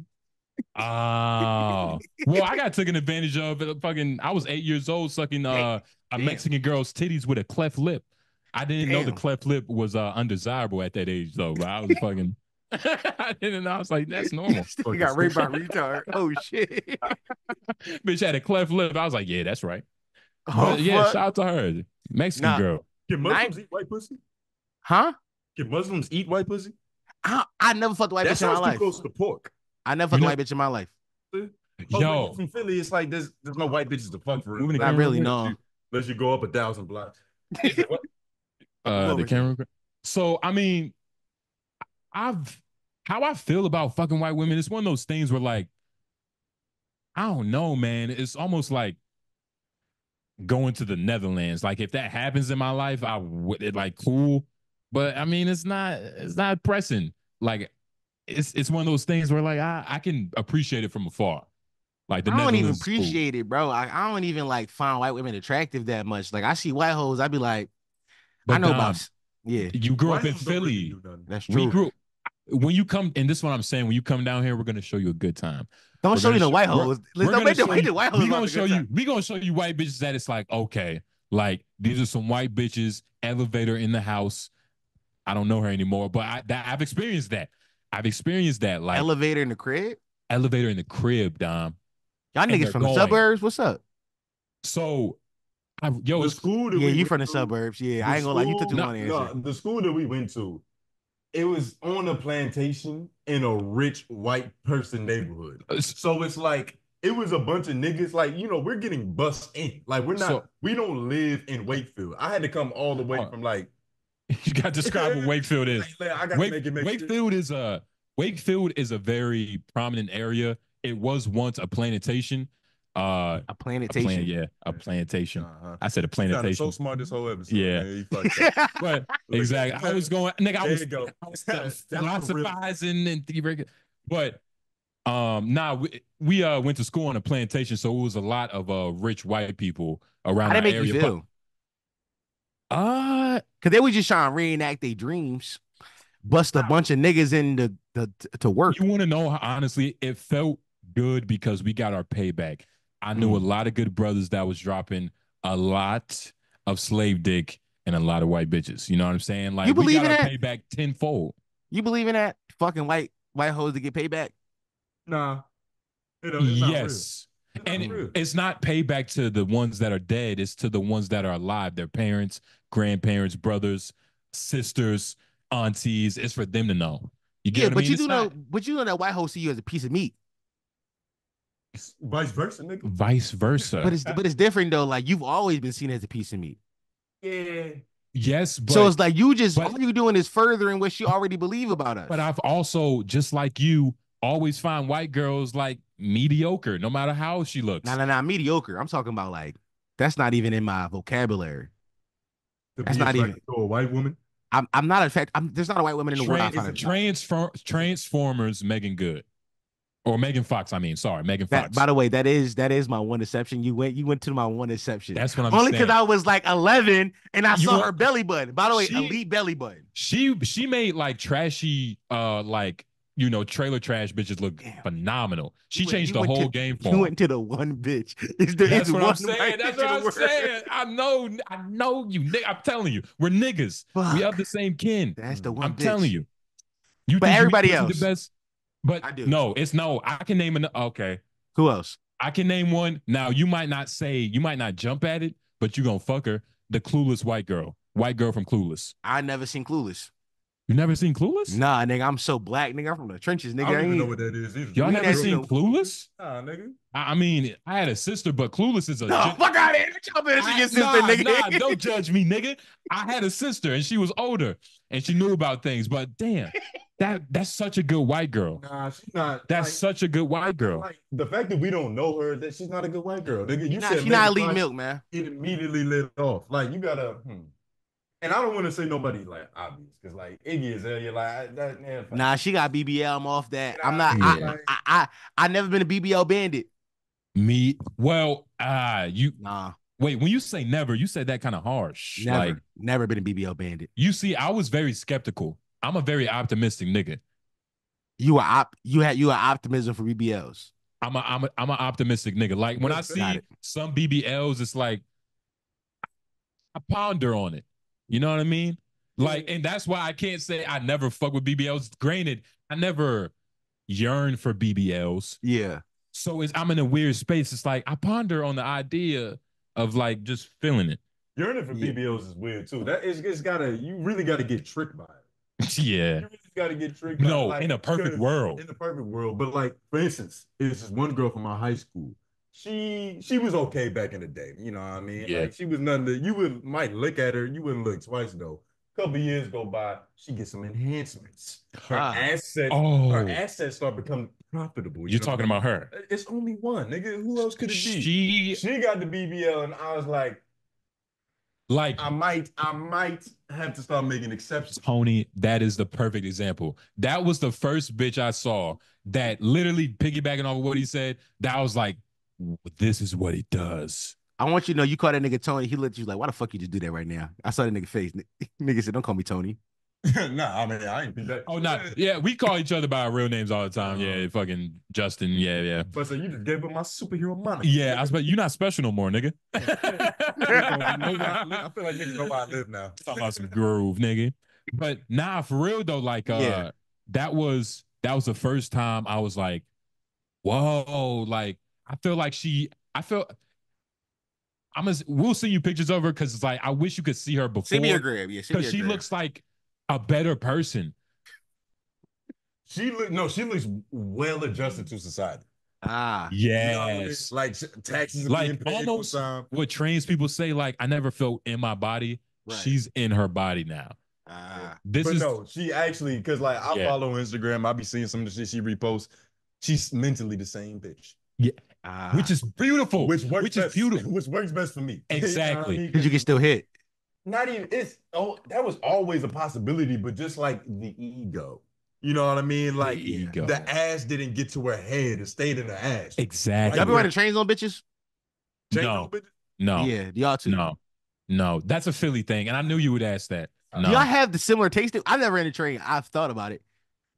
S4: Oh. Well, I got taken advantage of. I was 8 years old sucking a Mexican girl's titties with a cleft lip. I didn't know the cleft lip was undesirable at that age, though. But I was fucking... I didn't know. I was like, that's normal.
S6: You got raped by a retard. Oh shit.
S4: Bitch had a cleft lip. I was like, yeah, that's right. Yeah, shout out to her. Mexican girl.
S5: Can Muslims eat white pussy?
S6: Huh?
S5: Can Muslims eat white pussy?
S6: I never fucked a white bitch in my life.
S5: Too close to pork.
S6: I never fucked a white bitch in my life.
S4: Yo,
S5: from Philly, it's like there's no white bitches to fuck for real.
S6: I really know.
S5: Unless you go up 1,000 blocks.
S4: The camera. So I mean, how I feel about fucking white women, it's one of those things where, like, I don't know, man. It's almost like going to the Netherlands. Like, if that happens in my life, I would cool. But I mean, it's not pressing. Like, it's one of those things where, like, I can appreciate it from afar. Like,
S6: I don't even appreciate it, bro. I don't even find white women attractive that much. Like, I see white hoes, I be like, but I know about. Yeah,
S4: you grew up in Philly.
S6: That's true.
S4: When you come, and this is what I'm saying, when you come down here, we're gonna show you a good time.
S6: Don't show you the white hoes. Don't make the white hoes.
S4: We're gonna show you white bitches that it's like, okay, like these are some white bitches, elevator in the house. I don't know her anymore, but I've experienced that. Like
S6: elevator in the crib?
S4: Elevator in the crib, Dom.
S6: Y'all niggas from the suburbs? What's up?
S4: So
S5: the school that
S6: you from the suburbs. Yeah, I ain't gonna lie, you took too long to answer.
S5: The school that we went to, it was on a plantation in a rich white person neighborhood. So it's like, it was a bunch of niggas, like, we're getting bussed in. Like, we don't live in Wakefield. I had to come all the way from like.
S4: You got to describe what Wakefield is.
S5: I got to make it
S4: Wakefield is a very prominent area. It was once a plantation.
S6: A plantation.
S4: A plantation. I said a plantation.
S5: So smart this whole episode.
S4: Yeah.
S5: Man.
S4: But exactly. I was going, nigga, I was philosophizing and but we went to school on a plantation, so it was a lot of rich white people around the area.
S6: How did it make you feel? Because they were just trying to reenact their dreams. bust a bunch of niggas in to work.
S4: You want to know how, honestly, it felt good because we got our payback. I knew a lot of good brothers that was dropping a lot of slave dick and a lot of white bitches. You know what I'm saying? Like,
S6: You
S4: we
S6: believe
S4: got
S6: in
S4: our
S6: that?
S4: payback tenfold.
S6: You believe in that? Fucking white hoes to get payback?
S5: Nah, it's not real.
S4: Yes.
S5: It's not
S4: And
S5: real.
S4: it's not payback to the ones that are dead. It's to the ones that are alive. Their parents, grandparents, brothers, sisters, aunties. It's for them to know. You get
S6: Yeah,
S4: what I
S6: but
S4: mean?
S6: you
S4: It's
S6: do know,
S4: not
S6: but you know that white hoe see you as a piece of meat.
S5: Vice versa, nigga.
S4: vice versa.
S6: But it's different though. Like you've always been seen as a piece of meat.
S5: Yeah.
S4: Yes, but
S6: So it's like you just
S4: but-
S6: all you doing is furthering what she already believe about us.
S4: but I've also, just like you, always find white girls like mediocre, no matter how she looks.
S6: Nah, mediocre. I'm talking about like that's not even in my vocabulary.
S5: To
S6: That's
S5: be
S6: not
S5: attracted to a white woman.
S6: I'm not a fact. There's not a white woman in the world I find it.
S4: Transformers, Megan Good. Or Megan Fox, I mean. Sorry, Megan Fox.
S6: By the way, that is my one exception. You went to my one exception.
S4: That's what I'm
S6: Only
S4: saying.
S6: because I was like 11 and I saw
S4: want-
S6: her belly button. By the way,
S4: She-
S6: elite belly button.
S4: She made like trashy, like, you know, trailer trash bitches look phenomenal. She changed the whole game for
S6: You
S4: them.
S6: went to the one bitch.
S4: That's what I'm saying. That's what I'm saying. I know you. I'm telling you, we're niggas.
S6: Fuck.
S4: We of the same kin.
S6: That's the one.
S4: I'm
S6: bitch.
S4: telling you. You
S6: But
S4: think
S6: everybody
S4: you
S6: else.
S4: the best, but
S6: I do.
S4: no, it's no. I can name an. Okay,
S6: Who else?
S4: I can name one. Now you might not jump at it, but you gonna fuck her. The clueless white girl from Clueless.
S6: I never seen Clueless.
S4: You never seen Clueless?
S6: Nah, nigga, I'm so black, nigga. I'm from the trenches, nigga.
S5: I don't even know what that is either.
S4: Y'all
S6: We
S4: never
S6: never
S4: seen
S6: know.
S4: Clueless?
S5: Nah, nigga.
S4: I mean, I had a sister, but Clueless is a.
S6: No, fuck out of here. Jump in your sister, nigga.
S4: Nah, don't judge me, nigga. I had a sister and she was older and she knew about things, but damn, that's such a good white girl.
S5: Nah, she's not.
S4: That's such a good white girl.
S5: Like the fact that we don't know her, that she's not a good white girl. Nigga, you said
S6: She's not
S5: Megan
S6: elite
S5: Fox,
S6: milk, man.
S5: It immediately lit off. Like you gotta. And I don't want to say nobody like obvious because like Iggy Azalea, like that man.
S6: Nah, she got BBL. I'm off that. I'm
S5: Nah,
S6: not.
S4: yeah.
S6: I never been a BBL bandit.
S4: Me, well, you
S6: Nah,
S4: wait. When you say never, you said that kind of harsh.
S6: never,
S4: Like
S6: never been a BBL bandit.
S4: you see, I was very skeptical. I'm a very optimistic nigga.
S6: You are optimism for BBLs.
S4: I'm an optimistic nigga. Like when I see some BBLs, it's like I ponder on it. You know what I mean? Like, and that's why I can't say I never fuck with BBLs. Granted, I never yearn for BBLs.
S6: Yeah.
S4: So I'm in a weird space. It's like I ponder on the idea of like just feeling it.
S5: Yearning for BBLs is weird too. That is, you really gotta get tricked by it.
S4: Yeah.
S5: You really gotta get tricked by it.
S4: No,
S5: Like,
S4: in a perfect world.
S5: In the perfect world. But like, for instance, it's this one girl from my high school. She was okay back in the day. You know what I mean?
S4: Yeah.
S5: Like she was nothing that you might look at her, you wouldn't look twice though. A couple years go by, she gets some enhancements. Her assets start becoming profitable.
S4: You're talking about her.
S5: It's only one, nigga. Who else could it be? She got the BBL, and I was like, I might have to start making exceptions.
S4: Tony, that is the perfect example. That was the first bitch I saw that literally piggybacking off of what he said. That I was like, this is what he does.
S6: I want you to know you call that nigga Tony. He looked at you like, why the fuck you just do that right now? I saw that nigga face. Nigga said, don't call me Tony.
S5: Nah, I mean, I ain't be that.
S4: Oh, no. Yeah, we call each other by our real names all the time. Yeah, fucking Justin. Yeah.
S5: But so you just gave up my superhero moniker.
S4: Yeah, I was you're not special no more, nigga.
S5: I feel like niggas know where I live now.
S4: Talking about some groove, nigga. But nah, for real though, like that was the first time I was like, whoa, like we'll send you pictures of her because it's like I wish you could see her before.
S6: Send me a grab, yeah.
S4: Because she looks like a better person.
S5: She looks well adjusted to society.
S6: Ah,
S4: yes.
S5: You know what I mean? Like taxes are
S4: like
S5: being paid
S4: almost
S5: time.
S4: what trans people say, like I never felt in my body.
S6: Right.
S4: She's in her body now.
S5: No, she actually, because like I follow Instagram, I be seeing some of the shit she reposts. She's mentally the same bitch.
S4: Yeah. Which is beautiful.
S5: Which works best for me.
S4: Exactly.
S6: Because you can still hit.
S5: Not even that was always a possibility, but just like the ego. You know what I mean? Like the ass didn't get to her head, it stayed in her ass.
S4: Exactly.
S6: Y'all be riding trains on bitches?
S4: No.
S6: Yeah, y'all too.
S4: No. That's a Philly thing. And I knew you would ask that.
S6: Do y'all have the similar tasting? I've never ran a train. I've thought about it,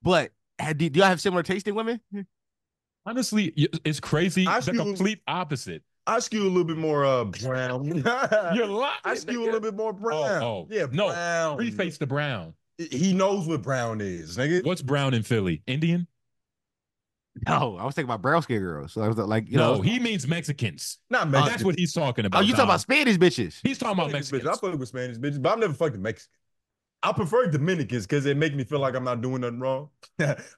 S6: but do y'all have similar tasting women?
S4: Honestly, it's crazy. The complete opposite.
S5: I skew a little bit more brown.
S4: You're lying.
S5: I skew a little bit more brown.
S4: Oh,
S5: yeah,
S4: no.
S5: brown.
S4: Preface the brown.
S5: He knows what brown is, nigga.
S4: What's brown in Philly? Indian?
S6: No, I was thinking about brown skin girls. So I was like,
S4: he means Mexicans.
S5: Not Mexicans.
S4: That's what he's talking about.
S6: Oh, you talking about Spanish bitches?
S4: He's talking about Mexicans.
S5: I fuck with Spanish bitches, but I've never fucked a Mexican. I prefer Dominicans because they make me feel like I'm not doing nothing wrong.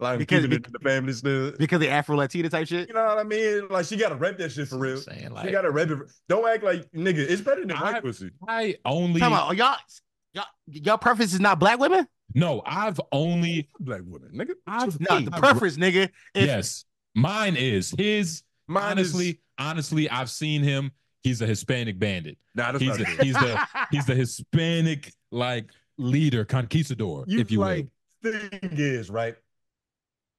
S5: Like because keeping it in the family still.
S6: Because the Afro Latina type shit.
S5: You know what I mean? Like she gotta rep that shit for real. She gotta rep it. Don't act like nigga. It's better than white pussy.
S4: I only
S6: y'all preference is not black women.
S4: No, I've only
S5: black women, nigga.
S6: The preference, nigga.
S4: Yes, mine is his. Honestly, I've seen him. He's a Hispanic bandit.
S5: Nah, that's
S4: he's the Hispanic like leader, conquistador, if you will.
S5: Thing is, right?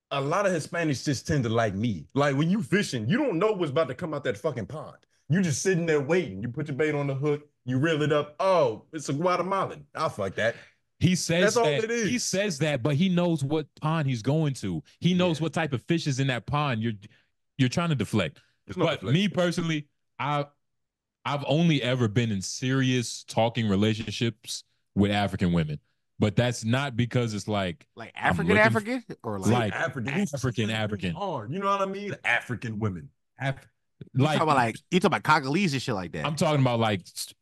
S5: A lot of Hispanics just tend to like me. Like when you fishing, you don't know what's about to come out that fucking pond. You just sitting there waiting. You put your bait on the hook, you reel it up. Oh, it's a Guatemalan. I'll fuck that.
S4: He says
S5: that's all it is.
S4: He says that, but he knows what pond he's going to. He knows what type of fish is in that pond. You're trying to deflect. But me personally, I've only ever been in serious talking relationships with African women. But that's not because it's like
S6: African or like
S4: African.
S5: Hard. You know what I mean? African women.
S6: You talking about Congolese and shit like that.
S4: I'm talking about like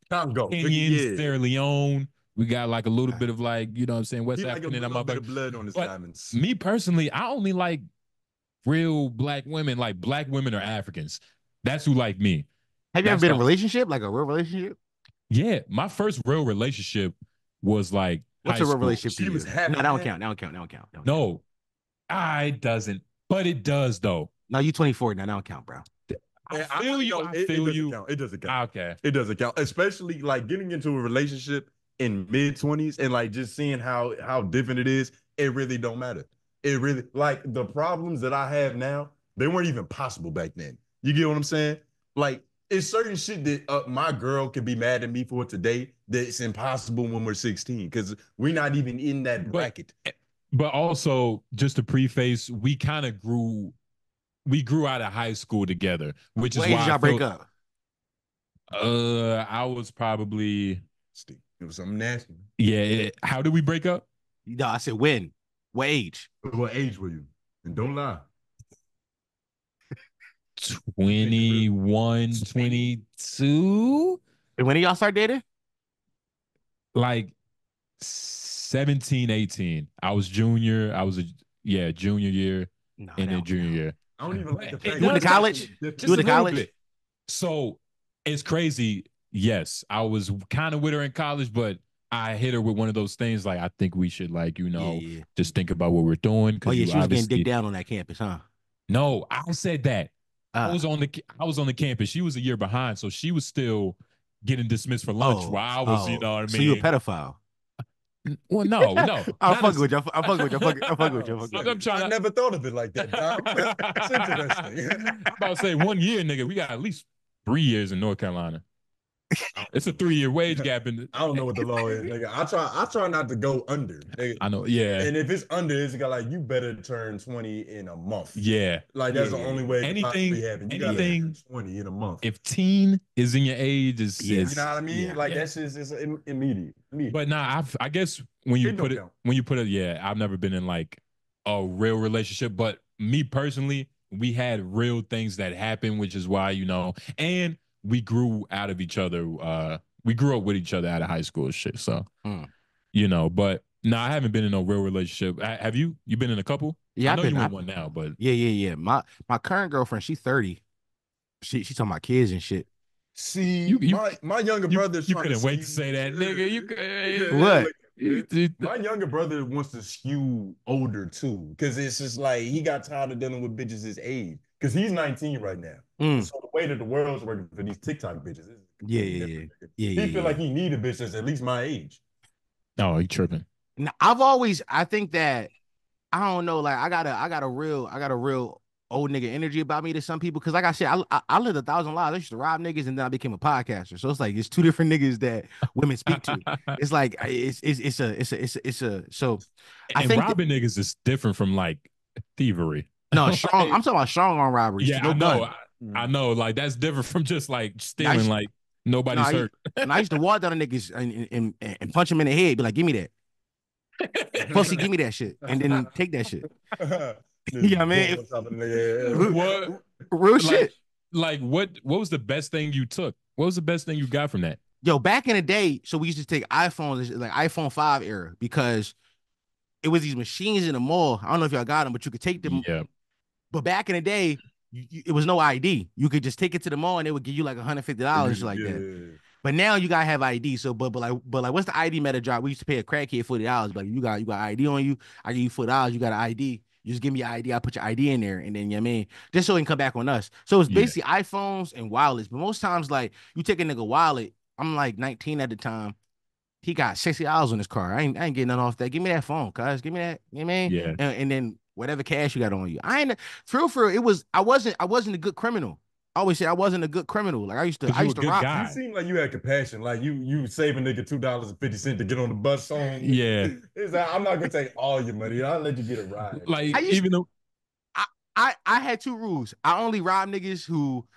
S5: Congo,
S4: Kenyans, Sierra Leone. We got like a little bit of like, you know what I'm saying, West African and I'm
S5: a bit of blood on his diamonds.
S4: Me personally, I only like real black women, like black women or Africans. That's who like me.
S6: Have you ever been in a relationship, like a real relationship?
S4: Yeah, my first real relationship was like
S6: what's a real relationship to you?
S5: No,
S6: that don't count.
S4: No, it doesn't. But it does though.
S6: No, you 24 now. That don't count, bro.
S4: I feel you.
S5: It doesn't count.
S4: Okay.
S5: It doesn't count. Especially like getting into a relationship in mid-20s and like just seeing how different it is. It really don't matter. It really, like the problems that I have now, they weren't even possible back then. You get what I'm saying? Like it's certain shit that my girl could be mad at me for today that's impossible when we're 16 because we're not even in that bracket.
S4: But also, just to preface, we kind of grew out of high school together, which is why
S6: y'all break up.
S4: I was probably
S5: it was something nasty.
S4: Yeah. How did we break up?
S6: No, I said when. What age?
S5: What age were you? And don't lie.
S4: 21, 22.
S6: And when did y'all start dating?
S4: Like 17, 18. I was junior. Junior year.
S6: No,
S4: and then junior year.
S5: I don't even like the fact.
S6: You went to college? You went to college?
S4: So it's crazy. Yes, I was kind of with her in college, but I hit her with one of those things like, I think we should just think about what we're doing.
S6: Oh yeah, she was getting digged down on that campus, huh?
S4: No, I said that. I was on the campus. She was a year behind, so she was still getting dismissed for lunch while I was, you know what I mean?
S6: So you a pedophile?
S4: Well, no.
S6: I'm fucking with you. I'm fucking with you.
S5: I never thought of it like that. That's interesting.
S4: I'm about to say 1 year, nigga. We got at least 3 years in North Carolina. It's a 3-year wage gap.
S5: I don't know what the law is, nigga. I try not to go under. Nigga.
S4: I know, yeah.
S5: And if it's under, it's got like you better turn 20 in a month.
S4: Yeah,
S5: like that's the only way.
S4: Anything
S5: 20 in a month.
S4: If teen is in your age,
S5: you know what I mean? That's just it's immediate.
S4: But nah, I guess when you put it, yeah, I've never been in like a real relationship. But me personally, we had real things that happened, which is why and we grew out of each other. We grew up with each other out of high school and shit. So, but no, I haven't been in no real relationship. Have you? You been in a couple?
S6: Yeah,
S4: I know you in one now, but
S6: yeah. My current girlfriend, she's 30. She talking about kids and shit.
S5: See, my younger brother.
S4: You couldn't wait to say that, nigga. You could
S6: what?
S5: My younger brother wants to skew older too, because it's just like he got tired of dealing with bitches his age. Because he's 19 right now. So the way that the world's working for these TikTok bitches is he feel like he need a bitch that's at least my age.
S4: No, he tripping.
S6: Now, I think that I don't know, like I got a real old nigga energy about me to some people. Cause like I said, I lived 1,000 lives. I used to rob niggas and then I became a podcaster. So it's like it's two different niggas that women speak to. It's like it's a so I
S4: And
S6: think
S4: robbing niggas is different from like thievery.
S6: no strong. I'm talking about strong arm robberies.
S4: Yeah,
S6: No
S4: I know.
S6: gun.
S4: I know. Like that's different from just like
S6: I
S4: stealing.
S6: used,
S4: Like
S6: no,
S4: nobody's hurt.
S6: I used to walk down the niggas and punch them in the head. Be like, give me that. Pussy, give me that shit. And then take that shit. You know what I mean?
S4: What?
S6: Real
S4: Like,
S6: shit.
S4: like what was the best thing you took? What was the best thing you got from that?
S6: Yo, back in the day, so we used to take iPhones, like iPhone 5 era, because it was these machines in the mall. I don't know if y'all got them, but you could take them.
S4: Yeah.
S6: But back in the day, it was no ID. You could just take it to the mall and they would give you like $150 like that. But now you gotta have ID. So, but like, what's the ID meta drop? We used to pay a crackhead $40. Like, you got ID on you. I give you $40. You got an ID. You just give me your ID. I put your ID in there, and then you know what I mean, just so it can come back on us. So it's basically iPhones and wallets. But most times, like you take a nigga wallet. I'm like 19 at the time. He got $60 on his car. I ain't getting nothing off that. Give me that phone, cuz. Give me that. You know what I mean?
S4: Yeah.
S6: And then whatever cash you got on you. I ain't for real. It was I wasn't a good criminal. I always say I wasn't a good criminal. Like I used to rob.
S5: You seem like you had compassion. Like you save a nigga $2.50 to get on the bus home.
S4: Yeah.
S5: It's like, I'm not gonna take all your money. I'll let you get a ride.
S4: Like even though
S6: I had two rules. I only rob niggas who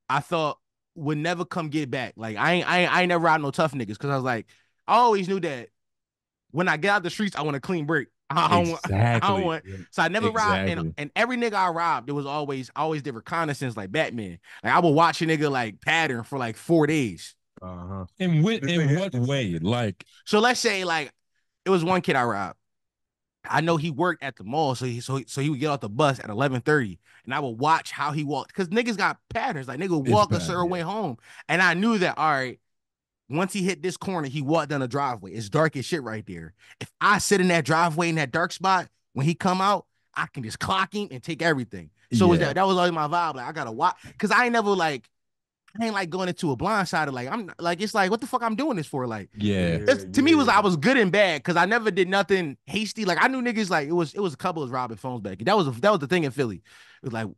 S6: I thought would never come get back. Like I ain't never robbed no tough niggas because I was like, I always knew that when I get out the streets, I want a clean break. I don't want. So I never robbed, and every nigga I robbed, it was always did reconnaissance like Batman. Like I would watch a nigga like pattern for like 4 days.
S4: In what way? Like,
S6: so let's say like it was one kid I robbed. I know he worked at the mall, so he would get off the bus at 11:30, and I would watch how he walked because niggas got patterns. Like nigga would walk a certain way home, and I knew that all right. Once he hit this corner, he walked down the driveway. It's dark as shit right there. If I sit in that driveway in that dark spot, when he come out, I can just clock him and take everything. So that was always my vibe. Like I gotta watch because I ain't like going into a blind side of like I'm like it's like what the fuck I'm doing this for like to me I was good and bad because I never did nothing hasty like I knew niggas like it was a couple of robbing phones back that was the thing in Philly it was like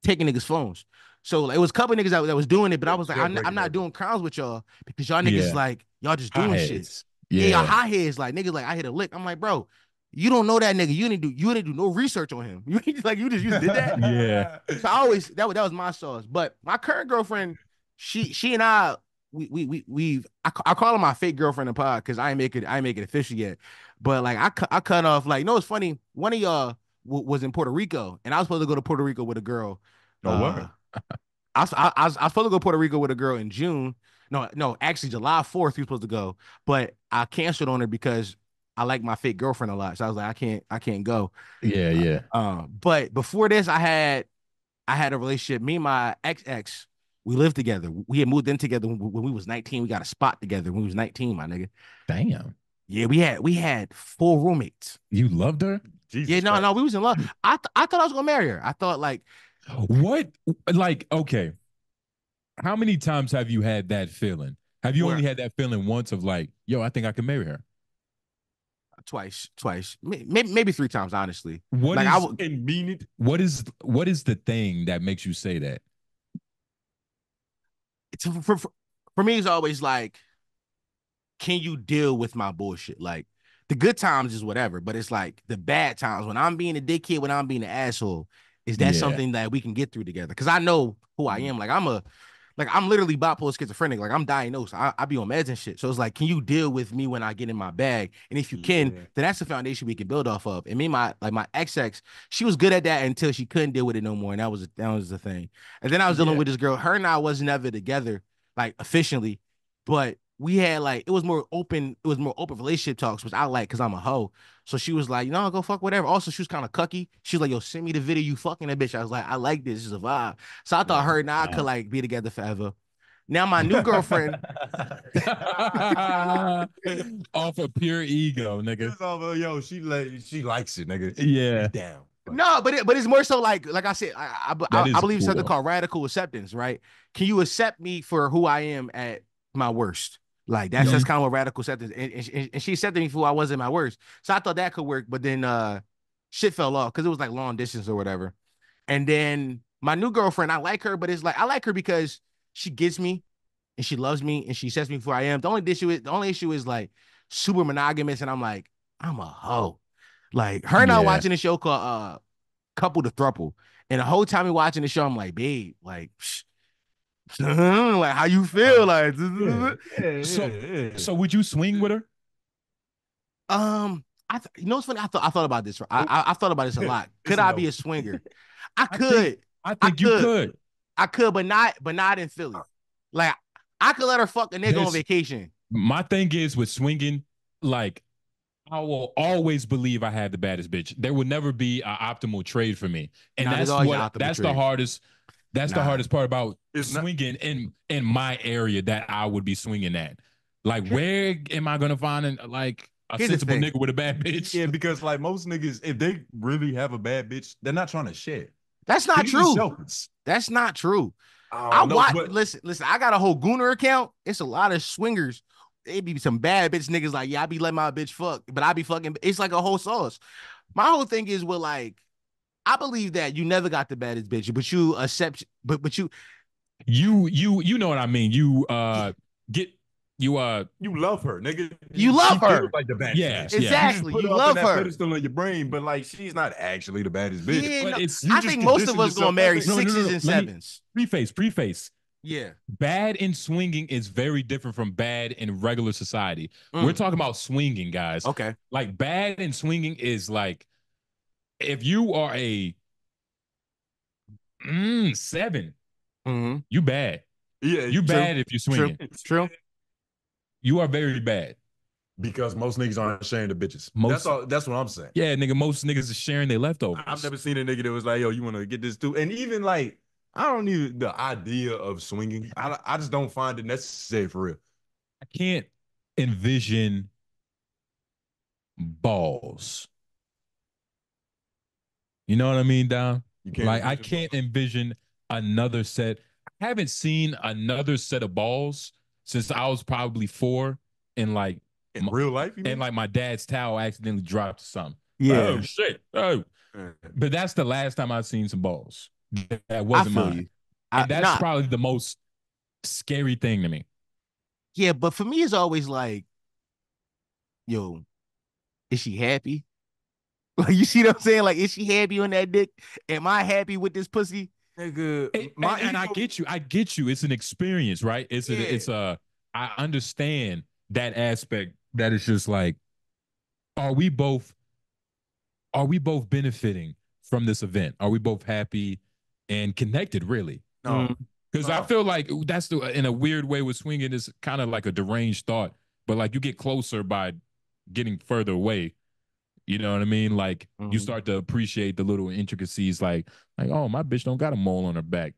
S6: taking niggas phones so like, it was a couple of niggas that was doing it but I was like I'm not doing crimes with y'all because y'all niggas like y'all just doing shit y'all high heads like niggas like I hit a lick I'm like bro you don't know that nigga you didn't do no research on him you just did that so I always that was my sauce but my current girlfriend. She and I I call her my fake girlfriend in pod because I ain't make it official yet. But like I cut off like no, it's funny. One of y'all was in Puerto Rico, and I was supposed to go to Puerto Rico with a girl.
S4: What?
S6: I was supposed to go to Puerto Rico with a girl in June. No, actually July 4th we were supposed to go, but I canceled on her because I like my fake girlfriend a lot. So I was like I can't go.
S4: Yeah.
S6: But before this I had a relationship. Me and my ex. We lived together. We had moved in together when we was 19. We got a spot together when we was 19, my nigga.
S4: Damn.
S6: Yeah, we had 4 roommates.
S4: You loved her?
S6: Jesus yeah, no, we was in love. I thought I was gonna marry her. I thought like
S4: what? Like, okay. How many times have you had that feeling? Have you only had that feeling once of like, yo, I think I can marry her?
S6: Twice, maybe 3 times, honestly.
S4: What
S6: like
S4: is,
S6: I would
S5: and mean it.
S4: What is the thing that makes you say that?
S6: It's for me, it's always like, can you deal with my bullshit? Like the good times is whatever, but it's like the bad times when I'm being a dickhead, when I'm being an asshole, is that something that we can get through together? Because I know who I am. Like I'm literally bipolar schizophrenic. Like I'm diagnosed. I be on meds and shit. So it's like, can you deal with me when I get in my bag? And if you can, then that's the foundation we can build off of. And me, my ex, she was good at that until she couldn't deal with it no more. And that was the thing. And then I was dealing with this girl. Her and I was never together, like officially, but we had like it was more open relationship talks, which I like because I'm a hoe. So she was like, go fuck whatever. Also, she was kind of cucky. She was like, yo, send me the video you fucking that bitch. I was like, I like this. This is a vibe. So I thought her and I could like be together forever. Now my new girlfriend
S4: off of pure ego, nigga.
S5: Yo, she likes it, nigga.
S4: Yeah.
S5: Down.
S6: No, but it's more so like I said, I believe in something called radical acceptance, right? Can you accept me for who I am at my worst? Like that's kind of what radical acceptance, and she accepted me for who I was at my worst. So I thought that could work, but then shit fell off because it was like long distance or whatever. And then my new girlfriend, I like her, but it's like I like her because she gets me and she loves me and she sets me for who I am. The only issue is like super monogamous, and I'm like, I'm a hoe. Like her and I
S4: Yeah.
S6: watching a show called Couple to Thruple. And the whole time we watching the show, I'm like, babe, like, like how you feel? Like,
S4: So would you swing with her?
S6: you know what's funny? I thought about this. I thought about this a lot. Could
S5: It's a
S6: I
S5: no.
S6: be a swinger? I
S4: I
S6: could.
S4: think you could.
S6: I could, but not in Philly. Like I could let her fuck a nigga on vacation.
S4: My thing is with swinging, like I will always believe I have the baddest bitch. There will never be an optimal trade for me, and
S6: Nah, there's
S4: that's
S6: always
S4: what
S6: an optimal
S4: that's the
S6: trade.
S4: hardest. That's the hardest part about
S5: It's not-
S4: swinging in my area that I would be swinging at. Like, where am I gonna find like a
S6: Here's the
S4: sensible
S6: thing.
S4: nigga with a bad bitch?
S5: Yeah, because like most niggas, if they really have a bad bitch, they're not trying to share.
S6: That's not
S5: Niggas
S6: true.
S5: selfish.
S6: That's not true.
S5: I know,
S6: watch.
S5: but
S6: Listen. I got a whole Gooner account. It's a lot of swingers. They be some bad bitch niggas. Like, yeah, I be letting my bitch fuck, but I be fucking. It's like a whole sauce. My whole thing is with like, I believe that you never got the baddest bitch, but you accept. But you
S4: You know what I mean. You get you
S5: you love her, nigga.
S6: You love
S5: She
S6: her.
S5: feels like the baddest
S4: Yeah,
S5: bitch.
S4: yeah.
S6: exactly.
S5: You just put
S6: You
S5: her up
S6: love
S5: in that
S6: her.
S5: pedestal in your brain, but like she's not actually the baddest bitch.
S6: Yeah,
S4: But
S6: no,
S4: it's-
S5: You
S6: I
S5: just
S6: think most of
S5: condition
S6: us gonna
S5: yourself.
S6: marry
S5: No,
S6: sixes and
S4: Let me-
S6: sevens.
S4: preface.
S6: Yeah.
S4: Bad in swinging is very different from bad in regular society.
S6: Mm.
S4: We're talking about swinging, guys.
S6: Okay.
S4: Like bad in swinging is like if you are a 7,
S6: Mm-hmm.
S4: you bad.
S5: Yeah,
S4: You
S5: true.
S4: bad if you're swinging.
S6: True.
S4: You are very bad.
S5: Because most niggas aren't sharing the bitches.
S4: Most-
S5: That's what I'm saying.
S4: Yeah, nigga, most niggas are sharing their leftovers.
S5: I've never seen a nigga that was like, yo, you want to get this too? And even like, I don't need the idea of swinging. I just don't find it necessary for real.
S4: I can't envision balls. You know what I mean, Dom?
S5: You can't
S4: Like I
S5: envision
S4: can't envision another set. I haven't seen another set of balls since I was probably 4, and like
S5: in real life, you mean?
S4: and like my dad's towel accidentally dropped or something.
S6: Yeah.
S4: Oh shit. Oh. But that's the last time I've seen some balls. That wasn't
S6: feel
S4: mine.
S6: you.
S4: And that's probably the most scary thing to me.
S6: Yeah, but for me, it's always like, yo, is she happy? Like, you see what I'm saying? Like, is she happy on that dick? Am I happy with this pussy?
S5: Nigga,
S4: And I get you. I get you. It's an experience, right? I understand that aspect that it's just like, are we both benefiting from this event? Are we both happy and connected, really?
S5: No.
S4: Because I feel like that's in a weird way with swinging is kind of like a deranged thought, but like you get closer by getting further away. You know what I mean? Like you start to appreciate the little intricacies, like oh, my bitch don't got a mole on her back.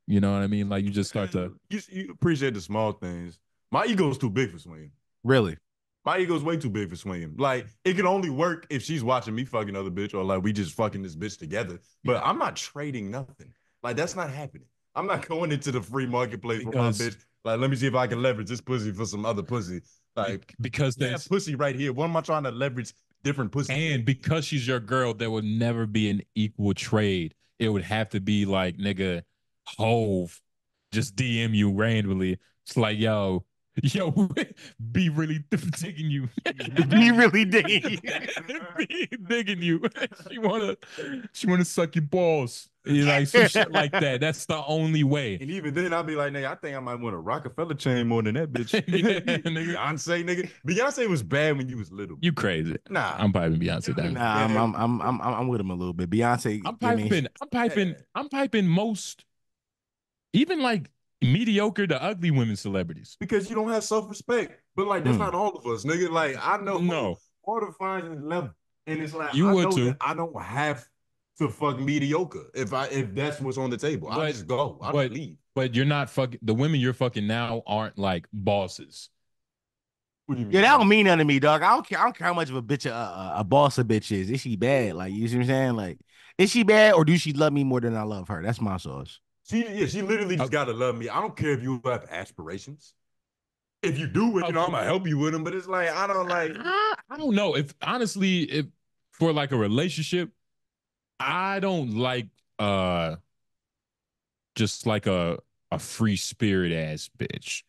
S4: You know what I mean? Like you just start to
S5: you appreciate the small things. My ego's too big for swinging.
S6: Really?
S5: My ego's way too big for swinging. Like it can only work if she's watching me fucking other bitch or like we just fucking this bitch together. But I'm not trading nothing. Like that's not happening. I'm not going into the free marketplace with my bitch. Like let me see if I can leverage this pussy for some other pussy. Like
S4: because
S5: there's pussy right here. What am I trying to leverage? Different pussy.
S4: And because she's your girl, there would never be an equal trade. It would have to be like, nigga, Hove just DM you randomly. It's like, yo, be really digging you.
S6: Be really digging you.
S4: Be digging you. She wanna suck your balls. You like some shit like that. That's the only way.
S5: And even then, I'll be like, nigga, I think I might want a Rockefeller chain more than that bitch.
S4: Yeah, nigga.
S5: Beyonce, nigga. Beyonce was bad when you was little.
S4: You crazy?
S5: Nah,
S4: I'm piping Beyonce down.
S6: Nah, I'm with him a little bit. Beyonce.
S4: I'm piping most, even like mediocre to ugly women celebrities.
S5: Because you don't have self-respect. But like that's not all of us, nigga. Like I know all the fine level. And it's like
S4: You
S5: I
S4: would
S5: know
S4: too.
S5: that I don't have to fuck mediocre if that's what's on the table. I just go. I just leave.
S4: But you're not fucking the women you're fucking now aren't like bosses.
S5: What do you mean?
S6: Yeah, that don't mean nothing to me, dog. I don't care how much of a bitch a boss a bitch is. Is she bad? Like, you see what I'm saying? Like, is she bad or do she love me more than I love her? That's my sauce.
S5: She literally just gotta love me. I don't care if you have aspirations. If you do it, I'm gonna help you with them. But it's like I
S4: don't know if honestly, if for like a relationship, I don't like just like a free spirit ass bitch.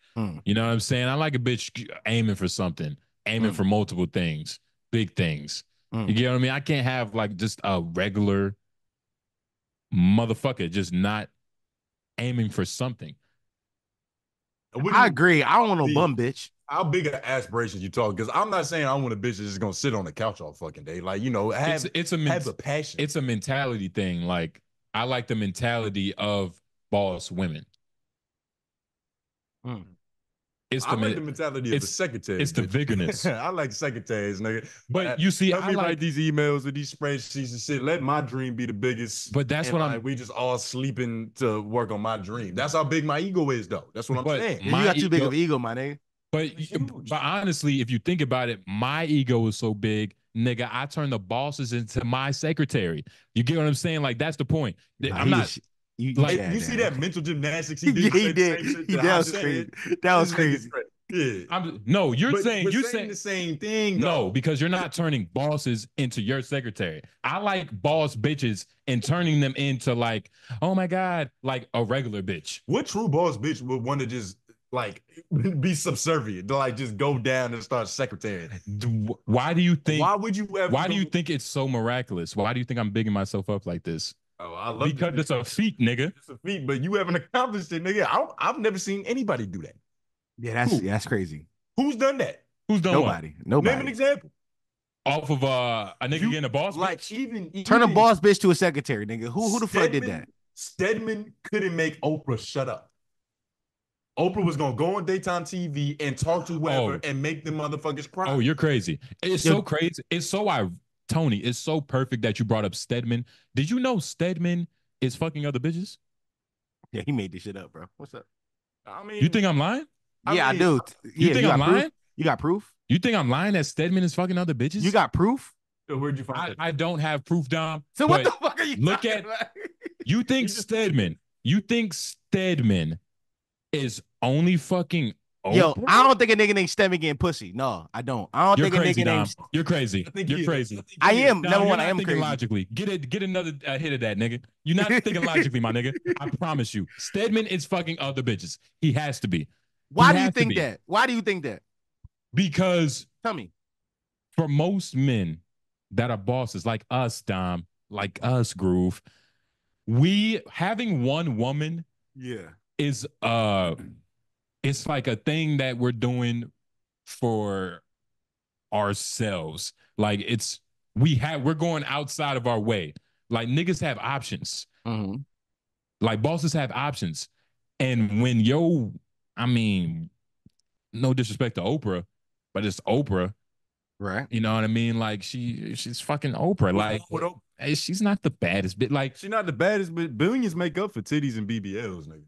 S4: You know what I'm saying? I like a bitch aiming for something, aiming for multiple things, big things. You get what I mean? I can't have like just a regular motherfucker just not aiming for something.
S6: I agree. I don't want no bum bitch.
S5: How big of aspirations you talk? Because I'm not saying I want a bitch that's just gonna sit on the couch all fucking day. Like, you know, have a passion.
S4: It's a mentality thing. Like, I like the mentality of boss women.
S5: I like the mentality of the secretary.
S4: It's the vigorous.
S5: I like secretaries, nigga.
S4: But you see,
S5: let me write these emails with these spreadsheets and shit. Let my dream be the biggest.
S4: But that's what
S5: we just all sleeping to work on my dream. That's how big my ego is, though. That's what I'm saying.
S6: You got too big of an ego, my nigga.
S4: But honestly, if you think about it, my ego is so big, nigga. I turn the bosses into my secretary. You get what I'm saying? Like, that's the point. I'm not.
S5: You see that mental gymnastics he did?
S6: Yeah, he did. That was crazy. That was crazy.
S5: Yeah.
S4: You're saying
S5: the same thing.
S4: No, because you're not turning bosses into your secretary. I like boss bitches and turning them into like, oh my God, like a regular bitch.
S5: What true boss bitch would want to just like be subservient, to like just go down and start secretary?
S4: Why do you think?
S5: Why would you ever?
S4: Why do you think it's so miraculous? Why do you think I'm bigging myself up like this?
S5: Oh, I love
S4: because it's a feat, nigga.
S5: It's a feat, but you haven't accomplished it, nigga. I've never seen anybody do that.
S6: Yeah, that's crazy.
S5: Who's done that?
S4: Who's done
S6: Nobody.
S4: what?
S6: Nobody.
S5: Name an example.
S4: Off of a nigga getting a boss,
S5: like
S4: bitch?
S5: even
S6: turn a boss bitch to a secretary, nigga. Who the fuck did that?
S5: Stedman couldn't make Oprah shut up. Oprah was gonna go on daytime TV and talk to whoever and make them motherfuckers cry.
S4: Oh, you're crazy. It's so crazy. It's so Tony, it's so perfect that you brought up Stedman. Did you know Stedman is fucking other bitches?
S6: Yeah, he made this shit up, bro. What's up?
S5: I mean,
S4: you think I'm lying?
S6: Yeah, I do.
S4: You think I'm lying?
S6: You got proof?
S4: You think I'm lying that Stedman is fucking other bitches?
S6: You got proof?
S5: So where'd you find
S4: that? I don't have proof, Dom.
S6: So what the fuck are you
S4: look at? You think Stedman? You think Stedman is only fucking Oprah?
S6: Yo, I don't think a nigga named Stedman getting pussy. No, I don't. I don't think
S4: crazy,
S6: a nigga named.
S4: You're crazy. You're crazy.
S6: I am.
S4: Dom,
S6: Number one,
S4: I
S6: am
S4: thinking
S6: crazy.
S4: Logically. Get another hit of that, nigga. You're not thinking logically, my nigga. I promise you. Stedman is fucking other bitches. He has to be.
S6: Why do you think that? Why do you think that?
S4: Because
S6: tell me.
S4: For most men that are bosses, like us, Dom, like us, Groove, we having one woman, is it's like a thing that we're doing for ourselves. Like we're going outside of our way. Like niggas have options. Like bosses have options. And when I mean, no disrespect to Oprah, but it's Oprah.
S6: Right.
S4: You know what I mean? Like she's fucking Oprah. Like hey, she's not the baddest bit. Like
S5: she's not the baddest, but billions make up for titties and BBLs, nigga.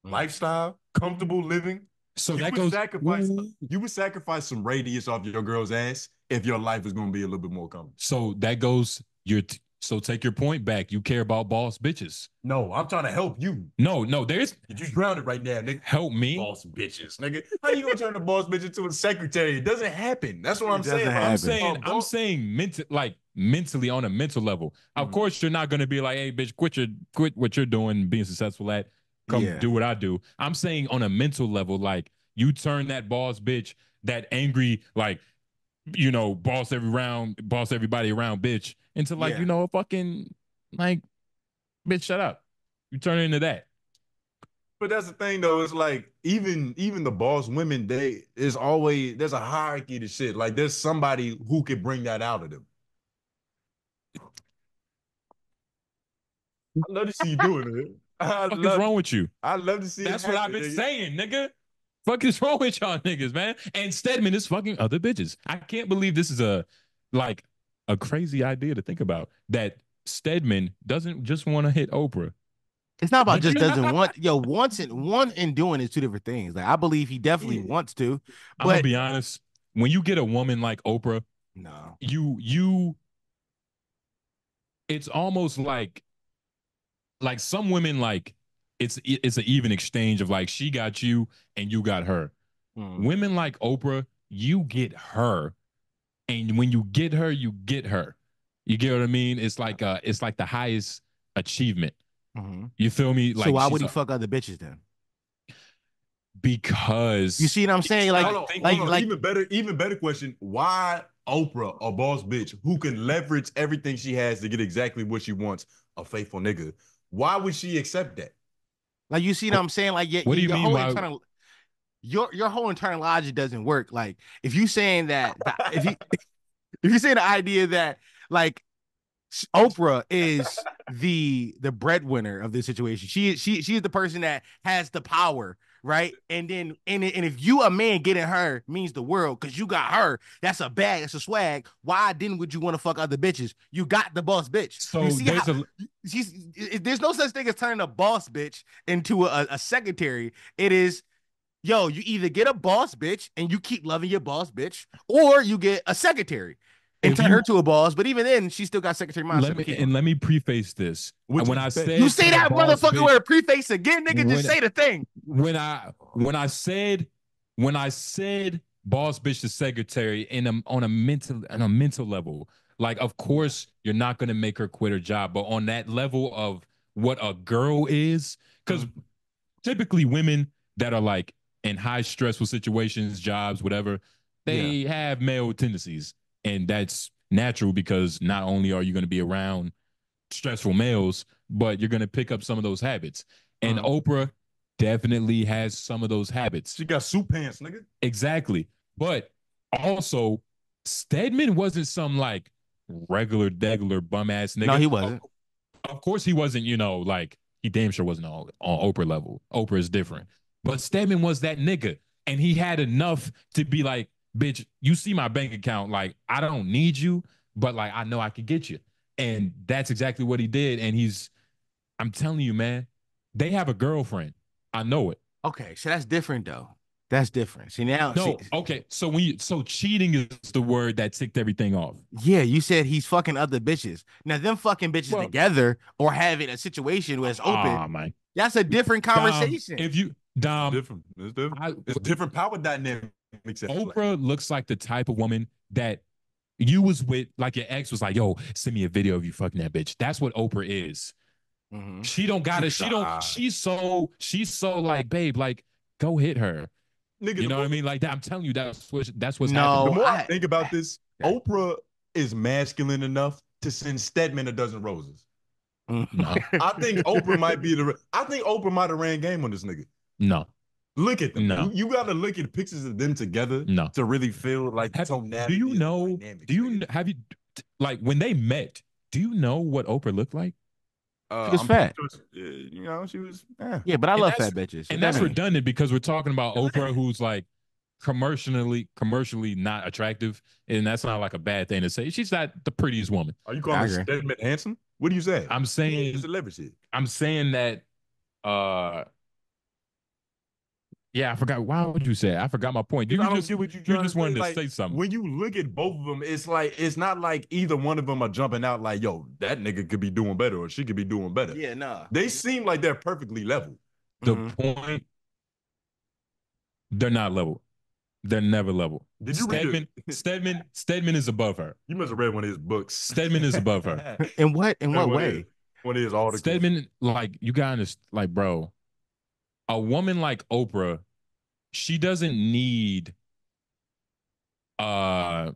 S5: Lifestyle, comfortable living.
S4: So that goes.
S5: You would sacrifice some radius off your girl's ass if your life is going to be a little bit more comfortable.
S4: So that goes. So take your point back. You care about boss bitches.
S5: No, I'm trying to help you.
S4: No, you're
S5: just grounded right now, nigga.
S4: Help me,
S5: boss bitches, nigga. How you gonna turn a boss bitch into a secretary? It doesn't happen. That's what I'm saying.
S4: I'm saying mentally on a mental level. Of course, you're not gonna be like, hey, bitch, quit what you're doing, being successful at. Come do what I do. I'm saying on a mental level, like you turn that boss bitch, that angry, like, you know, boss everybody around bitch into like, you know, a fucking like, bitch, shut up. You turn it into that.
S5: But that's the thing though, it's like even the boss women, there's a hierarchy to shit. Like there's somebody who could bring that out of them. I love to see you doing it.
S4: What is wrong with you?
S5: I love to see
S4: That's what I've been saying, nigga. Fuck is wrong with y'all niggas, man? And Stedman is fucking other bitches. I can't believe this is a crazy idea to think about. That Stedman doesn't just want to hit Oprah.
S6: It's not about just doesn't want. Yo, want and doing is two different things. Like I believe he definitely wants to. But
S4: I'm gonna be honest. When you get a woman like Oprah,
S6: no,
S4: it's almost like some women, like it's an even exchange of like she got you and you got her. Women like Oprah, you get her, and when you get her, you get her. You get what I mean? It's like the highest achievement.
S6: Mm-hmm.
S4: You feel me?
S6: So why would he fuck other bitches then?
S4: Because
S6: you see what I'm saying? Like,
S5: even better question. Why Oprah, a boss bitch who can leverage everything she has to get exactly what she wants, a faithful nigga? Why would she accept that?
S6: Like, you see what I'm saying? Like,
S4: what do you mean?
S6: Your whole internal logic doesn't work. Like, if you saying that, if you say the idea that like Oprah is the breadwinner of this situation, she is the person that has the power, right? And if you a man getting her means the world because you got her, that's a bag, that's a swag. Why would you want to fuck other bitches? You got the boss bitch.
S4: So
S6: you see there's no such thing as turning a boss bitch into a secretary. It is, yo, you either get a boss bitch and you keep loving your boss bitch, or you get a secretary and turn her to a boss. But even then, she still got secretary mindset.
S4: Let me preface this. When I said
S6: you say that motherfucker word preface again, nigga, just say the thing.
S4: When I said boss bitch to secretary on a mental level, like, of course you're not gonna make her quit her job, but on that level of what a girl is, because typically women that are like in high stressful situations, jobs, whatever, they have male tendencies. And that's natural because not only are you going to be around stressful males, but you're going to pick up some of those habits. And Oprah definitely has some of those habits.
S5: She got suit pants, nigga.
S4: Exactly. But also, Stedman wasn't some like regular bum ass nigga.
S6: No, he wasn't.
S4: Of course he wasn't, like, he damn sure wasn't on Oprah level. Oprah is different. But Stedman was that nigga. And he had enough to be like, bitch, you see my bank account. Like, I don't need you, but like, I know I could get you. And that's exactly what he did. And I'm telling you, man, they have a girlfriend. I know it.
S6: Okay, so that's different though. That's different. See now.
S4: No, okay. So cheating is the word that ticked everything off.
S6: Yeah, you said he's fucking other bitches. Now them fucking bitches together or having a situation where it's open. Man. That's a different conversation.
S4: Dom,
S5: it's different. It's different power dynamic.
S4: Oprah looks like the type of woman that you was with, like your ex was like, yo, send me a video of you fucking that bitch. That's what Oprah is. Mm-hmm. She don't got it. She's so like, babe, like, go hit her. Nigga, you know what I mean? Like that. I'm telling you, that's what's happening.
S5: The more I think about this, Oprah is masculine enough to send Stedman a dozen roses. No. I think Oprah might have ran game on this nigga.
S4: No.
S5: Look at them. No. You got to look at pictures of them together to really feel like
S4: so natural. Have you, like, when they met, do you know what Oprah looked like?
S6: She was fat.
S5: She was.
S6: Yeah, but I love fat bitches.
S4: And that's redundant because we're talking about Oprah, who's like commercially not attractive, and that's not like a bad thing to say. She's not the prettiest woman.
S5: Are you calling Stedman handsome? What do you say?
S4: I'm saying
S5: he's celebrity.
S4: I'm saying that. Yeah, I forgot. Why would you say it? I forgot my point. You just wanted to say something.
S5: When you look at both of them, it's not like either one of them are jumping out like, yo, that nigga could be doing better or she could be doing better.
S6: Yeah, nah.
S5: They seem like they're perfectly level.
S4: The point, they're not level. They're never level.
S5: Did you read
S4: Stedman is above her.
S5: You must have read one of his books.
S4: Stedman is above her.
S6: In what way?
S5: One of his articles.
S4: Stedman, like, you guys, like, bro, a woman like Oprah, she doesn't need like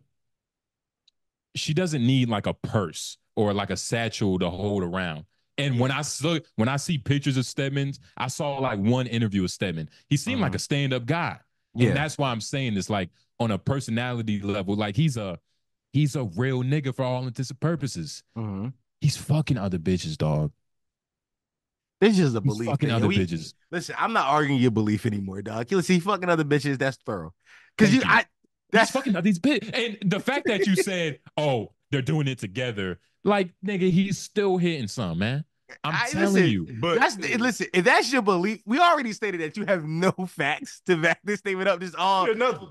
S4: a purse or like a satchel to hold around. And when I see pictures of Stedman, I saw like one interview with Stedman. He seemed like a stand-up guy. And that's why I'm saying this, like, on a personality level, like he's a real nigga for all intents and purposes. He's fucking other bitches, dog.
S6: This is a belief.
S4: Fucking other bitches.
S6: Listen, I'm not arguing your belief anymore, dog. Listen, he fucking other bitches. That's thorough. Because
S4: that's fucking other these bitches. And the fact that you said, oh, they're doing it together, like, nigga, he's still hitting some, man. I'm telling you.
S6: But listen, if that's your belief, we already stated that you have no facts to back this statement up. This all
S5: nothing.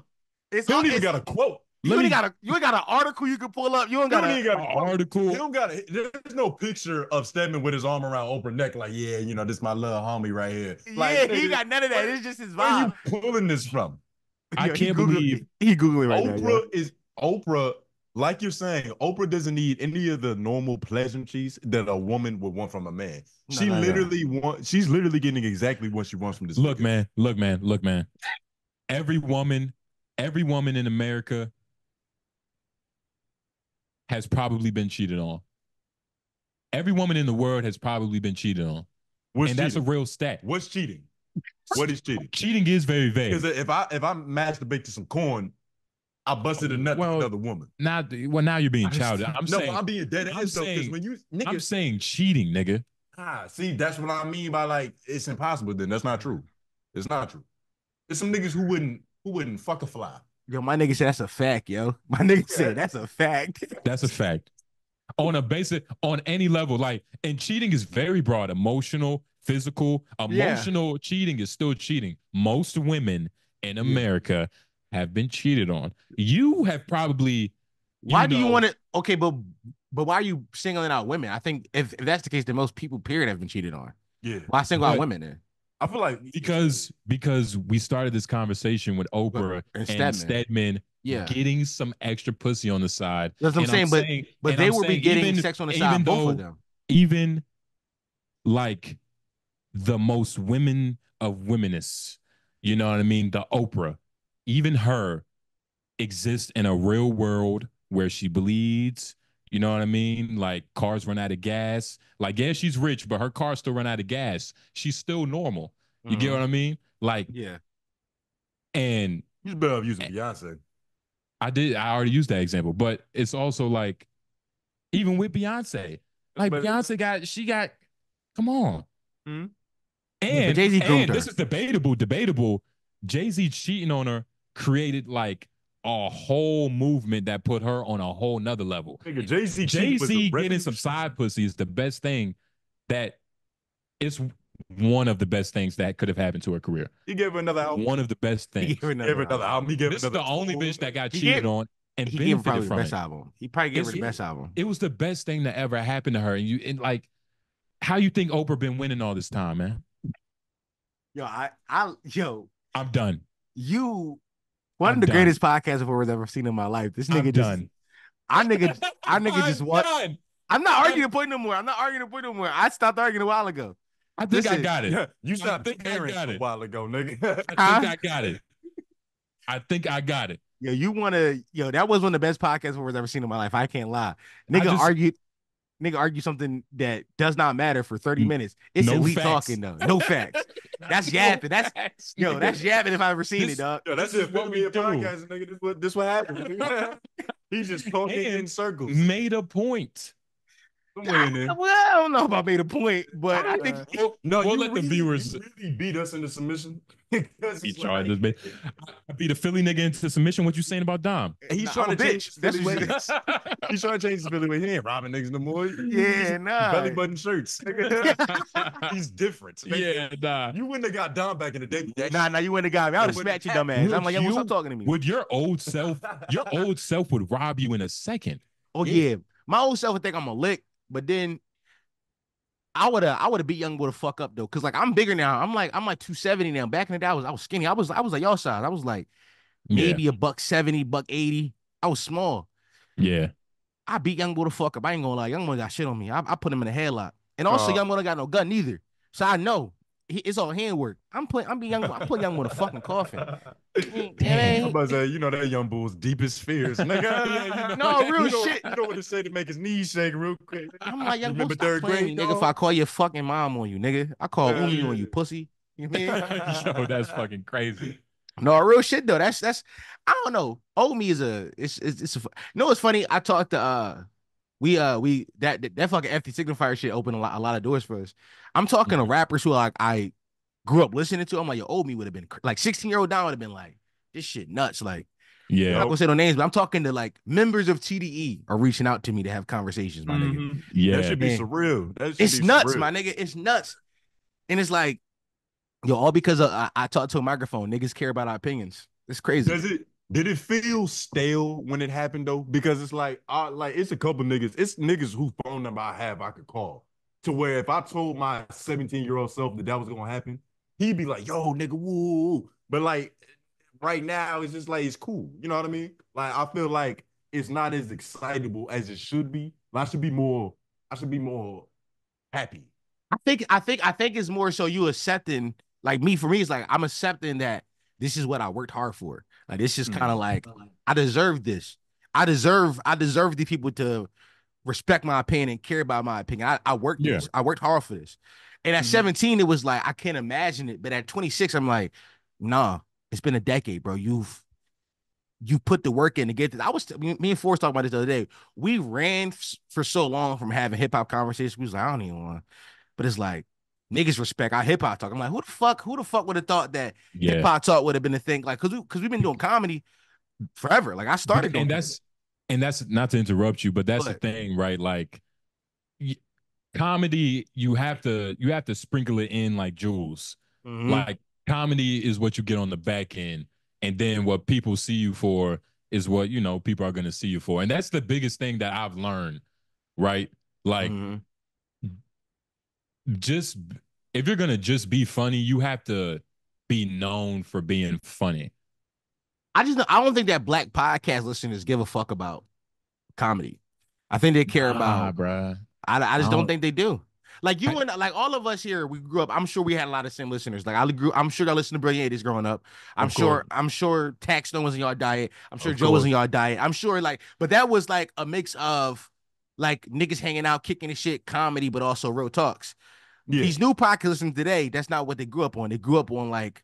S5: You don't even got a quote.
S6: You ain't got an article you can pull up. You ain't got an
S4: article.
S5: You don't got there's no picture of Stedman with his arm around Oprah's neck, like, yeah, this my little homie right here. Like,
S6: he got none of that. It's just his vibe.
S5: Where are you pulling this from?
S4: I can't believe
S6: he Googling right now.
S5: Oprah like you're saying, Oprah doesn't need any of the normal pleasantries that a woman would want from a man. She's literally getting exactly what she wants from this.
S4: Look, man. Every woman in America has probably been cheated on. Every woman in the world has probably been cheated on.
S5: What's
S4: and
S5: cheating?
S4: That's a real stat.
S5: What's cheating? What is cheating?
S4: Cheating is very vague.
S5: Because if I masturbate to some corn, I busted a nut to another woman.
S4: Now you're being childish.
S5: I'm being dead ass though. Because when you, nigga,
S4: I'm saying cheating, nigga.
S5: See, that's what I mean by like it's impossible. Then that's not true. It's not true. There's some niggas who wouldn't fuck a fly.
S6: Yo, my nigga said that's a fact, yo. My nigga said that's a fact.
S4: That's a fact. On any level, like, and cheating is very broad. Emotional, physical, cheating is still cheating. Most women in America have been cheated on. You have probably.
S6: Why do you want to? Okay, but why are you singling out women? I think if that's the case, then most people, period, have been cheated on.
S5: Yeah.
S6: Why single out women then?
S5: I feel like
S4: because we started this conversation with Oprah and Stedman getting some extra pussy on the side.
S6: That's what I'm saying. But they will be getting sex on the side, both of them.
S4: Even like the most women of womenists, you know what I mean? The Oprah, even her exists in a real world where she bleeds. You know what I mean? Like cars run out of gas. Like, yeah, she's rich, but her car still run out of gas. She's still normal. You get what I mean? Like, and
S5: you better off using Beyonce.
S4: I already used that example, but it's also like, even with Beyonce, like Beyonce got, come on.
S6: Mm-hmm.
S4: And this is debatable. Jay-Z cheating on her created like a whole movement that put her on a whole nother level.
S5: Jay-Z
S4: getting some side pussy is the best thing that it's one of the best things that could have happened to her career.
S5: He gave her another album.
S4: One of the best things.
S5: He gave her another album.
S4: This is the only bitch that got cheated on and
S6: he gave probably
S4: from
S6: the best
S4: it.
S6: album. He probably gave her the best album.
S4: It was the best thing that ever happened to her. And like, how you think Oprah been winning all this time, man?
S6: Yo,
S4: I'm done.
S6: One of the greatest podcasts I've ever seen in my life. This nigga
S4: done.
S6: Our nigga just what? I'm not arguing the point no more. I stopped arguing a while ago.
S4: I think I got it.
S5: Yeah, you stopped parents a while ago, nigga.
S4: I think I got it.
S6: Yo, that was one of the best podcasts I've ever seen in my life. I can't lie. Nigga argue something that does not matter for 30 minutes. It's elite talking though. No facts. That's yapping. That's yapping if I've ever seen it, dog.
S5: Yo, that's just what we do. Podcast, nigga. This what happened. He's just talking in circles.
S4: Made a point.
S6: I don't know about made a point, but I think
S4: we'll let the viewers
S5: really beat us into submission.
S4: He tried this, man. I beat a Philly nigga into submission. What you saying about Dom?
S5: He's trying to change. He's trying to change his Philly way. He ain't robbing niggas no more. Belly button shirts. He's different.
S4: Yeah, nah.
S5: You wouldn't have got Dom back in the day.
S6: Nah, you wouldn't have got me. I would have smacked you, dumb ass. I'm like, yo, stop talking to me.
S4: Would your old self would rob you in a second?
S6: Oh yeah. My old self would think I'm a lick. But then I would have beat young boy to fuck up though, cause like I'm bigger now. I'm like 270 now. Back in the day, I was skinny. I was like y'all size. I was like maybe $170, $180. I was small.
S4: Yeah.
S6: I beat young boy to fuck up. I ain't gonna lie. Young boy got shit on me. I put him in a headlock. And also young boy don't got no gun either. So I know it's all handwork. I'm putting young boy in a fucking coffin.
S5: I'm about to say, you know that young bull's deepest fears. Nigga.
S6: Real shit.
S5: You know what to say to make his knees shake real quick.
S6: I'm like, young bull, stop playing me, nigga. If I call your fucking mom on you, nigga, I call Umi on you, pussy. You know what I mean?
S4: Yo, that's fucking crazy.
S6: No, real shit though. That's I don't know. Old me is it's funny. I talked to that fucking FT Signifier shit opened a lot of doors for us. I'm talking to rappers who like I grew up listening to. I'm like, your old me would have been like 16-year-old Don would have been like, this shit nuts. Like, I'm not gonna say no names, but I'm talking to like members of TDE are reaching out to me to have conversations, my nigga.
S4: Yeah,
S5: that should be surreal.
S6: It's nuts, my nigga. It's nuts, and it's like, yo, all because I talk to a microphone. Niggas care about our opinions. It's crazy.
S5: Did it feel stale when it happened though? Because it's like it's a couple niggas. It's niggas whose phone number I could call. To where if I told my 17-year-old self that was gonna happen, he'd be like, "Yo, nigga, woo." But like right now, it's just like it's cool. You know what I mean? Like I feel like it's not as excitable as it should be. I should be more happy.
S6: I think it's more so you accepting, like me, for me, it's like I'm accepting that this is what I worked hard for. Like this is kind of like I deserve this. I deserve the people to respect my opinion and care about my opinion. I worked
S4: Yeah.
S6: this. I worked hard for this. And at 17, it was like I can't imagine it. But at 26, I'm like, nah, it's been a decade, bro. You put the work in to get this. Me and Forrest talking about this the other day. We ran for so long from having hip hop conversations. We was like, I don't even want. But it's like niggas respect our hip hop talk. I'm like, who the fuck would have thought that hip hop talk would have been a thing? Like, cause we've been doing comedy forever. Like I started doing,
S4: and that's not to interrupt you, but that's the thing, right? Like comedy, you have to sprinkle it in like jewels. Like comedy is what you get on the back end, and then what people see you for is what people are going to see you for, and that's the biggest thing that I've learned, right? Like just if you're gonna just be funny, you have to be known for being funny.
S6: I don't think that black podcast listeners give a fuck about comedy. I think they care about,
S4: bruh.
S6: I just don't think they do. Like you and like all of us here, we grew up. I'm sure we had a lot of same listeners. Like I'm sure y'all listened to Brilliant 80s growing up. I'm sure Tax Stone was in y'all diet. I'm sure Joe was in y'all diet. I'm sure but that was like a mix of like niggas hanging out, kicking the shit, comedy, but also real talks. Yeah. These new podcasts listening today, that's not what they grew up on. They grew up on like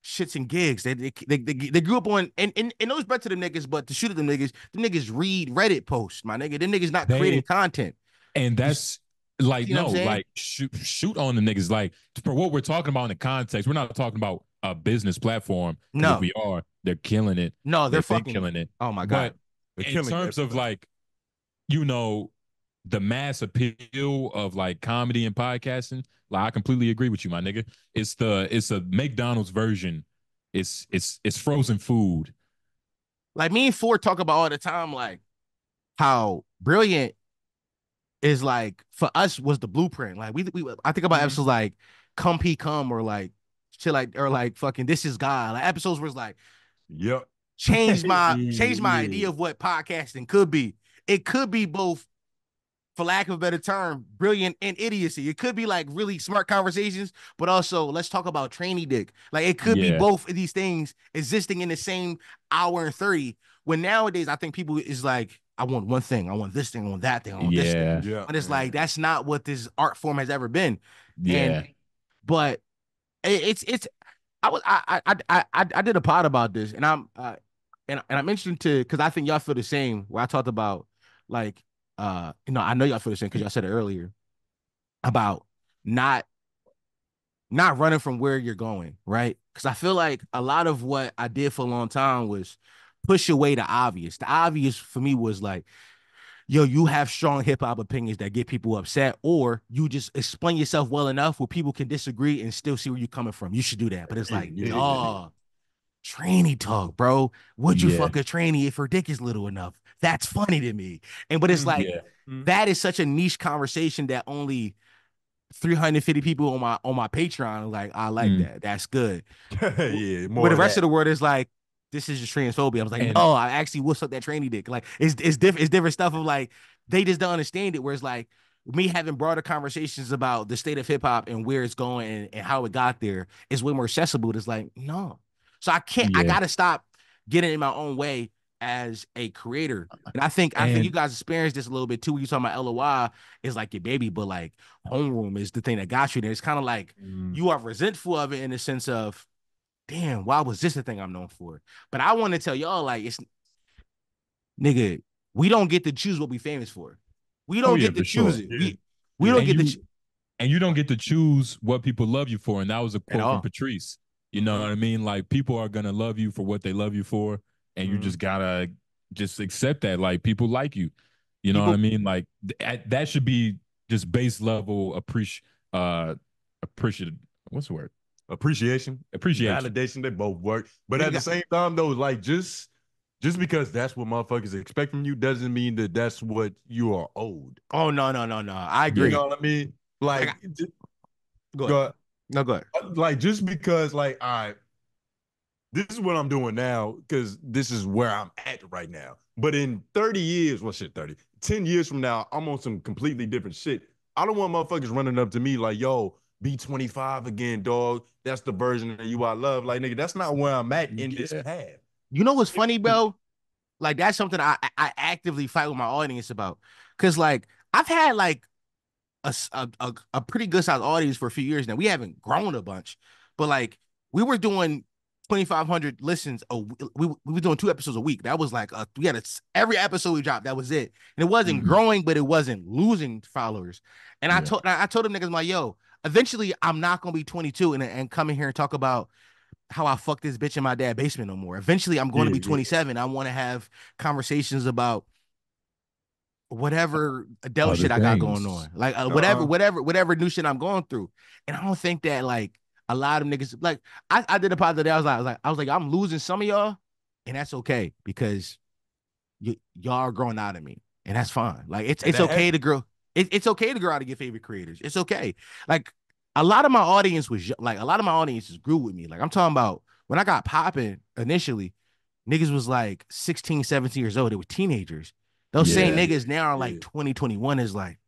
S6: shits and gigs. They grew up on and those better to them niggas, but to shoot at them niggas, the niggas read Reddit posts, my nigga. Them niggas not creating content.
S4: And that's like, no, like shoot on the niggas. Like for what we're talking about in the context, we're not talking about a business platform. No, if we are, they're killing it.
S6: No, they're fucking
S4: killing it.
S6: Oh my God.
S4: But in terms of like, the mass appeal of like comedy and podcasting, like I completely agree with you, my nigga. It's a McDonald's version. It's frozen food.
S6: Like me and Ford talk about all the time, like how Brilliant is like for us was the blueprint. Like I think about episodes like Come P Come or like shit like or like fucking This Is God. Like episodes where it's like, changed my idea of what podcasting could be. It could be both, for lack of a better term, brilliant and idiocy. It could be like really smart conversations, but also let's talk about trainee dick. Like it could be both of these things existing in the same hour and 30. When nowadays I think people is like, I want one thing, I want this thing, I want that thing, I want this thing. Yeah. But it's like that's not what this art form has ever been. Yeah. But it's I did a pod about this, and I mentioned because I think y'all feel the same. Where I talked about like I know y'all feel the same because y'all said it earlier about not running from where you're going, right? Because I feel like a lot of what I did for a long time was push away the obvious. The obvious for me was like, yo, you have strong hip hop opinions that get people upset, or you just explain yourself well enough where people can disagree and still see where you're coming from. You should do that. But it's like, trainee talk, bro. Would you fuck a trainee if her dick is little enough? That's funny to me. But it's like that is such a niche conversation that only 350 people on my Patreon are like, I like that. That's good. But the rest of the world is like, this is just transphobia. I was like, no, I actually what's up that trainee dick. Like it's different stuff of like they just don't understand it. Where it's like me having broader conversations about the state of hip hop and where it's going and how it got there is way more accessible. It's like, no. So I can't, I gotta stop getting in my own way as a creator. And I think you guys experienced this a little bit too. When you talking about LOI is like your baby, but like homeroom is the thing that got you there. It's kind of like you are resentful of it in the sense of, damn, why was this the thing I'm known for? But I want to tell y'all, like, it's nigga, we don't get to choose what we famous for. We don't get to choose it. We don't get to
S4: and you don't get to choose what people love you for. And that was a quote from Patrice. You know what I mean? Like people are gonna love you for what they love you for, and you just gotta just accept that. Like people like you. You know what I mean? Like that should be just base level appreciative. What's the word?
S5: Appreciation, validation. They both work, but at the same time, though, like just because that's what motherfuckers expect from you doesn't mean that that's what you are owed.
S6: Oh no! I agree.
S5: You know what I mean? Like,
S6: go ahead. No, go ahead.
S5: Like just because, like, all right, this is what I'm doing now because this is where I'm at right now. But in 30 years, well, shit, 10 years from now, I'm on some completely different shit. I don't want motherfuckers running up to me like, yo, be 25 again, dog. That's the version of you I love. Like, nigga, that's not where I'm at in this path.
S6: You know what's funny, bro? Like, that's something I actively fight with my audience about. Cause like I've had like a pretty good sized audience for a few years now. We haven't grown a bunch, but like we were doing 2,500 listens. We were doing 2 episodes a week. That was like we had every episode we dropped. That was it, and it wasn't growing, but it wasn't losing followers. And I told them niggas, I'm like, yo, eventually I'm not gonna be 22 and come in here and talk about how I fucked this bitch in my dad's basement no more. Eventually I'm going to be 27. I want to have conversations about whatever adult shit I got going on, like whatever new shit I'm going through. And I don't think that like a lot of niggas like I did a pod today. I was like I'm losing some of y'all, and that's okay because y'all are growing out of me, and that's fine. Like it's okay to grow. It's okay to grow out of your favorite creators. It's okay. Like a lot of my audience grew with me. Like I'm talking about when I got popping initially, niggas was like 16, 17 years old. They were teenagers. Those same niggas now are like 2021 is like,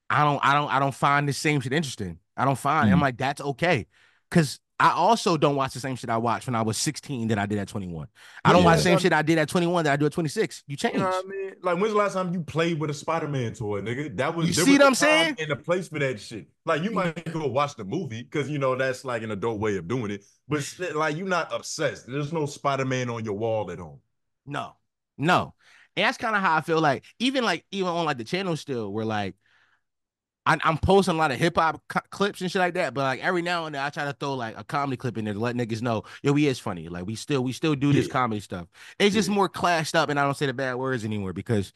S6: I don't find the same shit interesting. I don't find I'm like, that's okay. Cause I also don't watch the same shit I watched when I was 16 that I did at 21. I don't watch the same shit I did at 21 that I do at 26. You change.
S5: You know what I mean? Like, when's the last time you played with a Spider-Man toy, nigga? That was
S6: you see what I'm saying?
S5: In a place for that shit. Like, you might go watch the movie because you know that's like an adult way of doing it. But like, you're not obsessed. There's no Spider-Man on your wall at home.
S6: No. And that's kind of how I feel like even on like the channel still, where like I'm posting a lot of hip hop clips and shit like that, but like every now and then I try to throw like a comedy clip in there to let niggas know, yo, he is funny. Like we still do this comedy stuff. It's just more clashed up, and I don't say the bad words anymore because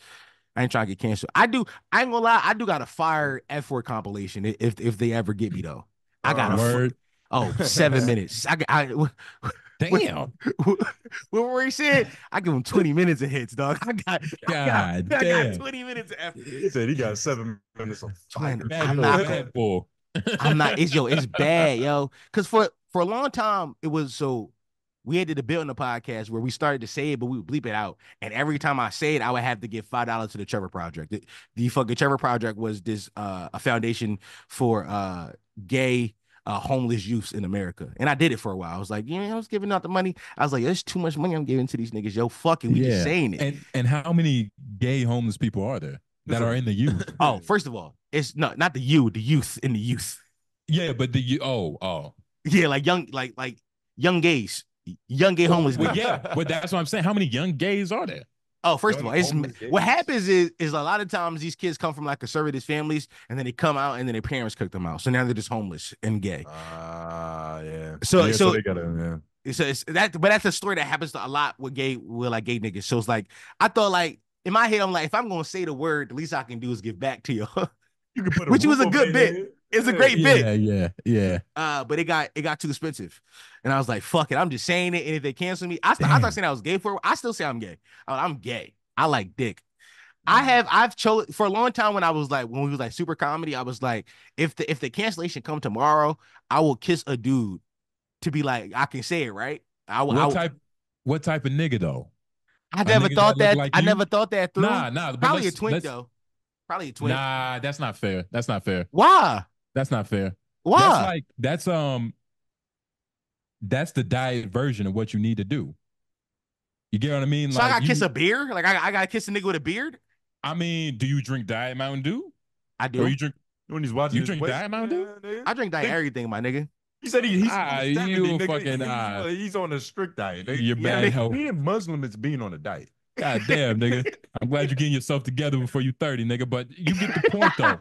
S6: I ain't trying to get canceled. I ain't gonna lie, I do got a fire F-word compilation if they ever get me though. I got a 7 minutes.
S4: Damn.
S6: What were he saying? I give him 20 minutes of hits, dog. I got 20 minutes of effort.
S5: He said he got 7 minutes of fire.
S6: I'm not, it's bad, yo. Because for a long time, it was so we had to build in the podcast where we started to say it, but we would bleep it out. And every time I say it, I would have to give $5 to the Trevor Project. The fucking Trevor Project was this a foundation for gay homeless youths in America. And I did it for a while. I was like, I was giving out the money. I was like, there's too much money I'm giving to these niggas. Yo, fuck it. We just saying it.
S4: And how many gay homeless people are there that are in the youth?
S6: Oh, first of all, it's not the youth in the youth.
S4: Yeah, but
S6: yeah, like young gays, young gay homeless.
S4: Well, yeah, but that's what I'm saying. How many young gays are there?
S6: Oh, first of all, what happens is a lot of times these kids come from like conservative families, and then they come out, and then their parents cook them out. So now they're just homeless and gay.
S5: Yeah.
S6: So
S5: they gotta,
S6: So it's that, but that's a story that happens a lot with gay niggas. So it's like I thought, like in my head, I'm like, if I'm gonna say the word, the least I can do is give back to you.
S5: You can put
S6: which was a good bit. It's a great bit.
S4: Yeah.
S6: But it got too expensive, and I was like, fuck it, I'm just saying it. And if they cancel me, I start saying I was gay for it. I still say I'm gay. I'm gay. I like dick. I've chosen for a long time when we was like super comedy. I was like, if the cancellation come tomorrow, I will kiss a dude to be like, I can say it, right?
S4: What type of nigga though?
S6: I never thought that.
S4: Like
S6: I never thought that through.
S4: Nah.
S6: Probably a twink though. Probably a twink.
S4: Nah, that's not fair.
S6: Why?
S4: That's not fair.
S6: Why?
S4: That's the diet version of what you need to do. You get what I mean?
S6: So I gotta kiss a beard? Like I gotta kiss a nigga with a beard?
S4: I mean, do you drink Diet Mountain Dew?
S6: I do.
S4: Or you drink
S5: when he's watching?
S4: You drink Diet Mountain Dew?
S6: I drink Diet everything, my nigga.
S5: He said he's on a strict diet.
S4: You're bad health.
S5: Being Muslim is being on a diet.
S4: God damn, nigga. I'm glad you're getting yourself together before you're 30, nigga. But you get the point though,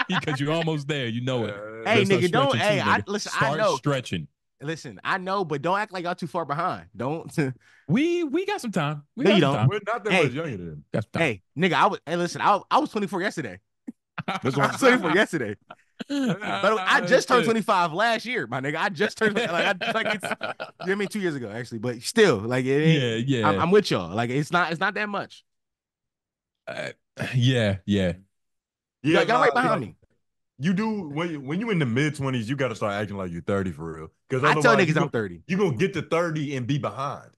S4: because you're almost there. You know it.
S6: Hey, nigga, don't. Hey, listen.
S4: Start
S6: I know.
S4: Stretching.
S6: Listen, I know, but don't act like y'all too far behind. Don't.
S4: We got some time.
S6: No, you don't.
S5: We're not that much younger than him.
S6: Hey, nigga, listen. I was 24 yesterday. I was 24 yesterday. But I just turned 25 last year, my nigga. I just turned it's 2 years ago actually, but still, like it ain't,
S4: yeah.
S6: I'm with y'all. Like it's not that much.
S4: Yeah.
S6: Y'all right behind me.
S5: You do when you in the mid-20s, you got to start acting like you're 30 for real. Because
S6: I tell
S5: otherwise,
S6: niggas I'm 30.
S5: you're gonna get to 30 and be behind.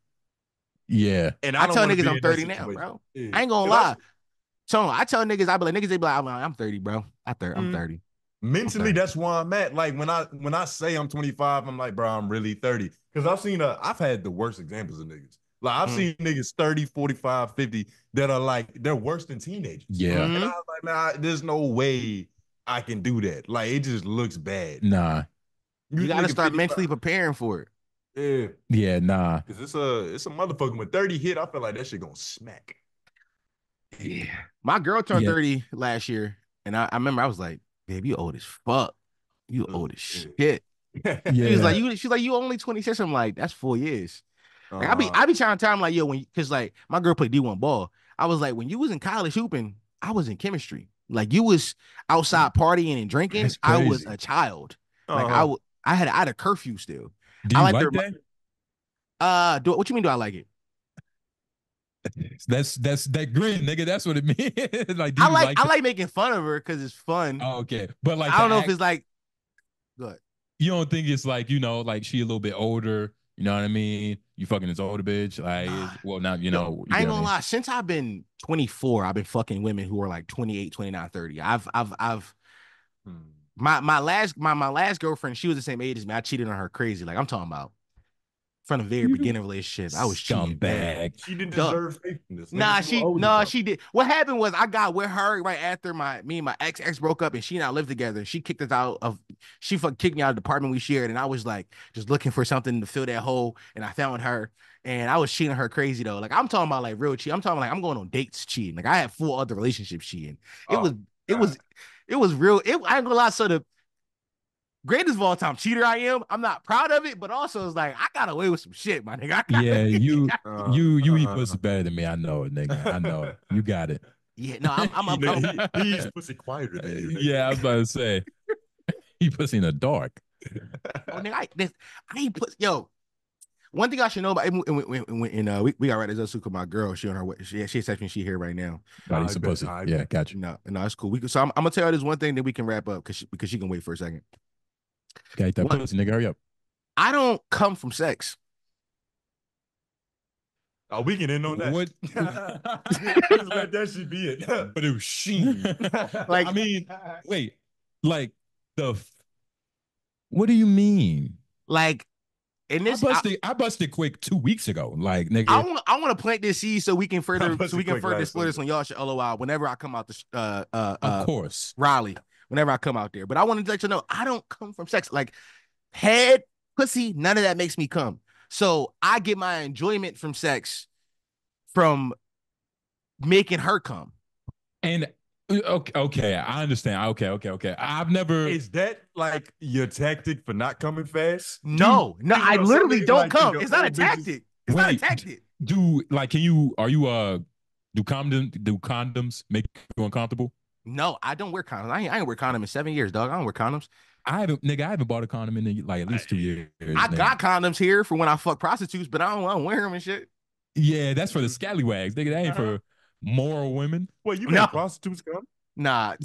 S4: Yeah.
S5: And I
S6: I
S5: don't
S6: tell
S5: want to
S6: niggas
S5: be
S6: I'm
S5: in that
S6: 30 now,
S5: situation.
S6: bro.
S5: Yeah.
S6: I ain't gonna
S5: 'Cause
S6: lie. So I tell niggas, I be like, niggas, they be like, I'm 30, bro. I'm 30.
S5: Mentally, that's where I'm at. Like when I say I'm 25, I'm like, bro, I'm really 30. Because I've had the worst examples of niggas. Like I've seen niggas 30, 45, 50 that are like they're worse than teenagers.
S4: Yeah.
S5: And I was like, man, there's no way I can do that. Like it just looks bad.
S4: Nah.
S6: You got to start
S5: 55.
S6: mentally preparing for it.
S5: Yeah.
S4: Yeah, nah.
S5: Cause it's a motherfucker when 30 hit, I feel like that shit gonna smack.
S6: Yeah. My girl turned 30 last year, and I remember I was like, babe, you old as fuck. You old as shit.
S4: Yeah.
S6: She's like, you only 26. I'm like, that's 4 years. Like, I be trying to tell him like, yo, cause like my girl played D1 ball. I was like, when you was in college hooping, I was in chemistry. Like you was outside partying and drinking. I was a child. Like I had a curfew still.
S4: Do you like that?
S6: What you mean? Do I like it?
S4: That's that grin, nigga. That's what it means. Like, do
S6: I
S4: you
S6: like making fun of her because it's fun.
S4: Oh, okay. But like,
S6: I don't know if it's like good.
S4: You don't think it's like, like she a little bit older, you know what I mean? You fucking this older bitch. Like, well, now, you know.
S6: I ain't gonna lie. Since I've been 24, I've been fucking women who are like 28, 29, 30. My last girlfriend, she was the same age as me. I cheated on her crazy. Like I'm talking about from the very beginning of the relationship. I was cheating bad.
S5: She didn't deserve faithfulness.
S6: She did. What happened was I got with her right after me and my ex broke up, and she and I lived together. She kicked us out of she kicked me out of the apartment we shared, and I was like just looking for something to fill that hole, and I found her, and I was cheating on her crazy though. Like I'm talking about like real cheat. I'm talking like I'm going on dates cheating. Like I had 4 other relationships cheating. It was real. I ain't gonna lie. So the greatest of all time cheater I am. I'm not proud of it, but also it's like I got away with some shit, my nigga.
S4: You eat pussy better than me. I know it, nigga. I know it. You got it.
S6: Yeah, no,
S5: he's pussy quieter than you.
S4: Yeah, I was about to say he pussy in the dark.
S6: Oh, nigga, I ain't pussy. Yo, one thing I should know about when we got right as us with my girl. She on her way. She texted me. She here right now.
S4: He's a pussy. Yeah, got you.
S6: No, it's cool. So I'm gonna tell her this one thing that we can wrap up because she can wait for a second.
S4: Okay, that pussy, nigga, hurry up.
S6: I don't come from sex.
S5: Oh, we can end on that.
S4: What?
S5: Just let that shit be it.
S4: But it was sheen.
S6: Like,
S4: I mean, wait, like what do you mean?
S6: Like, in this,
S4: I busted quick 2 weeks ago. Like, nigga,
S6: I want to plant this seed so we can further explore this on y'all should LOI whenever I come out to
S4: of course,
S6: Raleigh. Whenever I come out there, but I wanted to let you know I don't come from sex. Like head, pussy, none of that makes me come. So I get my enjoyment from sex from making her come.
S4: And okay, I understand. Okay. I've never.
S5: Is that like your tactic for not coming fast?
S6: No, I literally don't come. It's not a tactic. It's not a tactic.
S4: Do condoms make you uncomfortable?
S6: No, I don't wear condoms. I ain't wear condoms in 7 years, dog. I don't wear condoms.
S4: I haven't bought a condom in like at least 2 years.
S6: I got condoms here for when I fuck prostitutes, but I don't wear them and shit.
S4: Yeah, that's for the scallywags. Nigga, that ain't for moral women.
S5: Well, you make prostitutes come?
S6: Nah,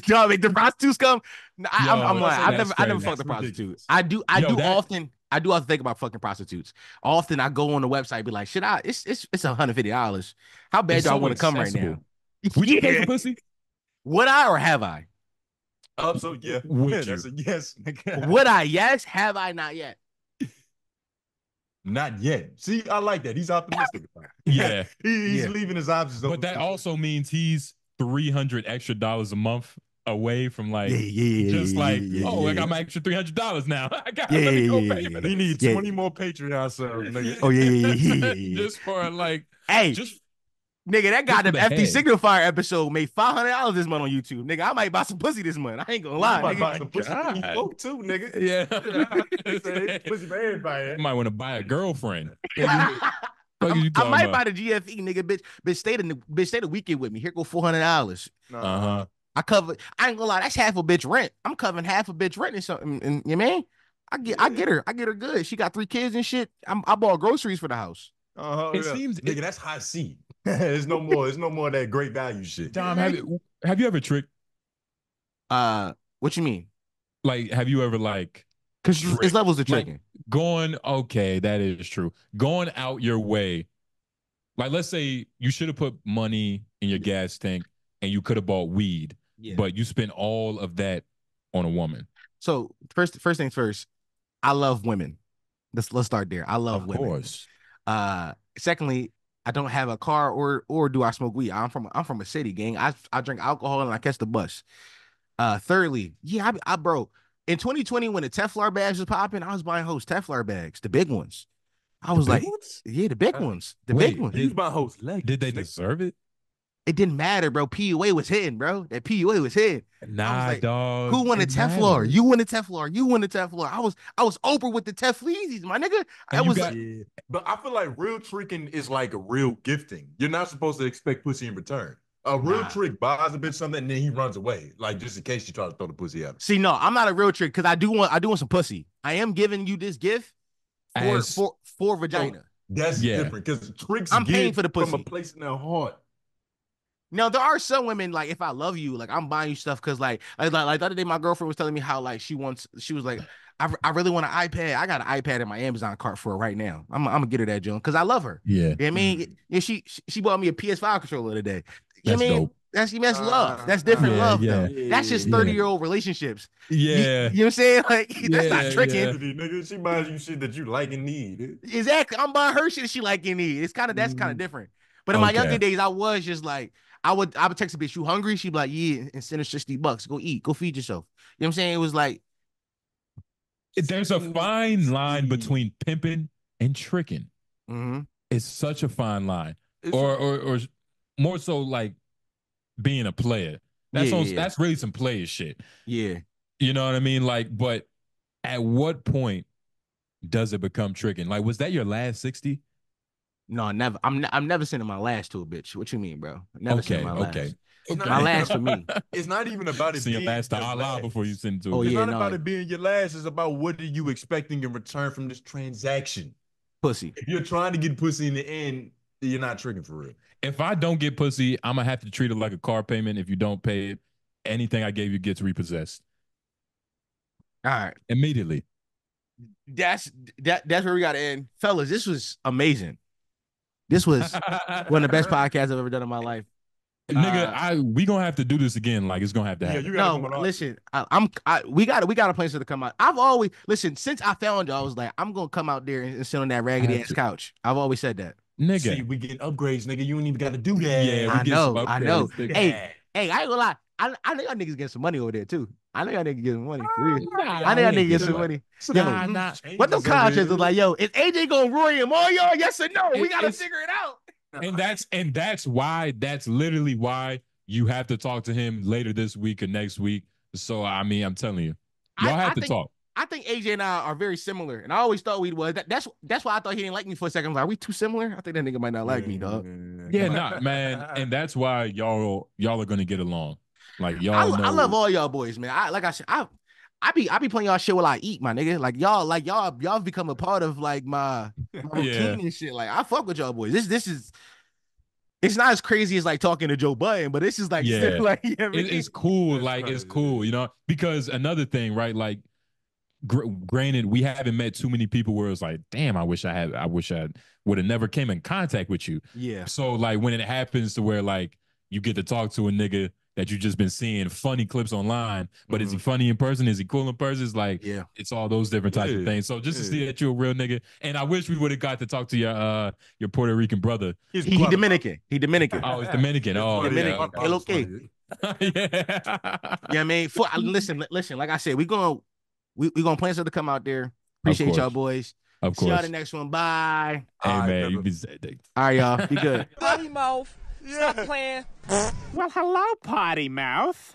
S6: y'all make the prostitutes come. Nah, I'm lying. I never fucked a prostitute. I do often think about fucking prostitutes. Often I go on the website, be like, it's $150. How bad do I want to come right now?
S4: Would you pay for pussy?
S6: Would I or have I?
S5: So yeah.
S4: That's
S5: a yes.
S6: Would I? Yes. Have I? Not yet.
S5: Not yet. See, I like that. He's optimistic about it.
S4: Yeah.
S5: He's leaving his options open.
S4: But that also means he's $300 extra a month away from like I got my extra $300 now. I got let me go pay for this.
S5: He needs 20 more Patreon subs, nigga.
S6: Oh yeah.
S4: Just for like
S6: nigga, that goddamn FD Signifier episode made $500 this month on YouTube. Nigga, I might buy some pussy this month. I ain't gonna lie.
S5: I might buy some pussy too, nigga.
S4: Yeah.
S5: Pussy for everybody.
S4: You might want to buy a girlfriend.
S6: I might buy the GFE, nigga. Bitch, stay the weekend with me. Here go $400. I ain't gonna lie, that's half a bitch rent. I'm covering half a bitch rent and something. And you mean? I get her good. She got 3 kids and shit. I bought groceries for the house.
S4: It seems
S5: nigga, that's high C. There's no more of that great value shit.
S4: Dom, have you ever tricked?
S6: What you mean?
S4: Like, have you ever like
S6: Because it's levels of tricking.
S4: like going? Okay, that is true. Going out your way. Like, let's say you should have put money in your gas tank and you could have bought weed, but you spent all of that on a woman.
S6: So first things first, I love women. Let's start there. I love women. Of
S4: course.
S6: Secondly, I don't have a car or do I smoke weed. I'm from a city, gang. I drink alcohol and I catch the bus. Thirdly, yeah, I bro, in 2020 when the Teflon bags was popping, I was buying host Teflon bags, the big ones. I was like, yeah, the big ones. The big ones.
S5: These my host legs.
S4: Did they deserve it?
S6: It didn't matter, bro. PUA was hitting, bro. That PUA was hitting.
S4: Nah, like, dog.
S6: Who won the Teflon? Matters. You won the Teflon. You won the Teflon. I was Oprah with the Tefleezies, my nigga.
S5: But I feel like real tricking is like a real gifting. You're not supposed to expect pussy in return. A real trick buys a bitch something and then he runs away, like just in case you try to throw the pussy at him.
S6: See, no, I'm not a real trick because I do want some pussy. I am giving you this gift for vagina.
S5: That's different because tricks
S6: I'm paying for the pussy
S5: from a place in their heart.
S6: Now there are some women like if I love you, like I'm buying you stuff because like the other day my girlfriend was telling me how like she was like I really want an iPad. I got an iPad in my Amazon cart for her right now. I'm gonna get her that joint because I love her.
S4: Yeah,
S6: you know what I mean, she bought me a PS5 controller today.
S4: That's dope.
S6: That's love. That's different love though. That's just 30-year-old relationships.
S4: Yeah.
S6: You know what I'm saying? Like that's not tricking.
S5: Nigga, she buys you shit that you like and need.
S6: Exactly. I'm buying her shit she like and need. It's kind of different. But in my younger days, I was just like I would text a bitch, you hungry? She'd be like, yeah, and send her $60. Go eat, go feed yourself. You know what I'm saying? It was like
S4: there's a fine line between pimping and tricking.
S6: Mm-hmm.
S4: It's such a fine line. Or more so like being a player. That's really some player shit.
S6: Yeah.
S4: You know what I mean? Like, but at what point does it become tricking? Like, was that your last 60?
S6: No, never. I'm never sending my last to a bitch. What you mean, bro? Never sending my last.
S4: Okay.
S6: My last for me.
S5: It's not even about it being
S4: your last to Allah before you send to.
S5: It's not about it being your last. It's about what are you expecting in return from this transaction.
S6: Pussy.
S5: If you're trying to get pussy in the end, you're not tricking for real.
S4: If I don't get pussy, I'm gonna have to treat it like a car payment. If you don't pay it, anything I gave you gets repossessed.
S6: All right.
S4: Immediately.
S6: That's where we gotta end. Fellas, this was amazing. This was one of the best podcasts I've ever done in my life.
S4: Nigga, we gonna have to do this again. Like it's gonna have to happen.
S6: Listen, we gotta plan to come out. I've always since I found you, I was like, I'm gonna come out there and sit on that raggedy ass couch. I've always said that.
S4: Nigga,
S5: see, we get upgrades, nigga. You ain't even gotta do that.
S4: Yeah,
S6: I know. Hey, I ain't gonna lie. I know y'all niggas get some money over there too. I know y'all niggas get some money for real. I know y'all niggas get some money. What them contracts was like, yo, is AJ gonna ruin him all y'all? Yes or no? We gotta figure it out.
S4: And that's why that's literally why you have to talk to him later this week or next week. So I mean, I'm telling you, y'all have to talk.
S6: I think AJ and I are very similar, and I always thought we was. That's why I thought he didn't like me for a second. I'm like, are we too similar? I think that nigga might not like me, dog.
S4: Yeah, nah, man, and that's why y'all are gonna get along. Like y'all,
S6: I love all y'all boys, man. I be playing y'all shit while I eat, my nigga. Like y'all become a part of like my routine and shit. Like I fuck with y'all boys. This is. It's not as crazy as like talking to Joe Budden, but it's just like, still, like you know what I mean?
S4: It's cool. Like it's cool, you know. Because another thing, right? Like. Granted, we haven't met too many people where it's like, damn, I wish I would have never came in contact with you.
S6: Yeah.
S4: So like when it happens to where like you get to talk to a nigga that you just been seeing funny clips online, but is he funny in person? Is he cool in person? It's like, it's all those different types of things. So just to see that you're a real nigga, and I wish we would have got to talk to your Puerto Rican brother.
S6: He Dominican. He Dominican.
S4: Oh, it's Dominican. Oh,
S6: Dominican.
S4: Yeah.
S6: Okay. Yeah, I mean, listen. Like I said, we gonna plan to come out there. Appreciate y'all boys.
S4: Of course.
S6: See y'all the next one. Bye.
S4: Hey man, you be
S6: all right, y'all. Be good.
S8: Potty mouth. Stop playing.
S2: Well, hello, potty mouth.